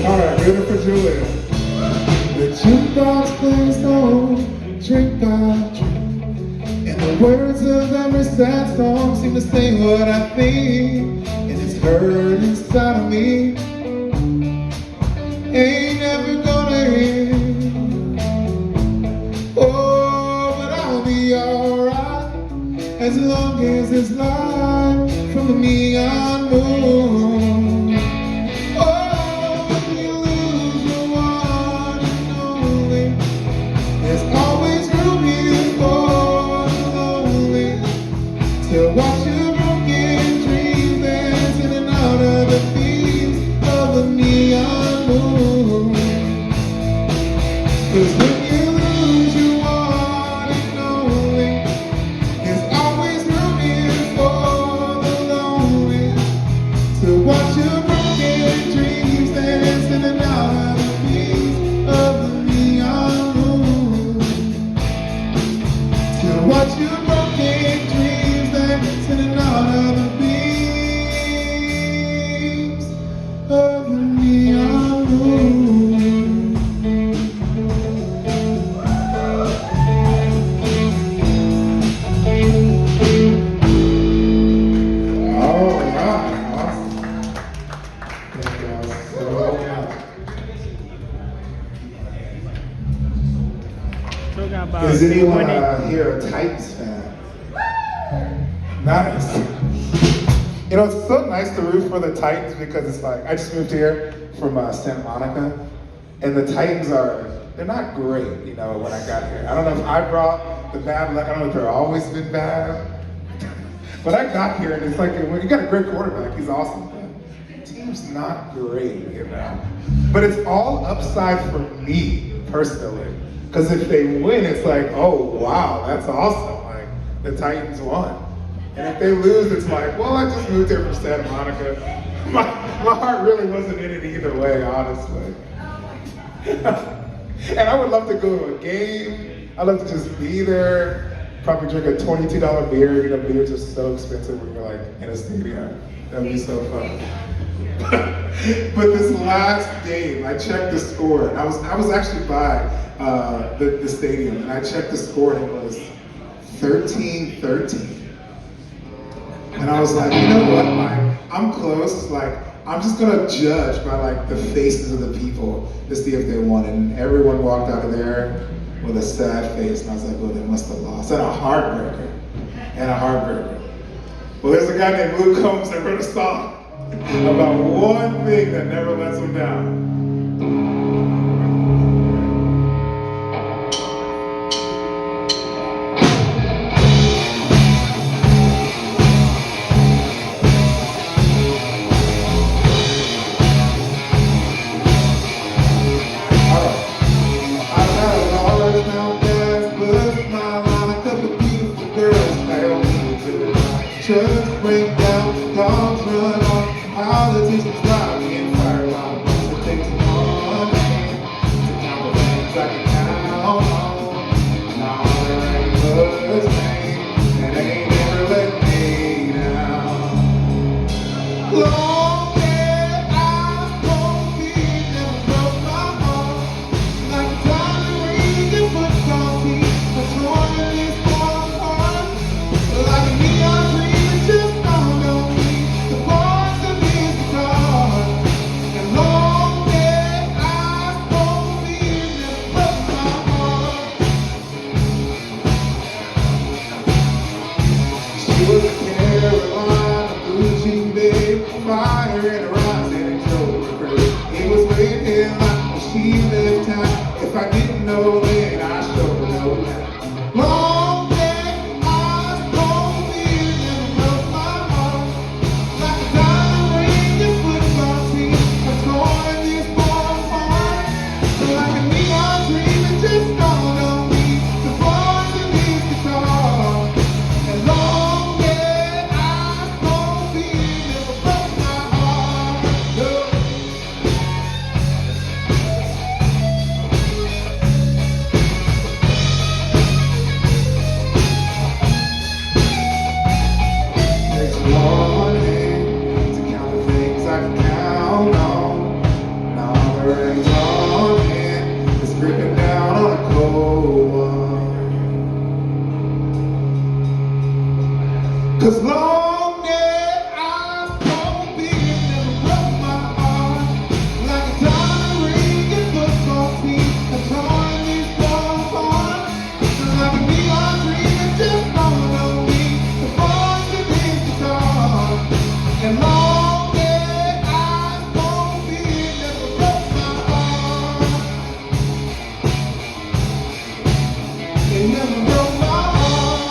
Alright, ready for Julia. The jukebox plays on drink by drink, and the words of every sad song seem to say what I think, and it's heard inside of me. Ain't never gonna end. Oh, but I'll be alright as long as it's light from the neon moon. To watch your broken dreams dance in and out of the beams of the neon moon. 'Cause when you lose your one and only, there's always room here for the lonely to watch your broken dreams dance in and out of the beams of the neon moon. To watch your broken dreams dancing in and out of the beams of the neon moon. All right, awesome. Thank you all so much. Talking about Is anyone winning. here a Titans fan? Nice. You know, it's so nice to root for the Titans because it's like, I just moved here from Santa Monica, and the Titans they're not great, you know, when I got here. I don't know if I brought the bad luck, I don't know if they've always been bad, but I got here and it's like, you got a great quarterback, he's awesome, but the team's not great, you know. But it's all upside for me, personally, because if they win, it's like, oh, wow, that's awesome, like, the Titans won. And if they lose, it's like, well, I just moved here from Santa Monica. My heart really wasn't in it either way, honestly. And I would love to go to a game. I'd love to just be there, probably drink a $22 beer. You know, beers are so expensive when you're like in a stadium. That'd be so fun. But this last game, I checked the score. And I was actually by the stadium, and I checked the score, and it was 13-13. And I was like, you know what, like, I'm close, like, I'm just gonna judge by like the faces of the people to see if they won. And everyone walked out of there with a sad face, and I was like, well, they must have lost. And a heartbreaker, Well, there's a guy named Luke Combs that wrote a song about one thing that never lets him down. Trucks break down, dogs run off, politicians lie, we in fire, it takes one. feel like when she left town. If I didn't know then, I sure know now. Long day, eyes cold, fear never broke my heart. Like a diamond ring, your football team, I'm torn this ball apart. Like a neon dream, it just dawned on me. The voice of his guitar. And long day, eyes cold, fear never broke my heart. No. Takes one hand to count the things I can count on. Now there ain't one hand that's gripping down on a cold one. 'Cause long dead eyes cold beer never broke my heart. Like a diamond ring in football team, I'm drawing these walls apart. Like a neon dream, it just dawned on me. The voice of his guitar. And long dead eyes cold beer never broke my heart. It never broke my heart.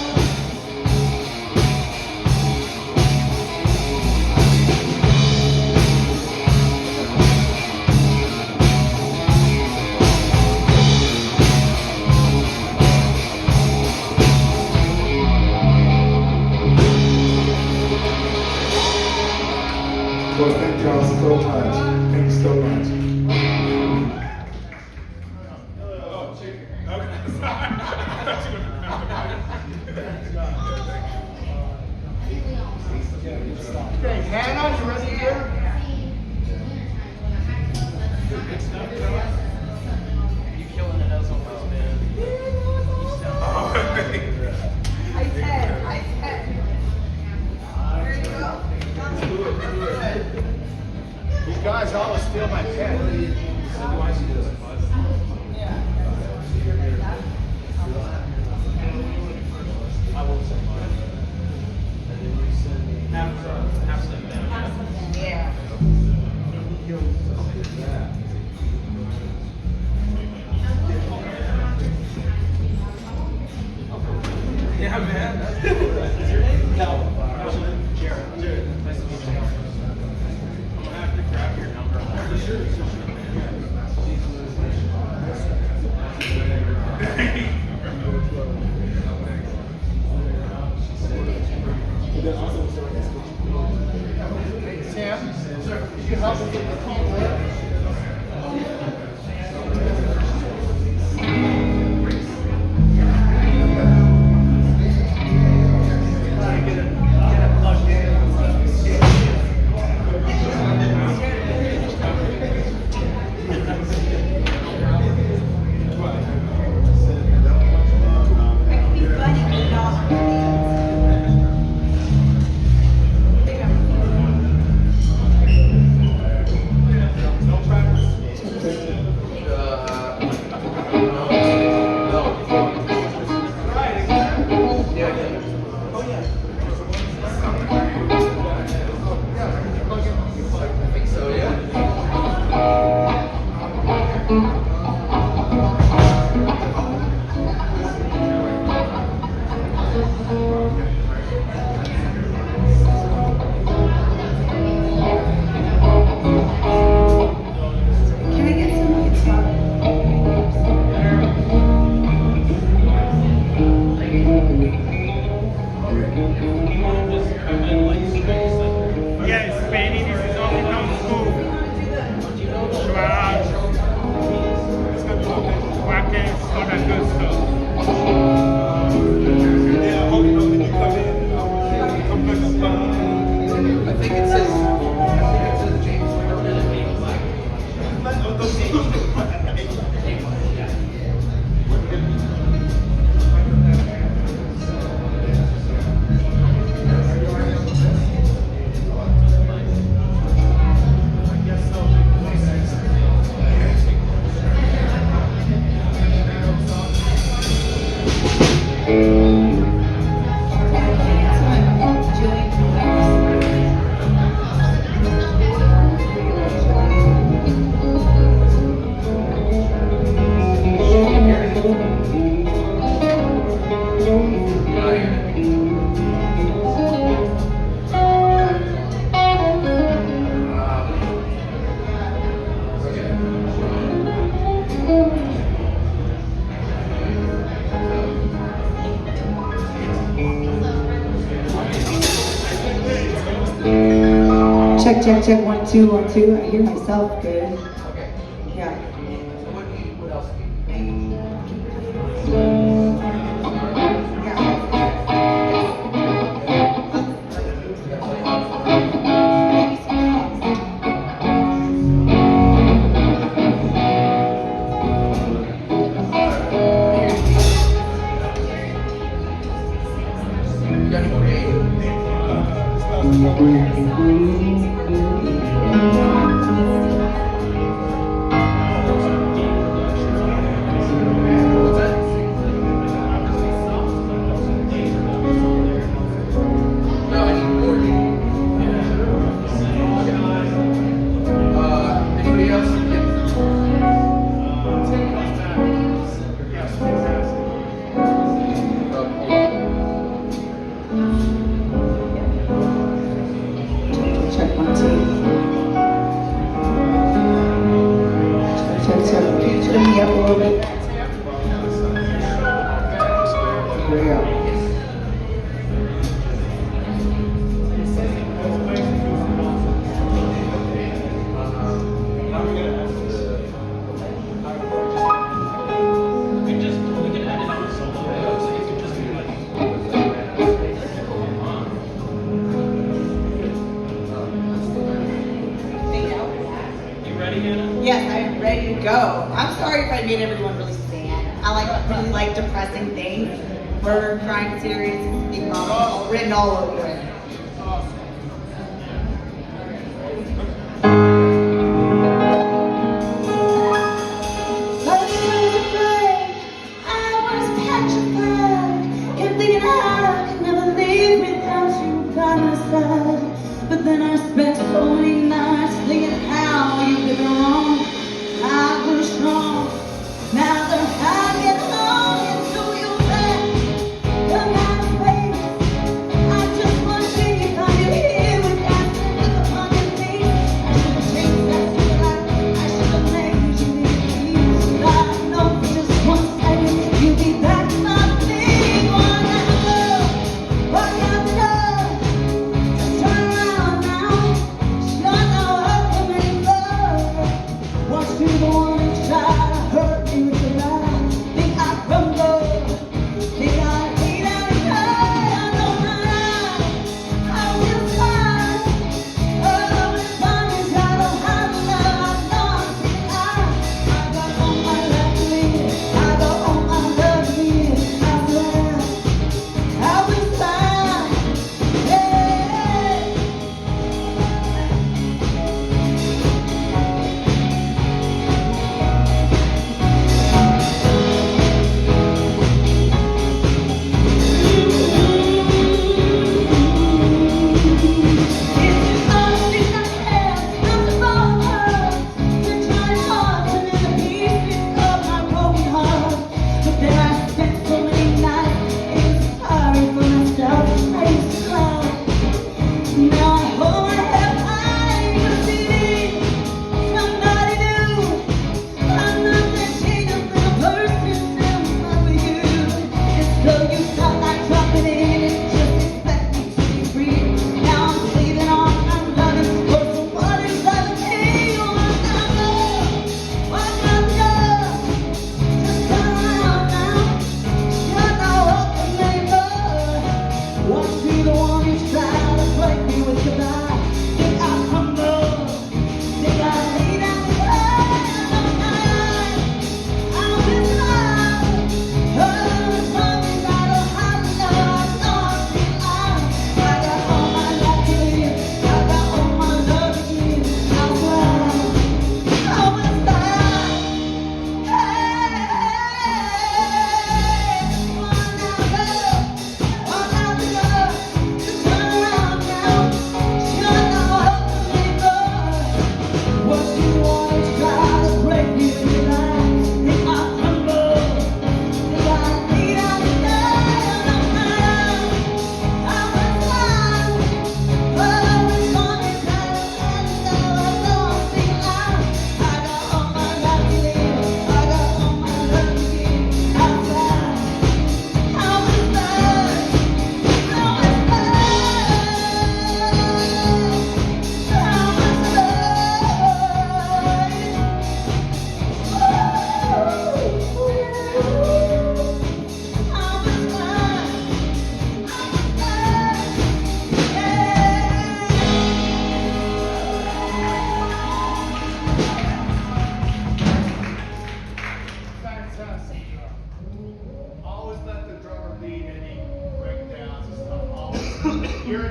Well, thank y'all so much. Thank you so much. Okay, Hannah, you ready here? You killing it as always, man. I said. There you go. You guys always steal my pen. Yeah. Yeah, man. Jared, nice to meet you. I'm gonna have to grab your number. Sam, could you help me get the keyboard? check, 1, 2, 1, 2. I hear myself good. Okay. Yeah. So what else? You got any more games? Anybody else? Check, 1, 2. Check. Can you turn me up a little bit? Here we go. Yes, I'm ready to go. I'm sorry if I made everyone really sad. I really like depressing things. Murder, crime, serious, big mama, all written all over it. But then I spent 40 nights thinking how you did wrong. I was strong. Now that I get home into your bed, come out of face. I just want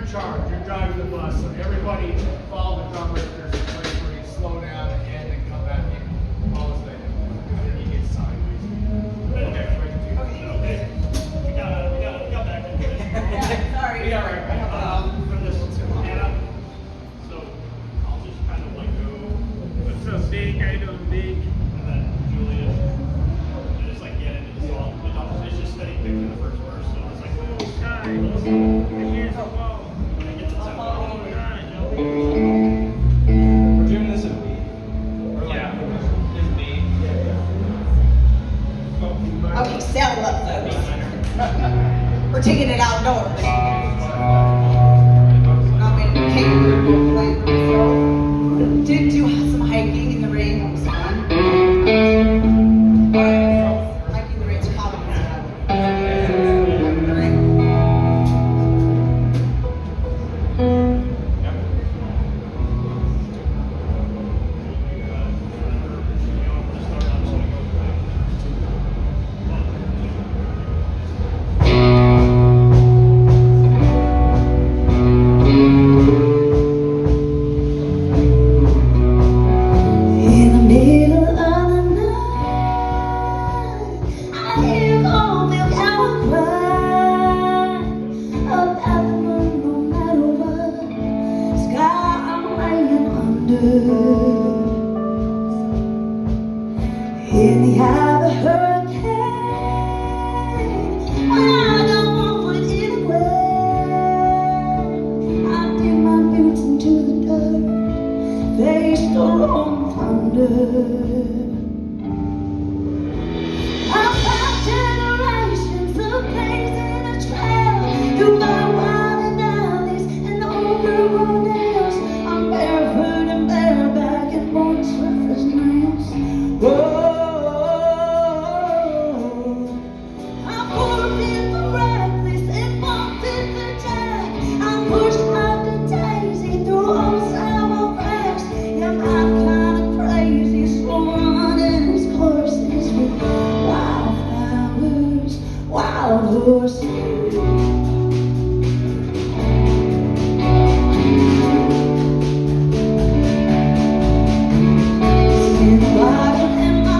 in charge. You're driving the bus, so everybody follow the drummer. If there's a place where you slow down and then come back in. Follow the and then you get sideways. Okay. We got back. Sorry. We got right. For this one too. So I'll just kind of like go. What's up, Big? How you doing, Big? And then Julia, and just like get into the song. It's just steady picking the first verse. So it's like, Here's the wall. we're doing this in B. Yeah, in B. Okay, settle up, folks. We're taking it outdoors. Not many kangaroo playing for myself. Did do some hiking in the rain. That was fun. Hiking in the rain's common. In the middle of the night, I hear cornfield cows cry about the moon, no matter what sky I'm laying under. In the eye of the hurricane, when I got 1 foot in the ground, I dig my boots into the dirt. They store on thunder. I've got generations of blazing a trail through my winding alleys and over roadhouse. I'm barefoot and bareback and boots rough as nails. Whoa, I'm forfeit the reckless and bumped the jack. I'm pushed like a daisy through old sour cracks. Yeah, I'm kind of crazy, slow running these courses with wildflowers, wild horses. In the bottom in my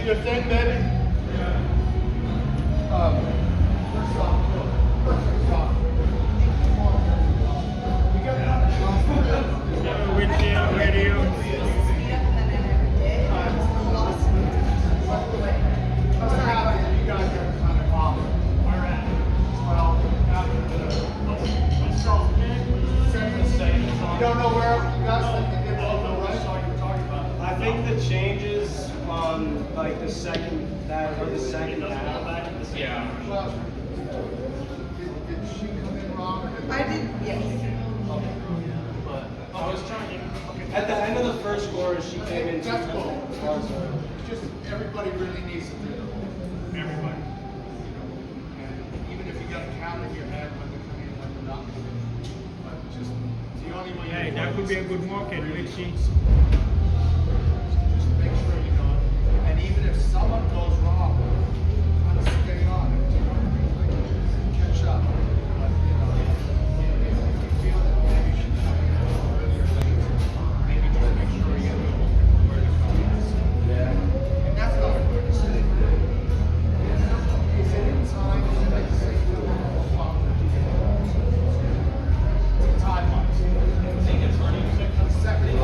your thing, baby. You don't know where you guys think you did all the right? I think the changes on like the second half. Yeah. Well, did she come in wrong? I did, yes. I was trying. At the end of the first chorus, she came in. That's cool. Just everybody really needs to do it. Everybody. And even if you got a count in your head when they're coming in, when they're not. But just the only way. Yeah, that could be a good market, Richie. Just make sure you know it. And even if someone goes wrong, kind of stay on it. You know what I mean? Like, catch up. But, you know, if you feel that maybe you should maybe just make sure you know where to go. Yeah. And that's not a good decision. Is it in time? Is it like say, time-wise? Second.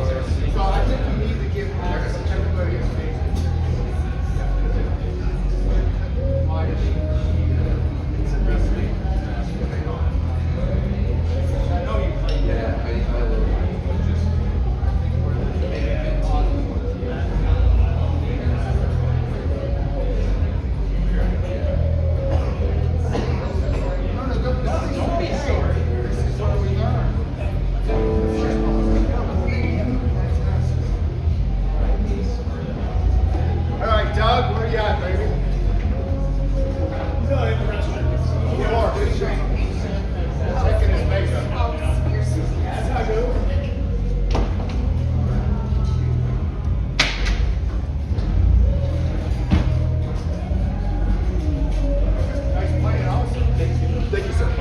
So I think we need to give everybody a space. I know you play. Yeah, I love Don't be sorry. This is what we learn. All right, Doug, where you at, baby? No, in the restaurant. You are. Checking his makeup. That's not good. Nice playing, also. Thank you so much.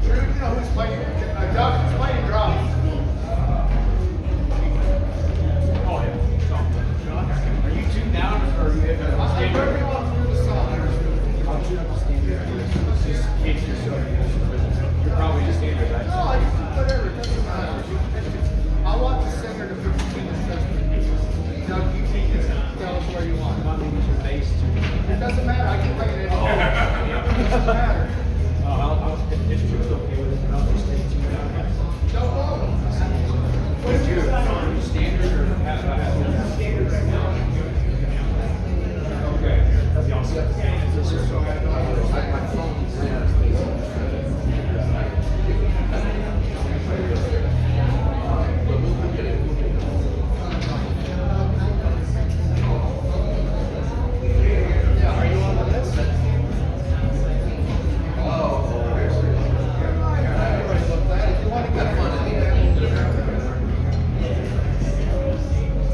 Drew, you know who's playing? Doug, who's playing drums? Are you tuned down or are you at the standard? Wherever you want to do the song. I'll tune up the standard. Just in case you're probably just standard, right? No, I can do whatever, it doesn't matter. I want the singer to put the Doug, you can tell us where you want. I'm moving your bass too. It doesn't matter, I can play it anywhere. It doesn't matter. If Drew's okay with it, I'll just stay tuned down. No problem. What did you standard or standard right now? Okay. That's the awesome. my phone.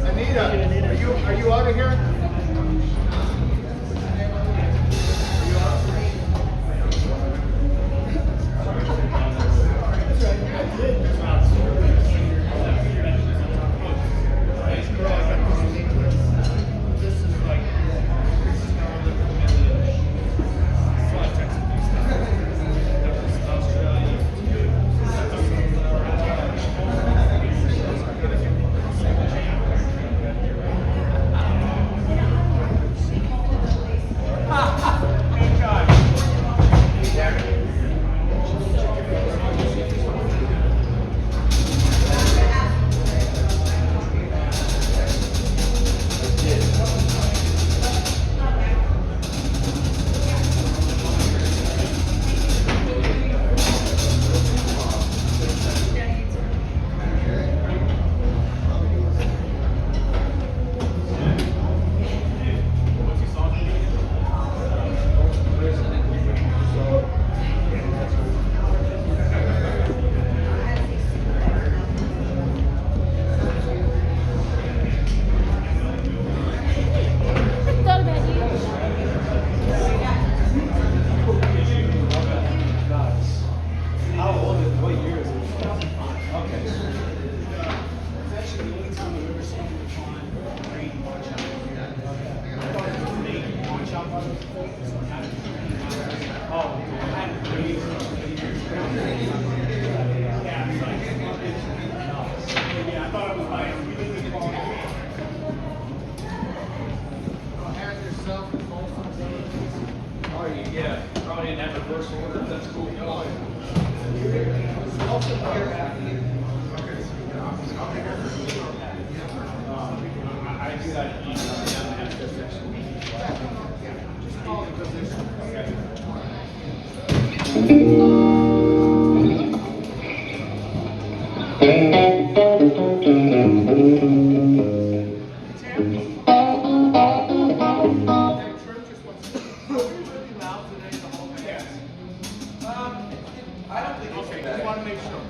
Anita, are you out of here?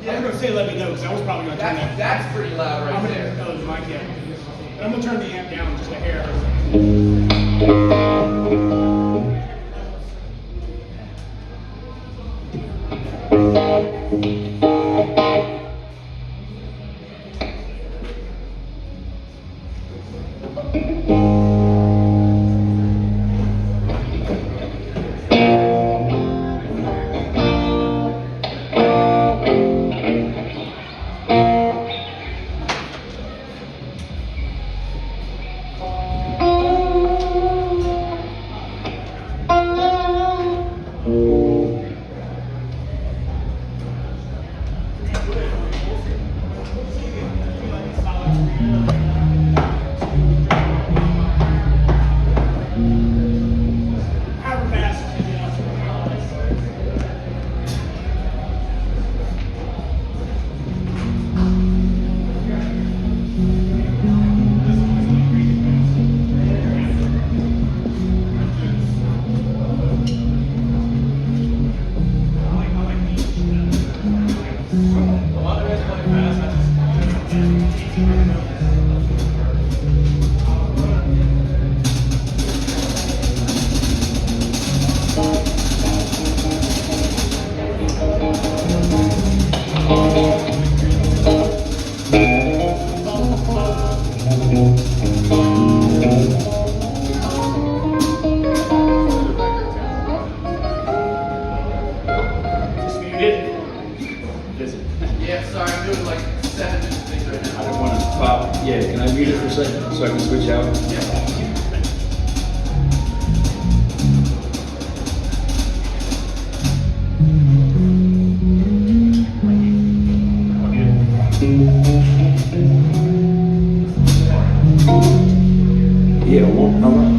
Yeah, I was gonna say let me know because I was probably gonna turn that. That's pretty loud right there. Oh, the mic, yeah. But I'm gonna turn the amp down just a hair. Yeah, sorry, I'm doing like 7 different things right now. I don't want to pop. Yeah, can I mute it for a second so I can switch out? Yeah. Yeah, well, all right.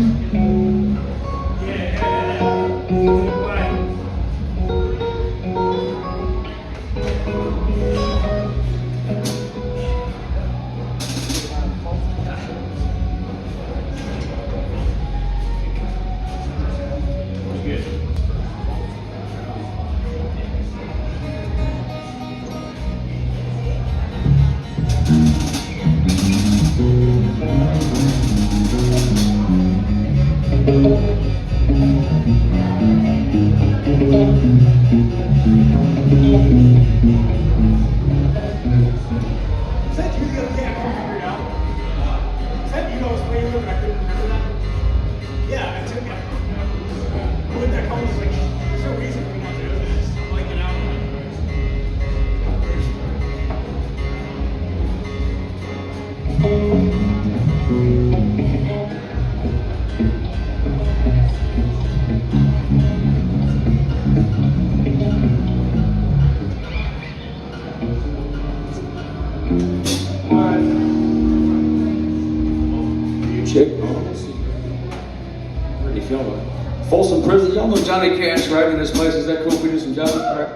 Folsom Prison. Y'all know Johnny Cash right in this place. Is that cool if we do some Johnny? All right.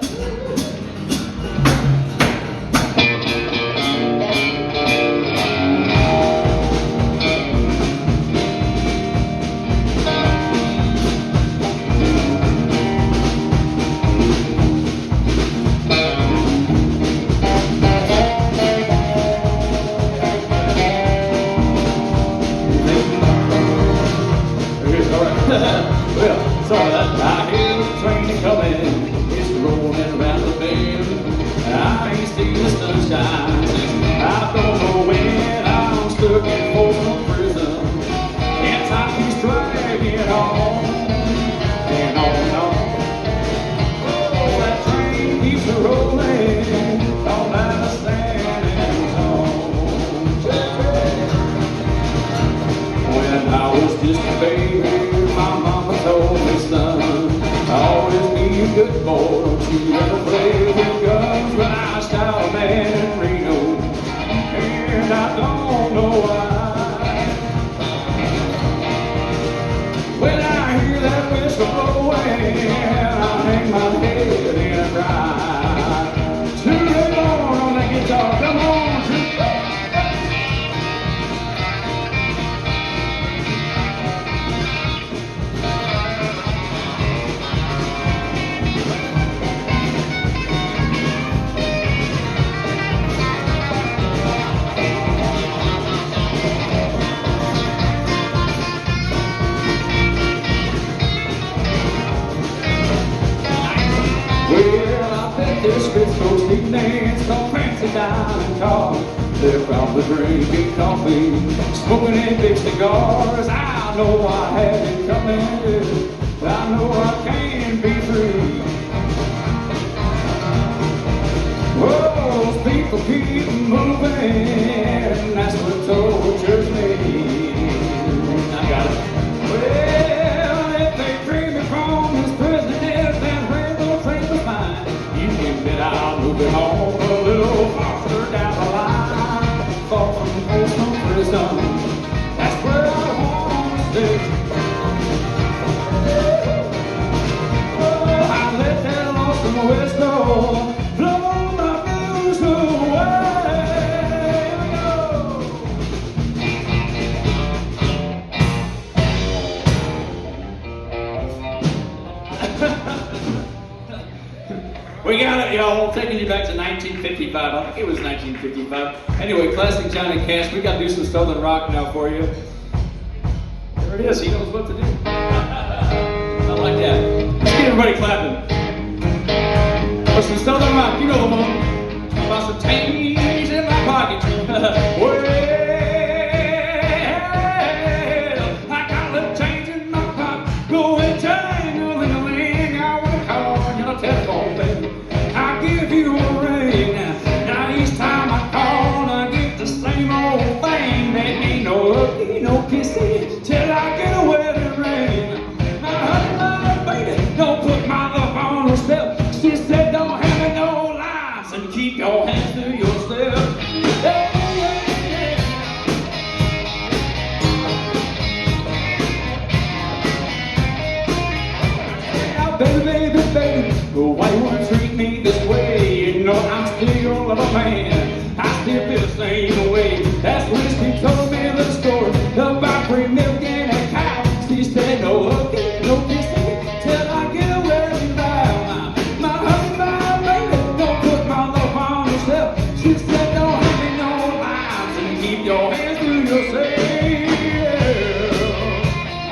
Well, sorry, I hear the train coming, it's rolling around the bend. I ain't seen the sunshine since I don't know when. I'm stuck in Folsom Prison, and time keeps dragging on and on and on. Oh, that train keeps rolling all night of standing song. When I was just a baby, my mama told me, son, always be a good boy, don't you ever play with guns. But I shout a man in Reno, and I don't know why. When I hear that whistle blow away, I hang my head in a cry. Too late on the guitar, come on, too late. Well, I bet this rich folks need dance on fancy diamond cars. They're probably drinking coffee, smoking in big cigars. I know I had it coming, but I know I can be free. Whoa, those people keep moving, that's what tortures me. I got it. Well, if they free me from this prison, I'll move it home a little farther down the line, far from Folsom Prison. That's where I want to stay. Oh, I let that lonesome whistle blow my blues away. We got it, y'all. Taking you back to 1955. I think it was 1955. Anyway, classic Johnny Cash. We got to do some Southern rock now for you. There it is. He knows what to do. I like that. Let's get everybody clapping. For some Southern rock. You know the one. About some change in my pocket. Well, I got a little change in my pocket. Going jangling-a-ling. I want to call your telephone, baby. I'll give you a ring. Now each time I call, I get the same old thing. There ain't no hooky, no kissy, till I get a wedding ring. My honey, my baby, don't put my love on herself. She said don't have me no lies and keep your hands to yourself. Hey, hey, hey. Now baby, baby, why you wanna treat me this way? You know I'm still a man, I still feel the same way. That's when she told me the story about free milk and a cow. She said no hooky, no kissing, till I get a wedding vow. My honey, my baby, don't put my love on yourself. She said don't have me no lies and keep your hands to yourself.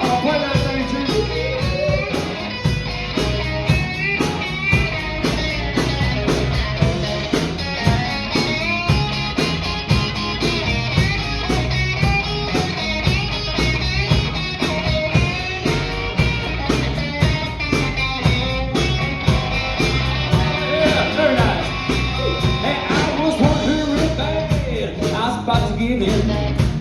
I'll play that thing to you. About to give in.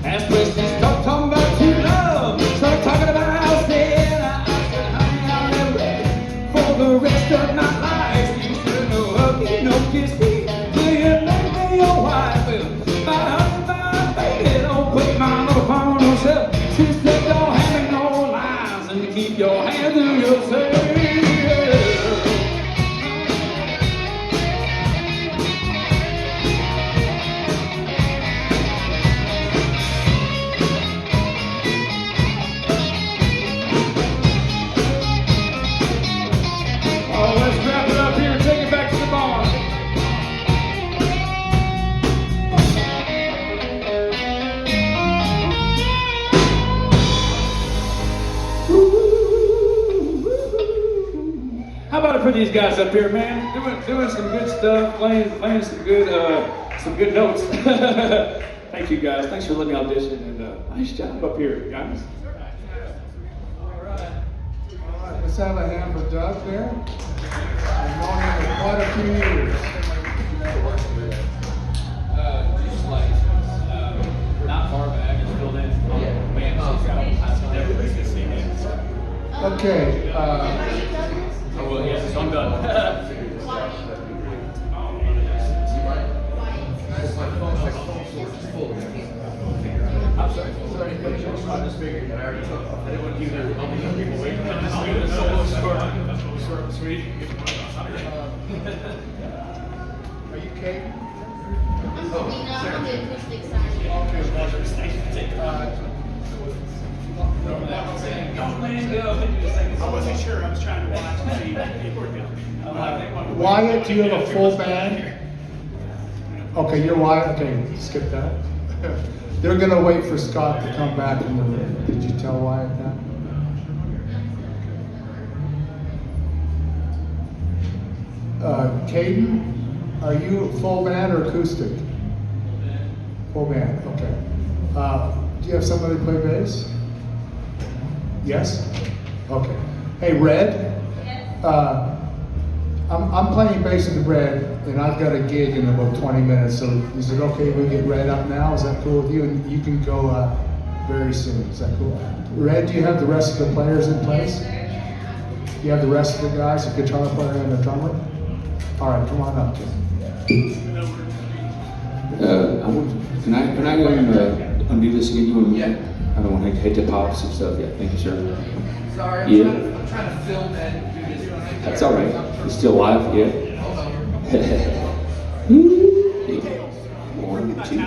That's when she start talking about true love. Start talking about how sad I said, honey, I'll never ready for the rest of my life. You said no huggy, no kissy, till you make me your wife. Well, my honey, my baby, don't put my love on yourself. She said don't have me no lies and keep your hand to yourself. How about I put these guys up here, man? Doing some good stuff, playing some good notes. Thank you guys. Thanks for letting me audition, and nice job up here, guys. All right. Let's have a hand for Doug there. I've known him for quite a few years. Just like not far back, just filled in. Man, I never really get to see him. Okay. Oh well, yes, so I'm done. figured that I already took off. I didn't want to do that. I'll be young people waiting. I'm just doing it solo short and sweet. Are you Kate? I wasn't sure. I was trying to watch and see if people were good. Wyatt, do you have a full band? Okay, you're Wyatt. Okay, skip that. They're gonna wait for Scott to come back in the room. Did you tell Wyatt that? Caden, are you full band or acoustic? Full band, okay. Do you have somebody play bass? Yes? Okay. Hey, Red? I'm playing bass in the Red, and I've got a gig in about 20 minutes, so is it okay if we get Red up now? Is that cool with you? And you can go very soon. Is that cool? Red, do you have the rest of the players in place? Do you have the rest of the guys, a guitar player and a drummer? All right, come on up, Jim. Can I undo this again? You want me? I don't want to hit the pops and stuff. Yeah, thank you, sir. Sorry, I'm trying to film and do this. That's all right. It's still live, yeah. One, two.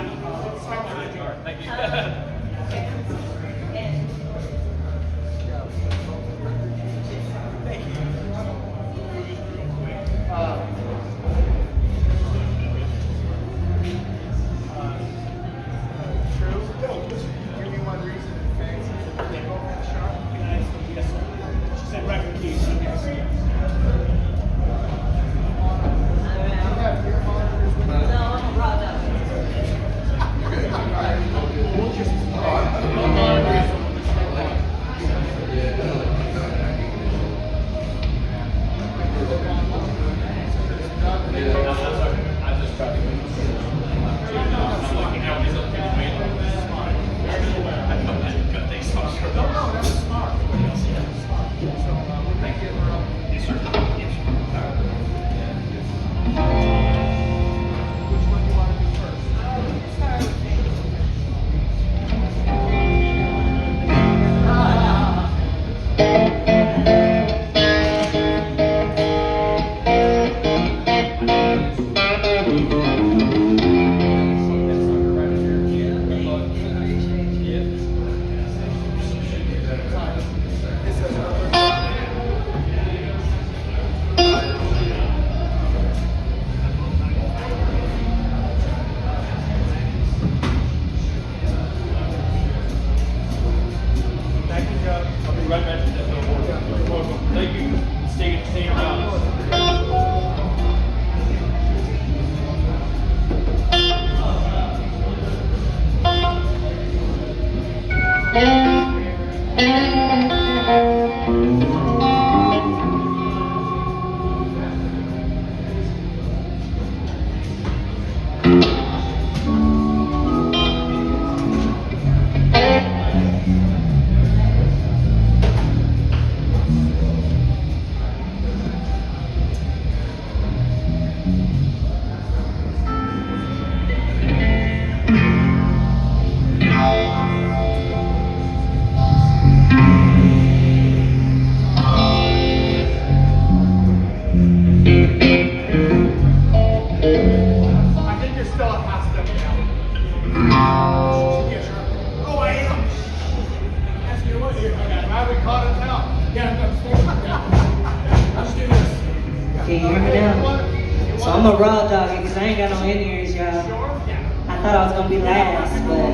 I'm a raw dog because I ain't got no in-ears, y'all. I thought I was gonna be last, but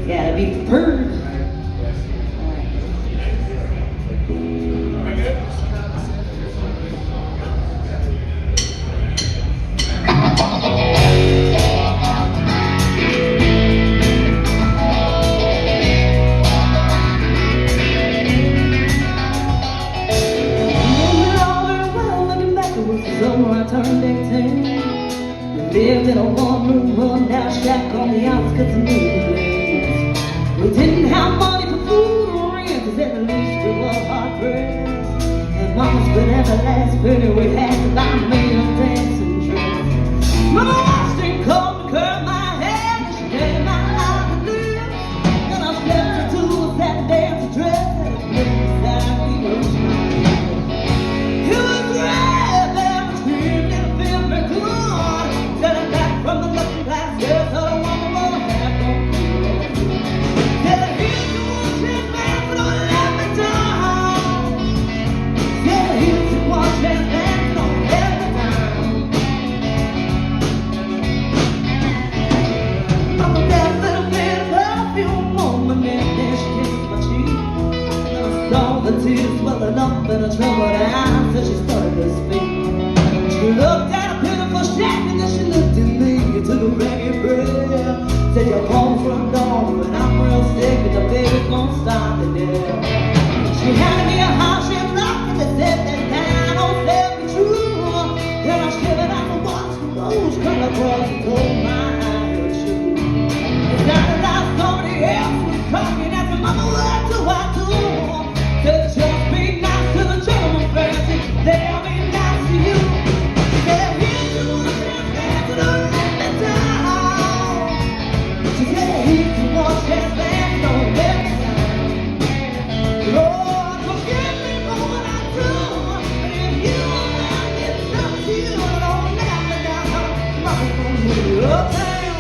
yeah, to be prepared. Lived in a one-room, run-down shack on the outskirts of New Orleans. We didn't have money for food or rent, 'cause at least we were hard-pressed. And Mama spent every last penny we had to buy me a dancing dress. Mama washed and combed and curled my hair, and she gave my life a live. And I slept tears welling up in her troubled eyes as she started to speak. She looked at a pitiful shack and then she looked at me. Took a ragged breath, said you're home from dawn and I'm real sick and the baby's gonna start to death. She handed me a house she locked and they said that I don't tell me true. Then I shivered out the watch the rose come across and told my eyes shoe. It sounded like somebody else was talking at the mama, what do I do? Said just be nice to the gentleman fancy, they'll be nice to you. Said here's the one chance to the let down. She said here's the one chance don't let me down. Lord, forgive me for what I do, but if you allow me to talk to you, don't let me down. Mama gonna move you uptown.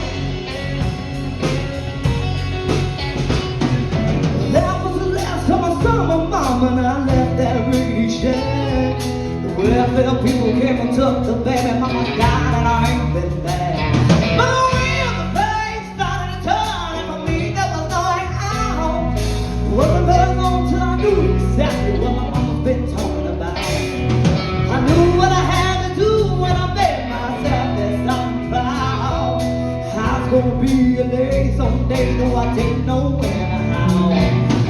That was the last time I saw my mom and I left that rickety shack. The welfare people came and took the baby. Mama died and I ain't been back. But the wheels of fate started to turn and for me there was no way out. Wasn't very long till I knew exactly what my mama's been talking about. I knew what I had to do when I made myself this something proud. How's gonna be a day someday, though I didn't know when or how.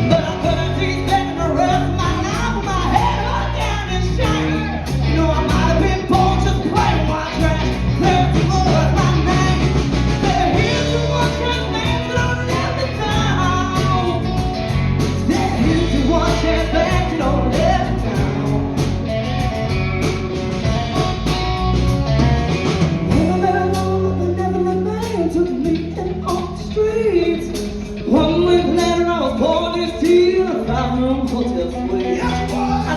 But I couldn't keep spending the rest of my life with my head hung down in shame. You know I might have been born just playing my trash. There's more of my name. Said here's the one chance man that don't let me down. Said here's the one chance man that don't let me down. Never man took me in off the streets. 1 week later I was pouring this tea in a 5-room hotel suite. I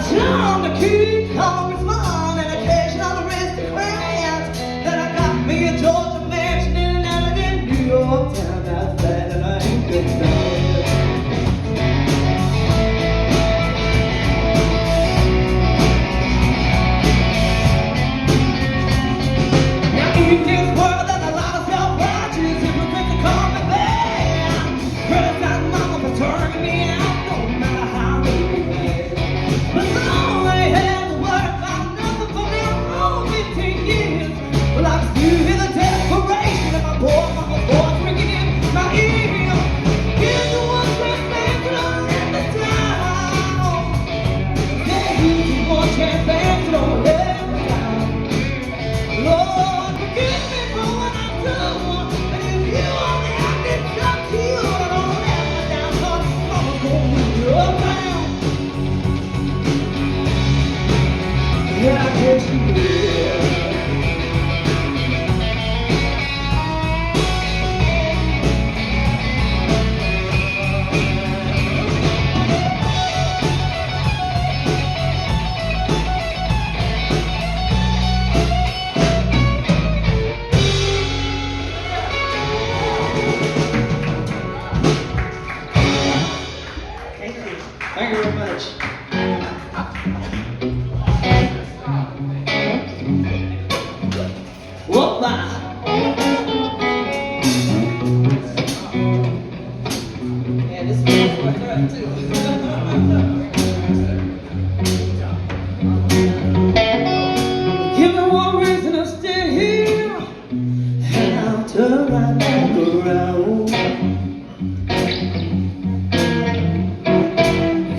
charmed the key, congressman, and occasional aristocrat. Then I got me a Georgia mansion in an elegant New York town. That's bad and I ain't been bad. Now in this world there's a lot of self-righteous hypocrites that call me bad. Criticize mama for turning me out, no matter how they behave. But no, they had to worry about nothing for me all 15 years. Well, I still hear the desperation in my poor mama's voice ringing in my ear. Here's the one chance man that don't let me down. Yeah, here's the one chance man that don't let me down. Lord, forgive me for what I do, and if you only have to talk to you, don't let me down, 'cause mama's gonna move you around. Yeah, I guess you will. Thank you. Thank you very much. Whoop-a. Yeah, this is my throat too. Give me one reason to stay here, and I'll turn right back around.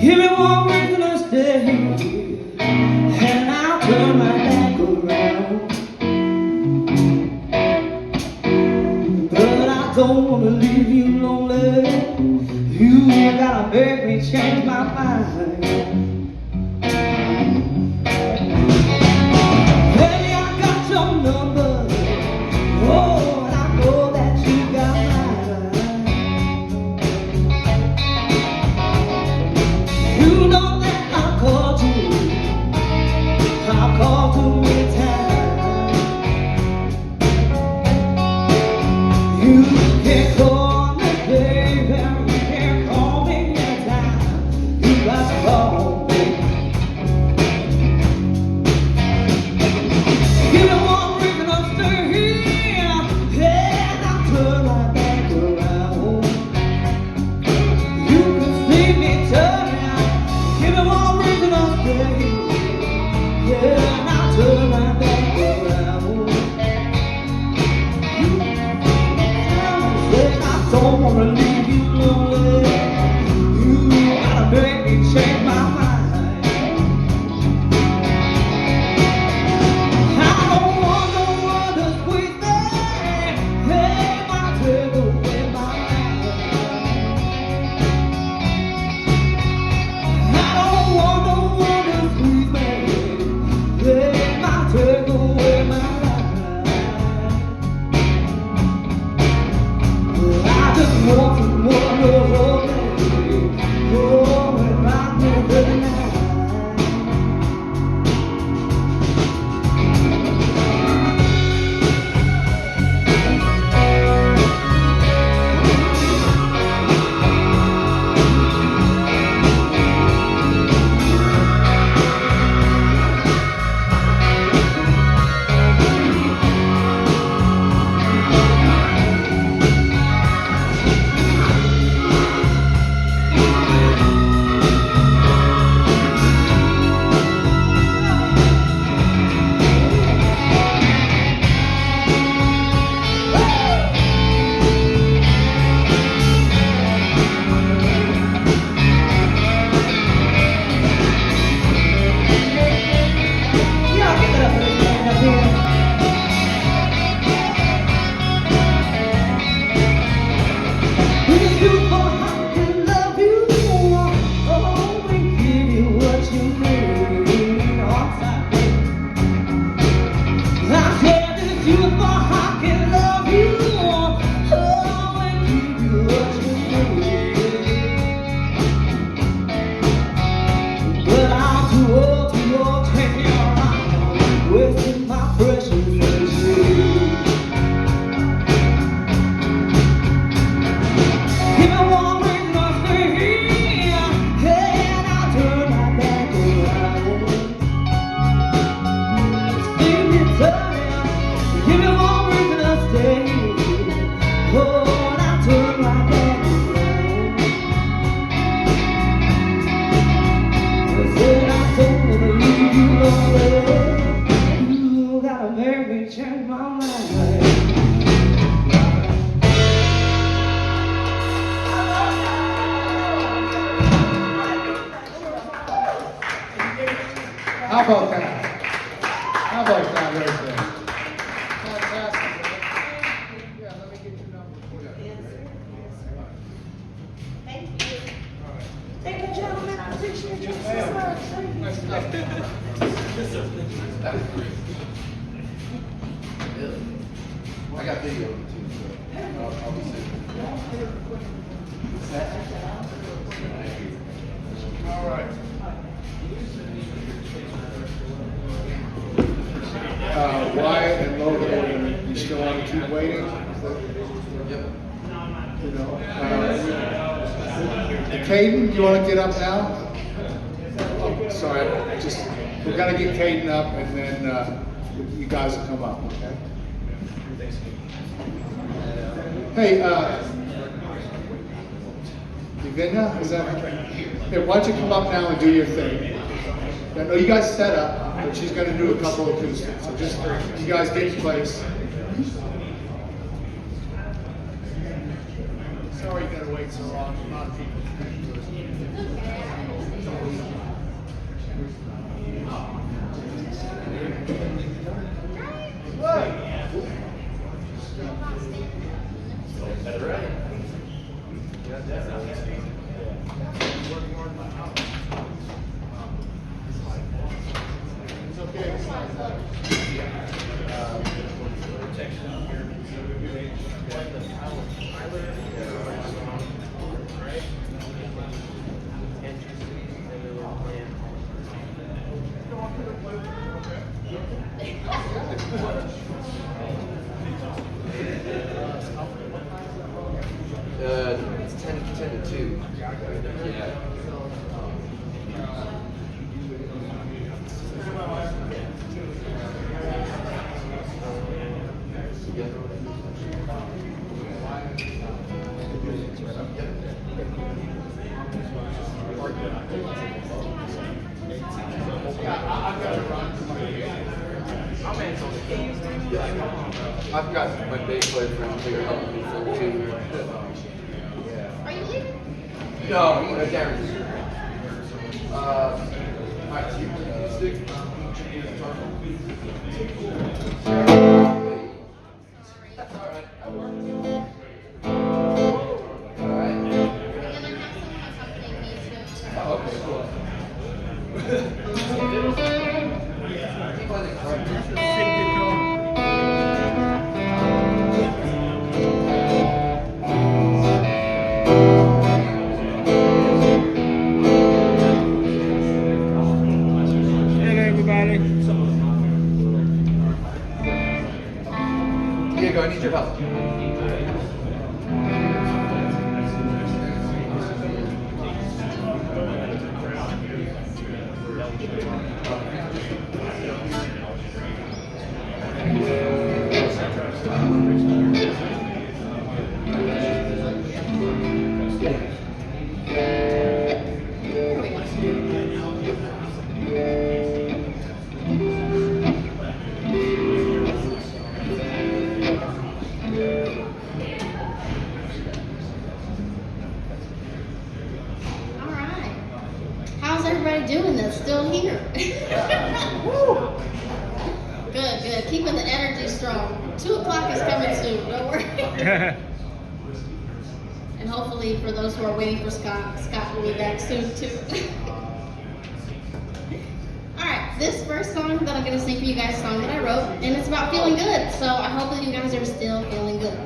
Give me one reason to stay here, and I'll turn right back around. But I don't wanna leave you lonely. You gotta make me change my mind. Baby, I got your number. Oh, and I know that you got mine. You know that I called you. I called too many times. You can't call me, baby. You can't call me anytime. You got to call me. Give me one reason to stay here, and I'll turn right back around. You can see me turning. Give me one don't wanna leave you lonely. You gotta make me change my mind. I don't want no one to squeeze me. Hey, my take away my mind. I don't want no one to squeeze me. Hey, my take away my mind. I just want someone to hold me. Oh, and rock me the night. How about that? How about that right there? Fantastic. Yeah, let me get your number for you. Thank you. Thank you, gentlemen. I appreciate your Hey, support. Thank you. nice stuff. That was great. I got video too, so I'll be safe. All right. Wyatt and Logan, you still want to keep waiting? Yep. You know, Caden, you want to get up now? Oh, sorry, we're gonna get Caden up and then you guys will come up, okay? Hey, Vinna, is that? Hey, why don't you come up now and do your thing? I know you guys set up, but she's gonna do a couple of acoustics, so just, you guys get in place. Sorry you gotta wait so long, a lot of people. That's right. It's okay. It's 10 to 2. Yeah. I've got to run. I'm I've got my bass player friend here helping me film too. Are you leaving? No, Darren's here. Alright, so you stick. Hello, everybody. Diego, I need your help. How's everybody doing that's still here? Good. Keeping the energy strong. 2 o'clock is coming soon, don't worry. And hopefully for those who are waiting for Scott will be back soon too. Alright, this first song that I'm going to sing for you guys is a song that I wrote, and it's about feeling good. So I hope that you guys are still feeling good.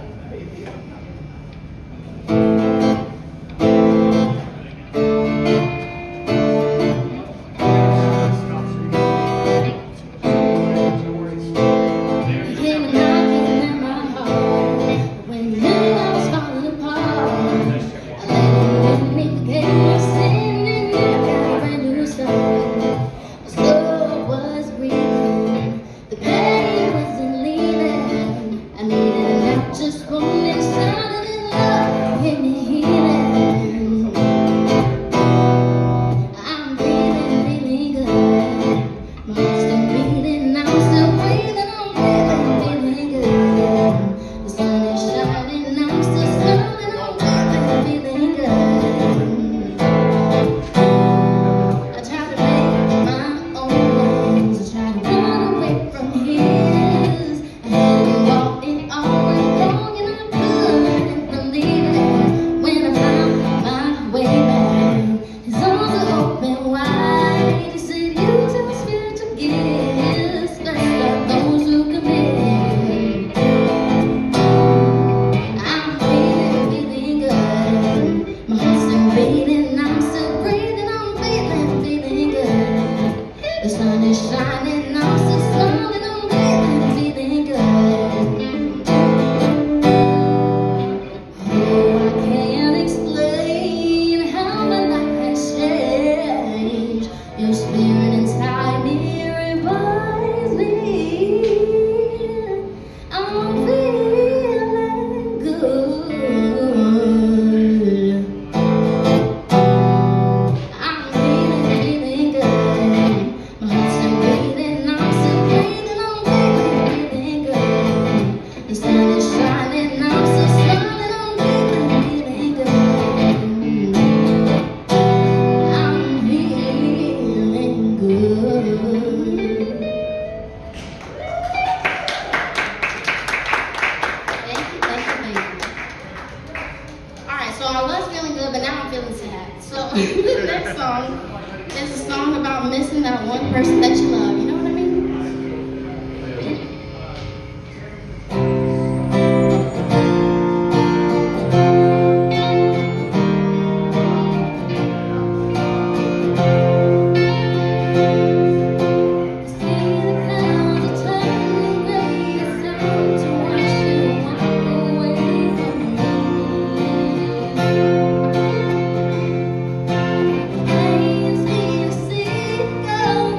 Please, see, go,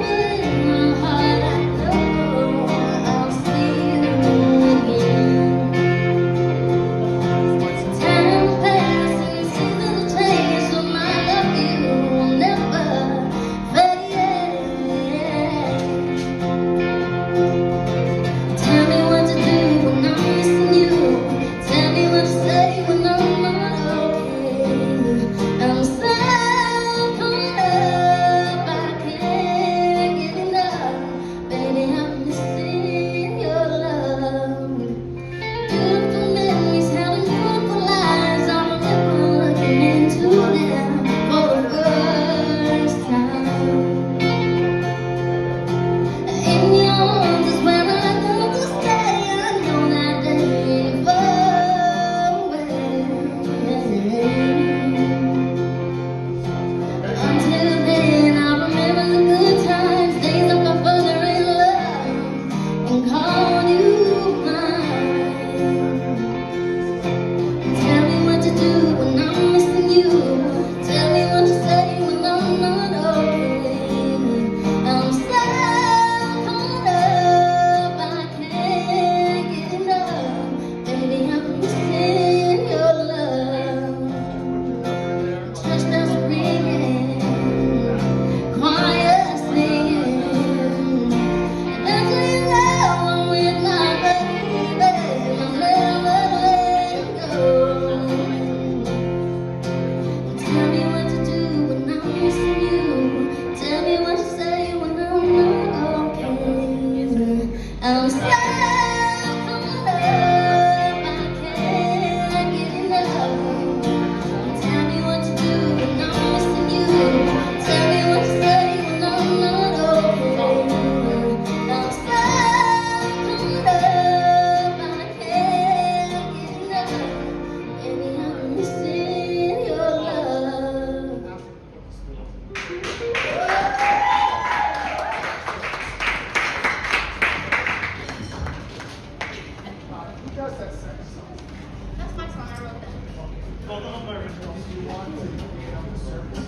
originals you want to get on the surface.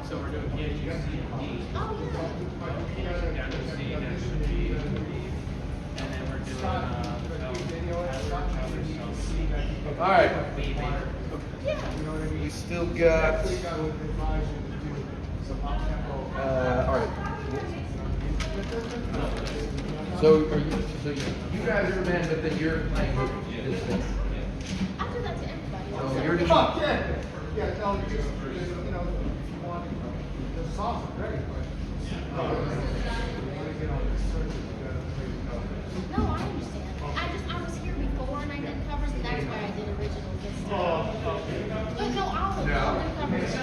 So we're doing E, G, C, and D. Down to C, down to D. And then we're doing All right. We still got. All right. So you guys are a band, but then you're playing this thing. I do that to everybody. So you're doing. Yeah, no, just, you know, if you want, the songs are great, but you want to get on the surface, you gotta play the covers. No, I understand. I was here before and I did covers, and that's why I did originals this time. But no, I'll do covers.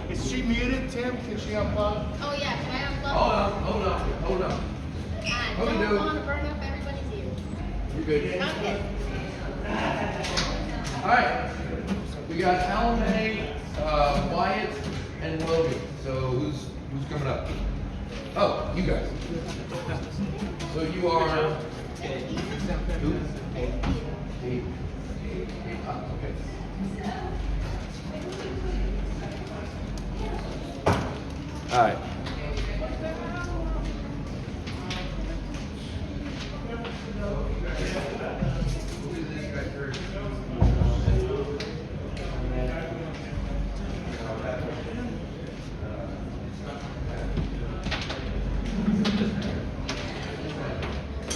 Is she muted, Tim? Can she unplug? Oh yeah, can I unplug? Hold on. I don't want to burn up everybody's ears. You're good. Okay. All right. We got Alan, Wyatt, and Logan. So who's coming up? Oh, you guys. So you are. Who? Eight. Okay. All right.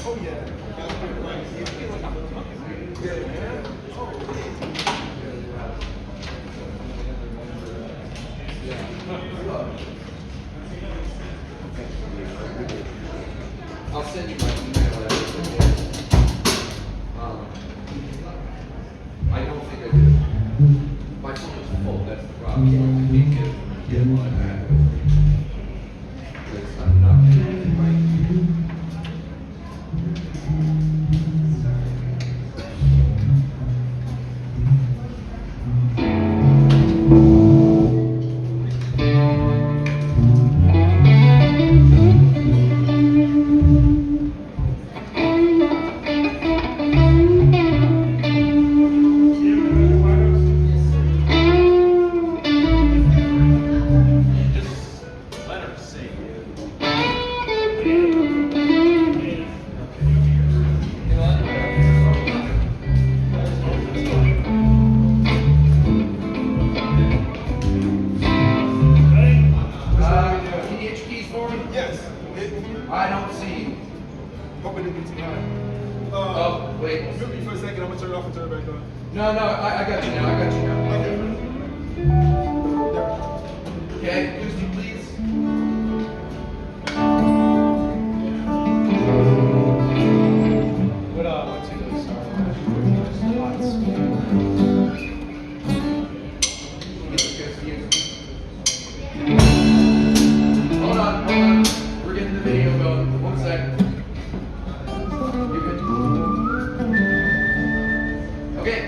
Oh, yeah. I'll send you my email address. I don't think I do. My phone is full, that's the problem. I can't get one back. Because I'm not getting my I don't see you. Hope it didn't get too high. Oh, wait. Mute me for a second. I'm gonna turn it off and turn it back on. No, I got you now. Okay, Tootsie, please. What's he doing? Sorry. Hold on. We're getting the video going. 1 second. You're good. Okay.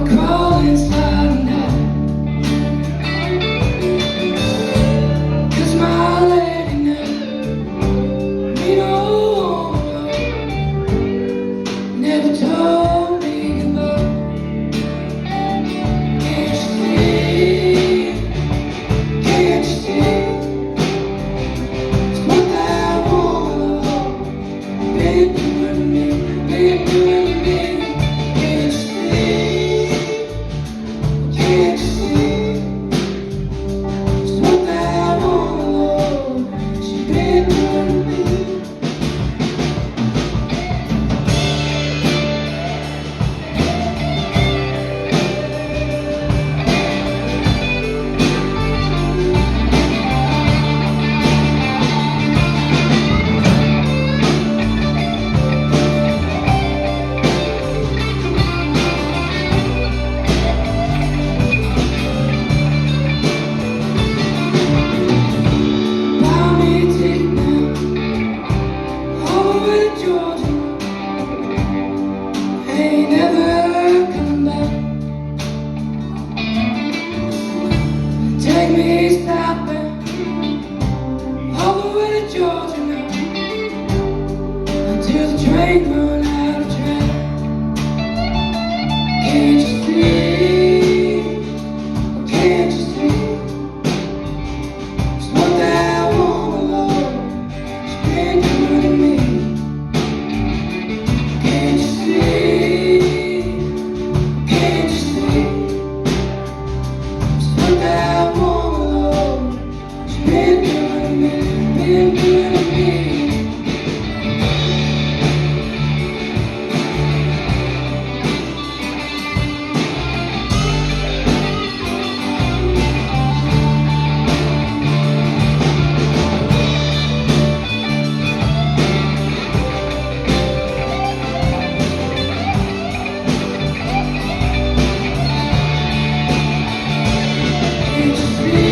crawling, sliding down. 'Cause my lady never told me goodbye. Can't you see? Can't you see? It's what that woman been doing to me, been doing to me. Can't you see? Can't you see? It's what that woman she been doing to me. Buy me a ticket now, all the way to Georgia. Ain't never coming back. Take me southbound, all the way to Georgia now, until the train run out of track. Can't you see? Can't you see? It's what that woman, Lord, she's been doing to me. Can't you see? Can't you see? It's what that woman, Lord, she's been doing to me, been doing to me. Can't you see?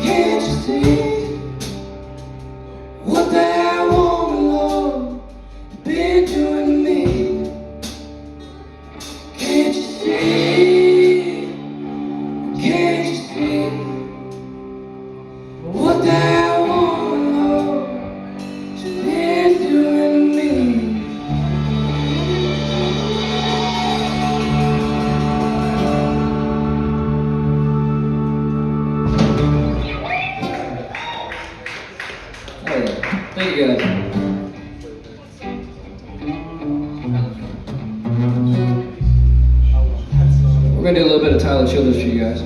Can't you see? What that woman, Lord, been doing to me? Can't you see? Can't you see? What that woman, Lord, she's been doing to me? Alright, thank you guys. We're gonna do a little bit of Tyler Childers for you guys.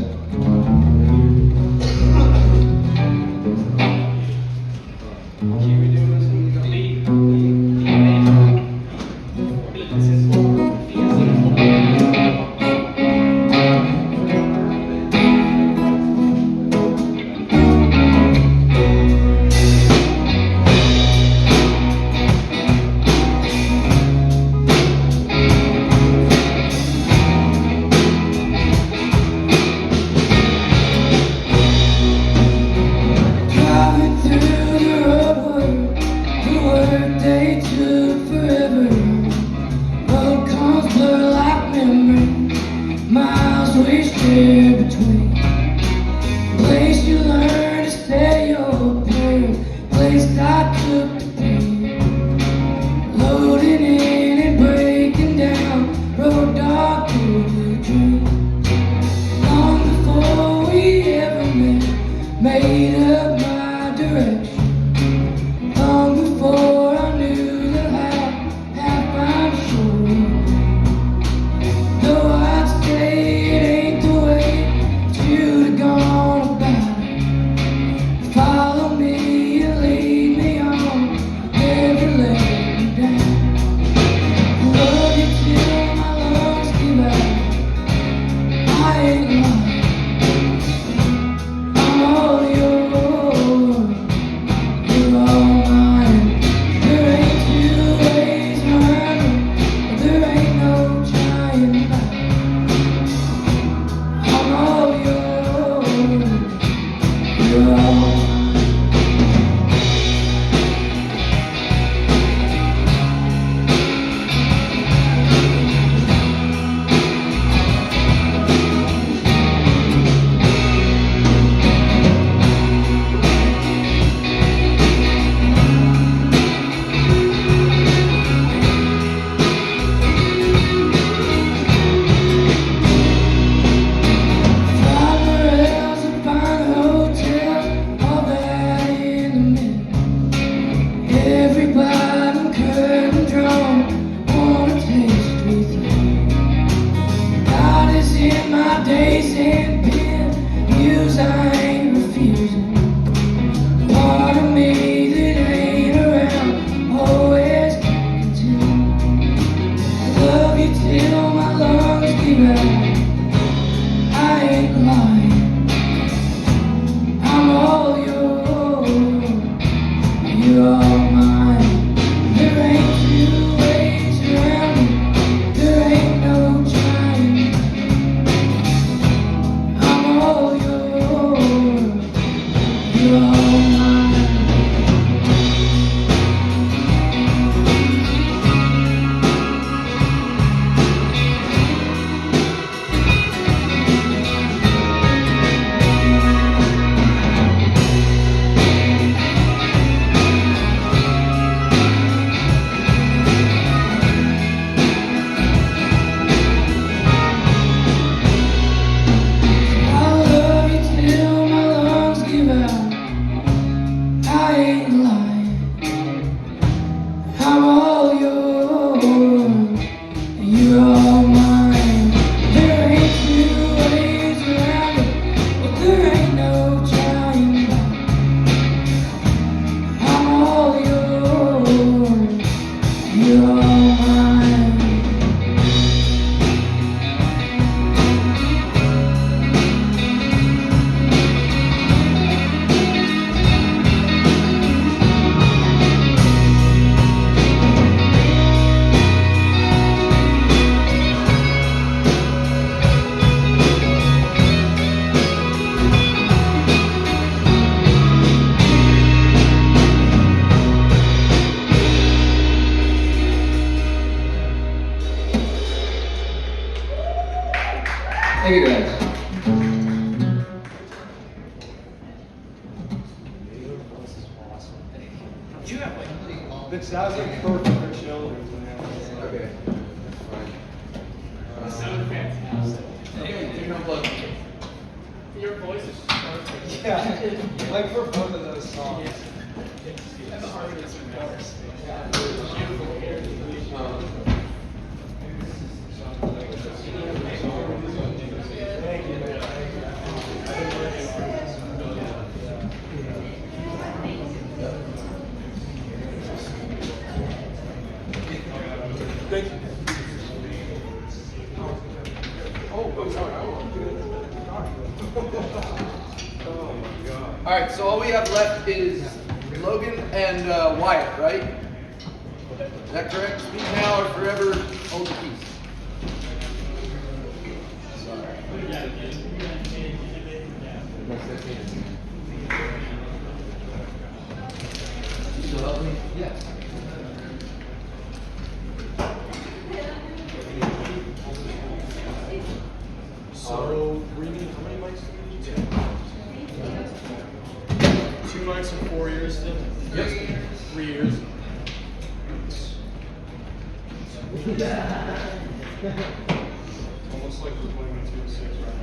Driving through the roadway, the workday took forever. Road comes blur like memory, miles wasted between. Place you learn to say your prayer, place I took to be. Loading in and breaking down, road dark to the dream. Long before we ever met, made up my direction. Long before I knew that half I'm sure. Though I'd say it ain't the way to till my lungs give out. I ain't lying. I'm all yours. You're all mine. There ain't two ways around it. There ain't no trying. I'm all yours. You're all mine. I love you till my lungs give out. I ain't lying. I'm all yours, and you're all mine. There ain't two ways around it, but there ain't no trying. I'm all yours, and you're all mine. Thank you guys. You have like, that sounds like perfect for children. Okay. It sounded fantastic. Okay, you can unplug. Your voice is perfect. Yeah, like for both of those songs. And the harmonies are better. Thank you. Oh, sorry. All right, so all we have left is Logan and Wyatt, right? Is that correct? Speak now or forever hold the peace. You still help me? Yeah. So, Rippy, how many mics do we need? 2 mics in 4 years still? Yep. 3 years. Almost like we're playing a 2 to 6 right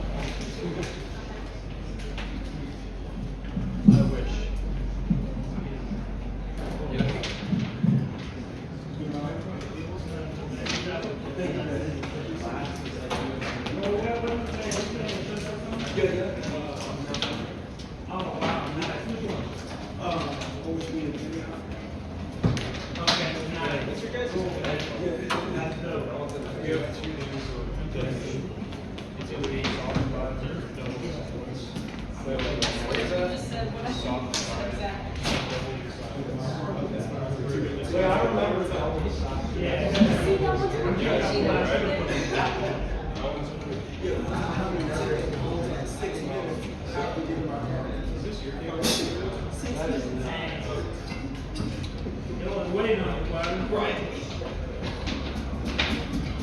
now. I wish.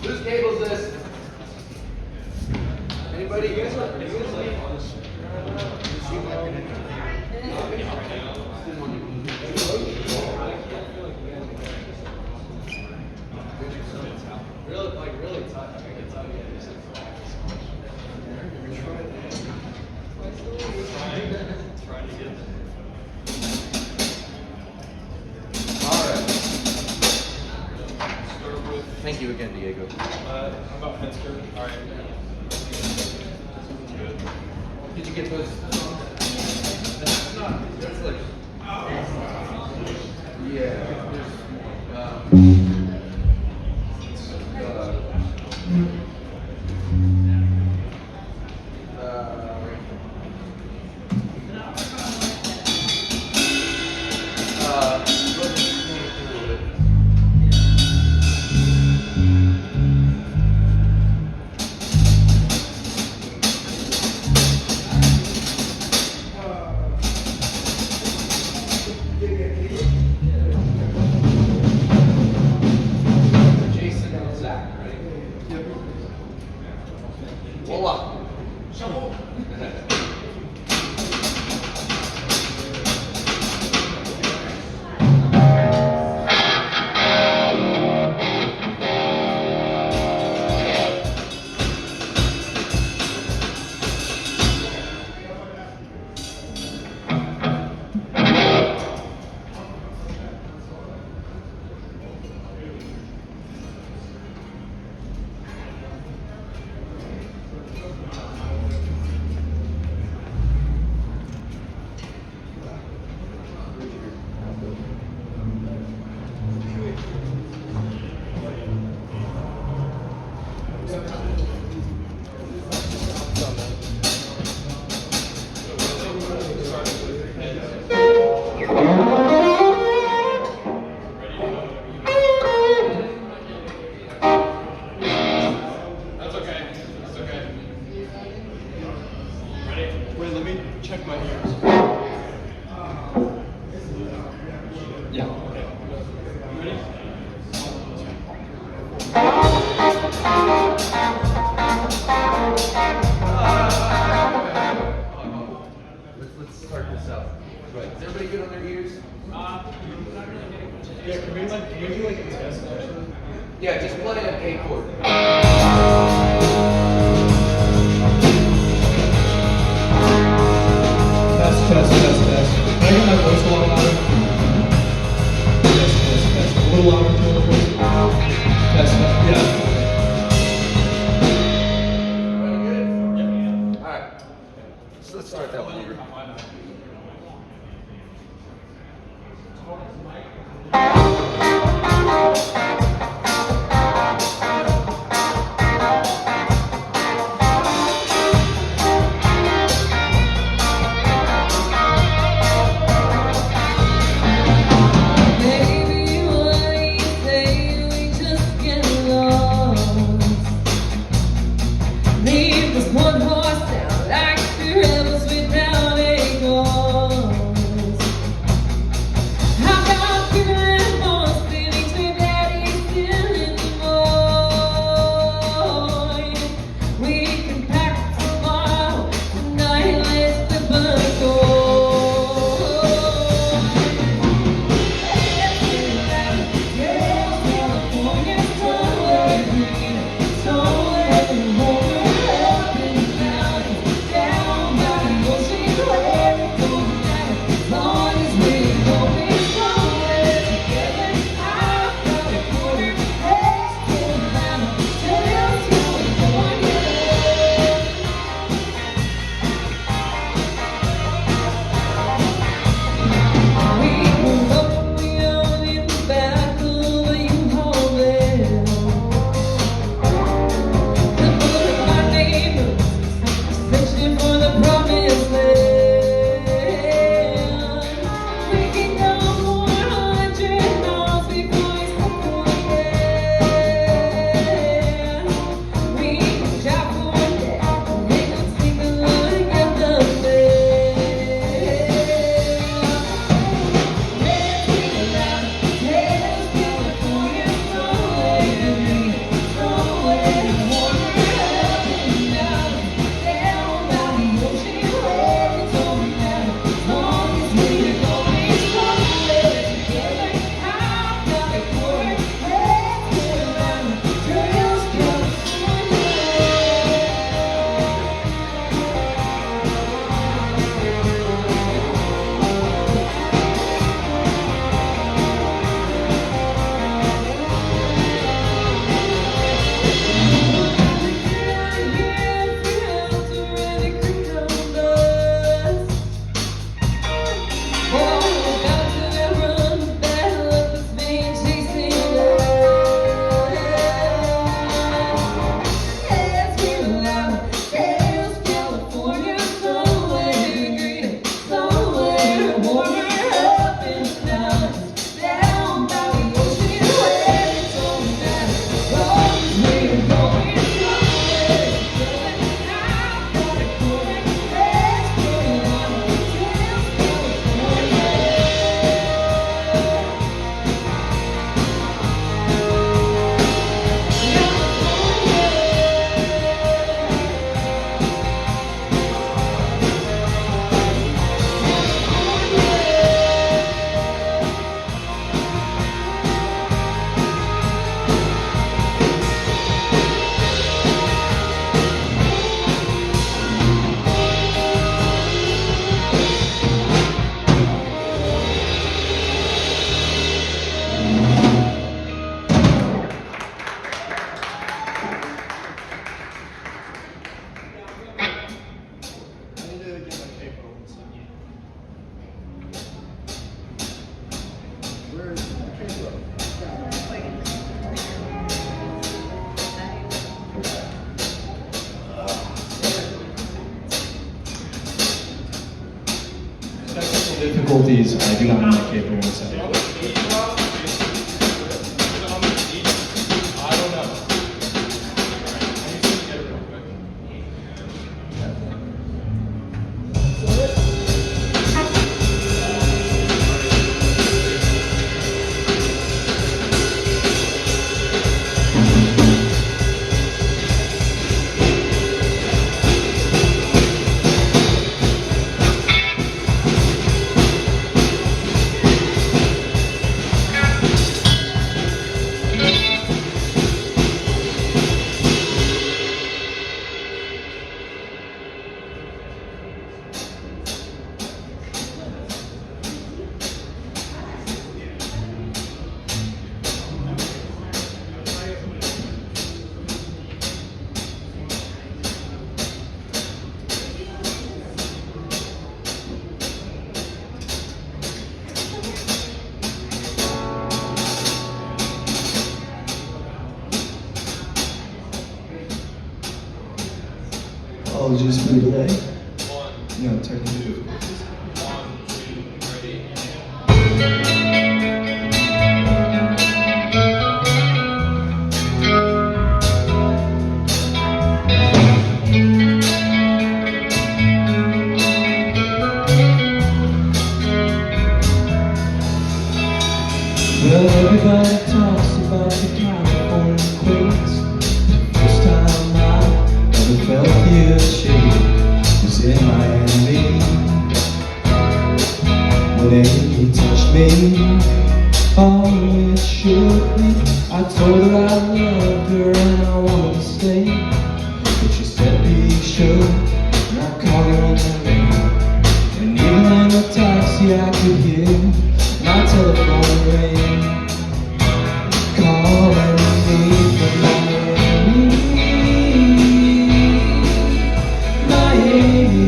Whose cable is this? Anybody? You guys are really tough. Thank you again, Diego. How about Metzger? All right. Did you get those? That's not. That's like. Yeah. Jason and Zach, right? Yep. Voila. Shovel. That's okay. That's okay. Ready? Wait, let me check my ears. Yeah. Okay. Ready? Let's start this out. Right. Is everybody good on their ears? Yeah, can we do like a test actually? Yeah, just play an A chord. Test. Can I get my voice a little louder? Test. A little louder, too, a little voice. Test. Yeah. All right. So let's start that one over. Baby, what do you say we just get lost? Leave this one horse down like two rebels without a cause. I've got feeling more feelings with daddy still anymore. We can pack tomorrow, tonight let's the bus go. California, somewhere green, somewhere warm, up and down. difficulties, I do not know my capable of setting. Apologies for the delay. No, technical difficulties. Well, everybody talks about the California queens. First time I ever felt the shade was in Miami. When Amy touched me, oh, it shook me. I told her I loved her and I wanted to stay, but she said be sure not calling her name. And even in a taxi I could hear my telephone ring, calling me from Miami.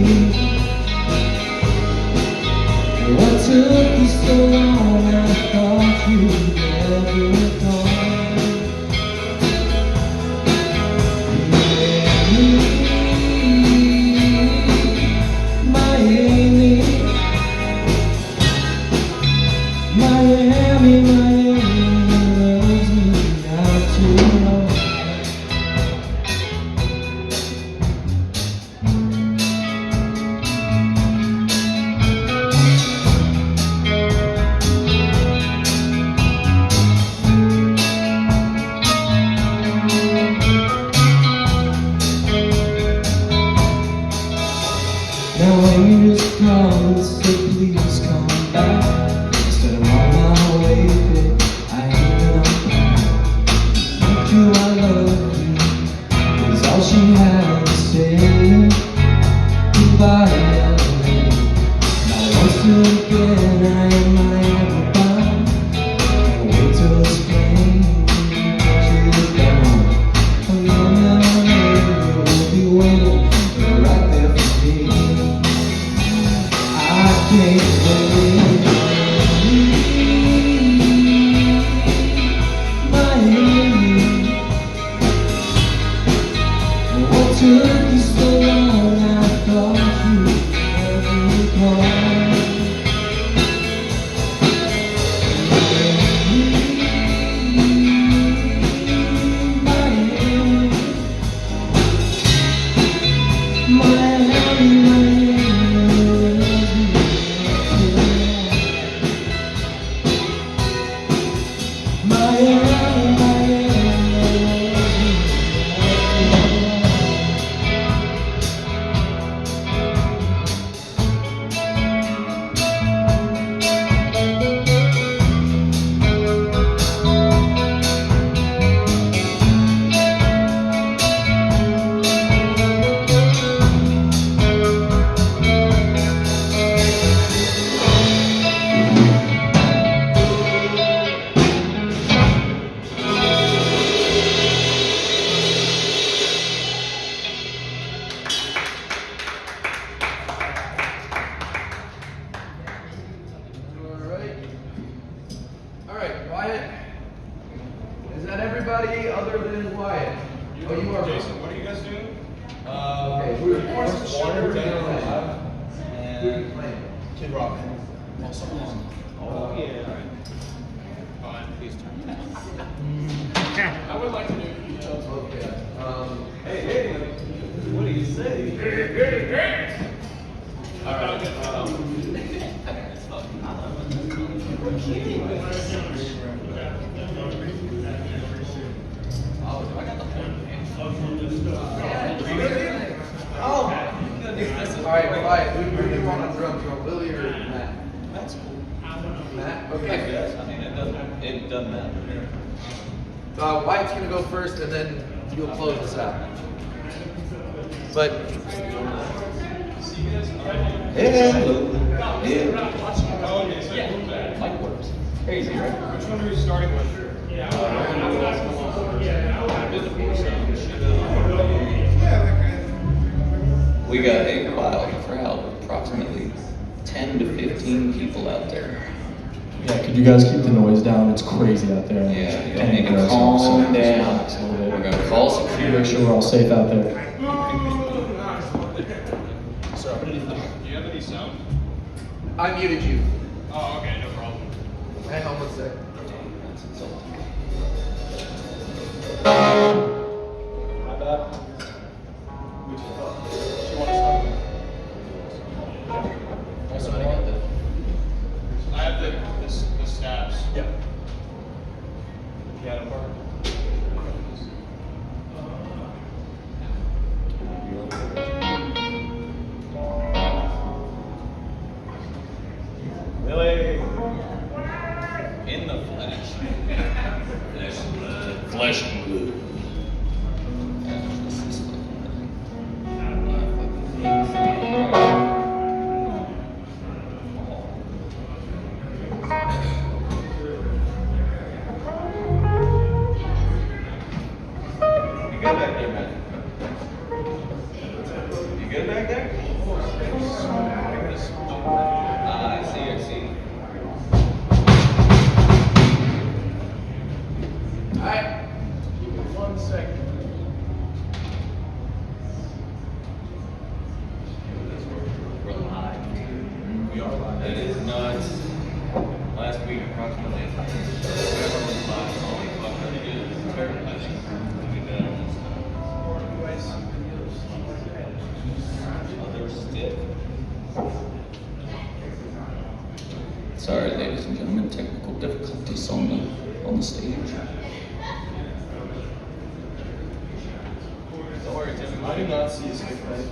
What took you so long? I thought you'd never come. Miami, loves me not too long. Now Amy just called and said please come back. Instead of on my way, babe, I ain't been on back. Thank you, I love you, is all she had to say. Goodbye, LA. Now once again I am Miami bound. Can't wait till spring, she's gone. A million later will be waiting right there for me. I can't wait. Miami, what took you so long? I thought you'd never come. Alright, Wyatt. Is that everybody other than Wyatt? Oh, you are. Jason, what are you guys doing? Okay, we're Water, Water, Dead or Alive, and Kid Rock. Oh, yeah. I would like to do details. Okay. Hey, what do you say? Hey. All right. All right, quiet. Who do you want on drums? Willie or Matt? That's cool. Matt? Okay. Yes, I mean, it doesn't matter. Wyatt's gonna go first, and then you'll close us out. But Mike works. Crazy, right? Which one are you starting with? We got a wild crowd, approximately 10 to 15 people out there. Yeah, could you guys keep the noise down? It's crazy out there. Yeah, you need to calm down. We're gonna call security. Make sure we're all safe out there. sorry. Do you have any sound? I muted you. Oh, okay, no problem. Hang on one sec. My bad. Which you want to start with? I have the stabs. Yeah. Piano part. Really? In the flesh. Flesh and blood. You good back there, man? You good back there? Ah, I see. Alright. Give me 1 second. We're live. We are live. That is nuts. Last week, approximately, whoever was live, only fucked up good. It's terrible, I think. Other stick. Sorry, ladies and gentlemen, technical difficulties on the stage. Don't worry, Tim. I do not see a stick right.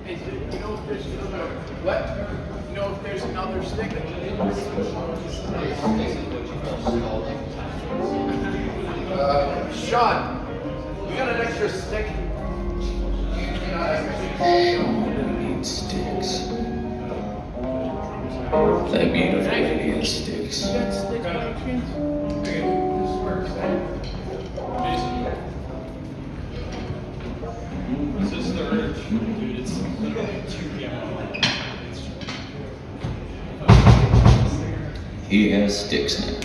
Hey, do you know if there's another, what? You know if there's another stick? Sean, you got an extra stick? I need sticks. That beautiful lady has sticks. You got sticks, This is the urge, dude. It's literally 2 p.m. He has sticks now.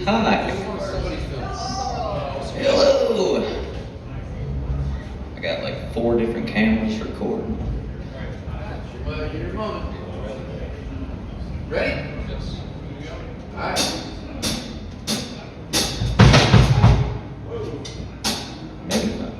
Hi. Hello. I got like 4 different cameras recording. Well, give your moment. Ready? Yes. Alright. Maybe not.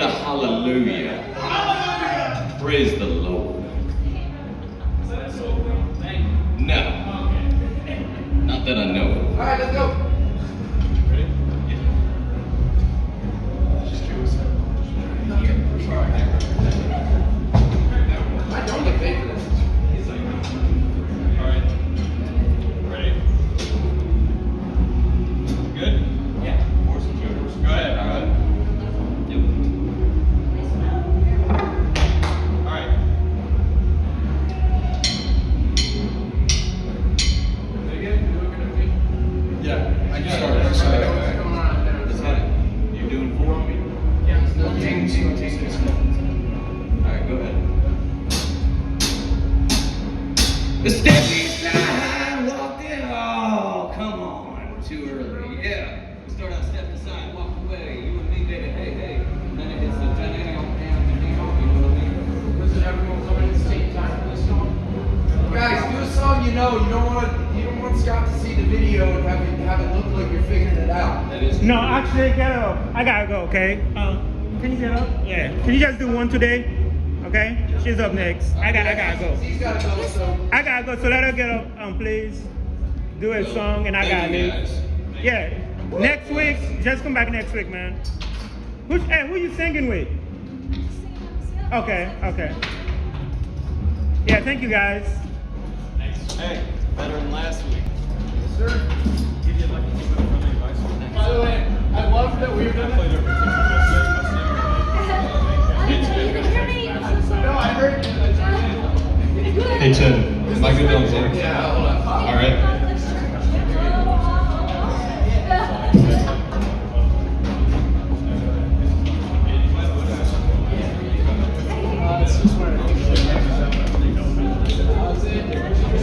a hallelujah. Hallelujah. Praise the Lord. No. Not that I know of. All right, let's go. Ready? Yeah. I don't get paid for this. All right. Ready? Good? Yeah. Horse and shoulders. Go ahead. All right. Yep. All right. Yeah, I can start. Let's hit it. You doing 4 on me? Yeah. All right, go ahead. The step inside, walk it all. Come on, too early. Yeah. We start out step aside, walk away. You and me, baby, hey, hey. Then it hits the down, you know what I mean? Was it everyone coming at the same time for this song? Guys, do a song you know. You don't want Scott to see the video and have it look like you're figuring it out. That is. No, actually, get up. I gotta go, okay? Can you get up? Yeah. Can you just do one today? Okay? She's up next. I gotta go. He's gotta go, so. I gotta go, so let her get up, please. Do a song, and I gotta leave. Yeah. Next week, just come back next week, man. Who you singing with? Okay. Yeah, thank you guys. Hey, better than last week. Yes, sir. Give you like a little bit of friendly advice. By the way, I love that we've done played it. over 50 No, I heard you. Hey, Tim. Am I good on there? Yeah, hold on. All right.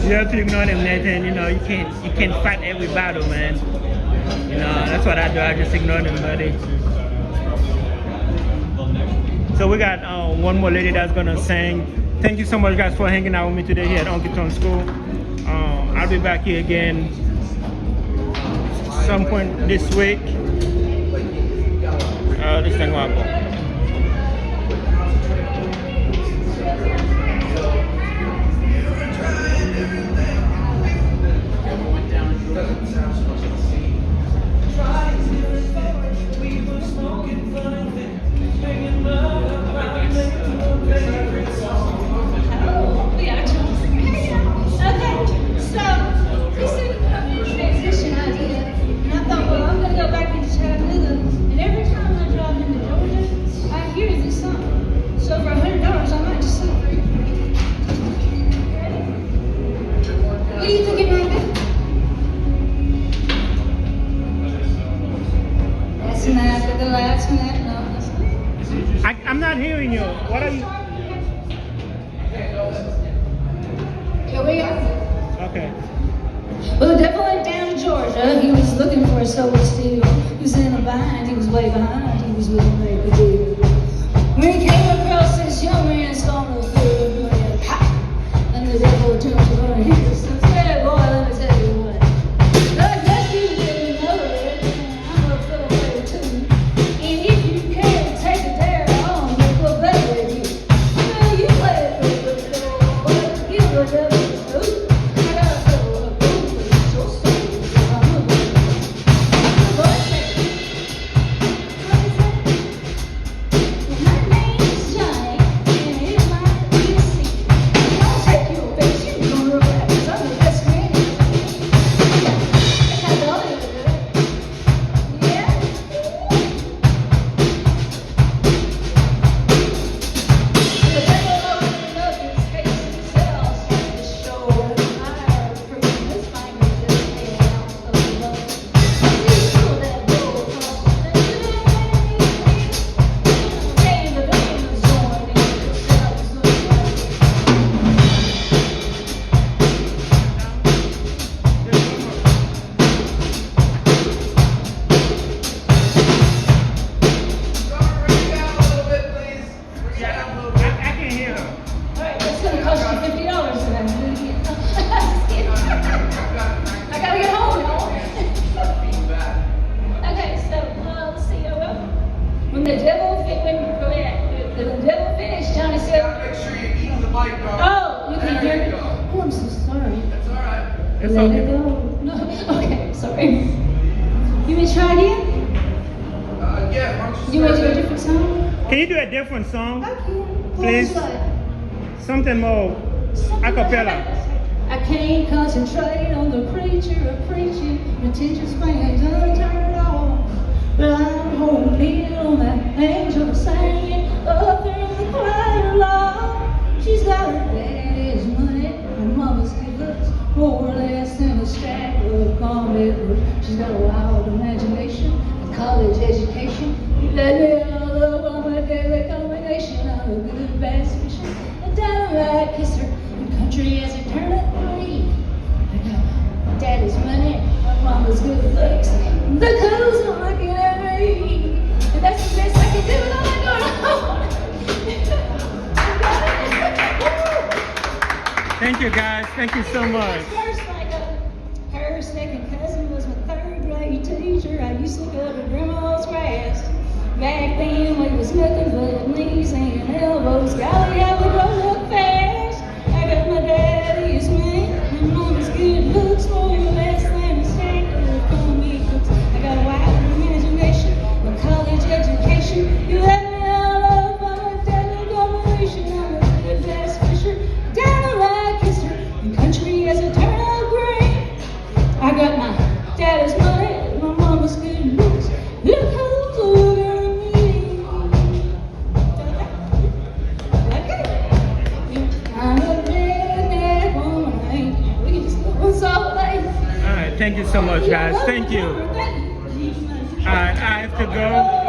You have to ignore them, Nathan. You know, you can't fight every battle, man. You know, that's what I do. I just ignore them, buddy. So we got one more lady that's gonna sing. Thank you so much, guys, for hanging out with me today here at Honky Tonk School. I'll be back here again some point this week. This thing will go. I'm not hearing you. What are you? Here we are. Okay. Well, the devil went down to Georgia. He was looking for a soul to steal. He was in a bind. He was way behind. He was with a make a deal. When he came across this young man's gonna feel him went pop. And the devil turned to her and he said, "Hey, boy, let me tell you what. I guess you didn't know it. I'm a fiddle player too. And if you can't take it there, I'll make a bet with you. Well, you play it for the devil, but you the devil too. I got a fiddle of gold, so sweet. I'm a boy. It's Let okay. it go. No, okay, sorry. You want to try again? Yeah, why don't You want to do a different song? Can you do a different song? Please. Something more a cappella. I can't concentrate on the preacher or preaching. The teacher's fan done turned on. But I'm holding on that angel singing up there in the choir loft. She's got her daddy's money, her mama's good looks, more or less than a stack of commitment. She's got a wild imagination, a college education. Let me all up on my daily combination. I'm a good bass fisher, a downright kisser, and country as it turned up free. I got my daddy's money, my mama's good looks, the cows are looking at me. And that's the best I can do when I'm going home. Thank you guys. Thank you so much. First, like her second cousin was my third grade teacher. I used to go to grandma's grass. Back then we was nothing but knees and elbows. Golly, I would grow up fast. I got my daddy's man, my mama's good looks, more or less than a stack of comic books. I got a wild imagination, a college education. You let me all up on my daily combination. I'm a good bass fisher, down a right kisser, and country as a turnip green. I got my daddy's money, my mama's good looks. Look who's over me. Okay. I'm a redneck woman. We can just go on someplace. All right. Thank you so much, guys. Thank you. All right. I have to go.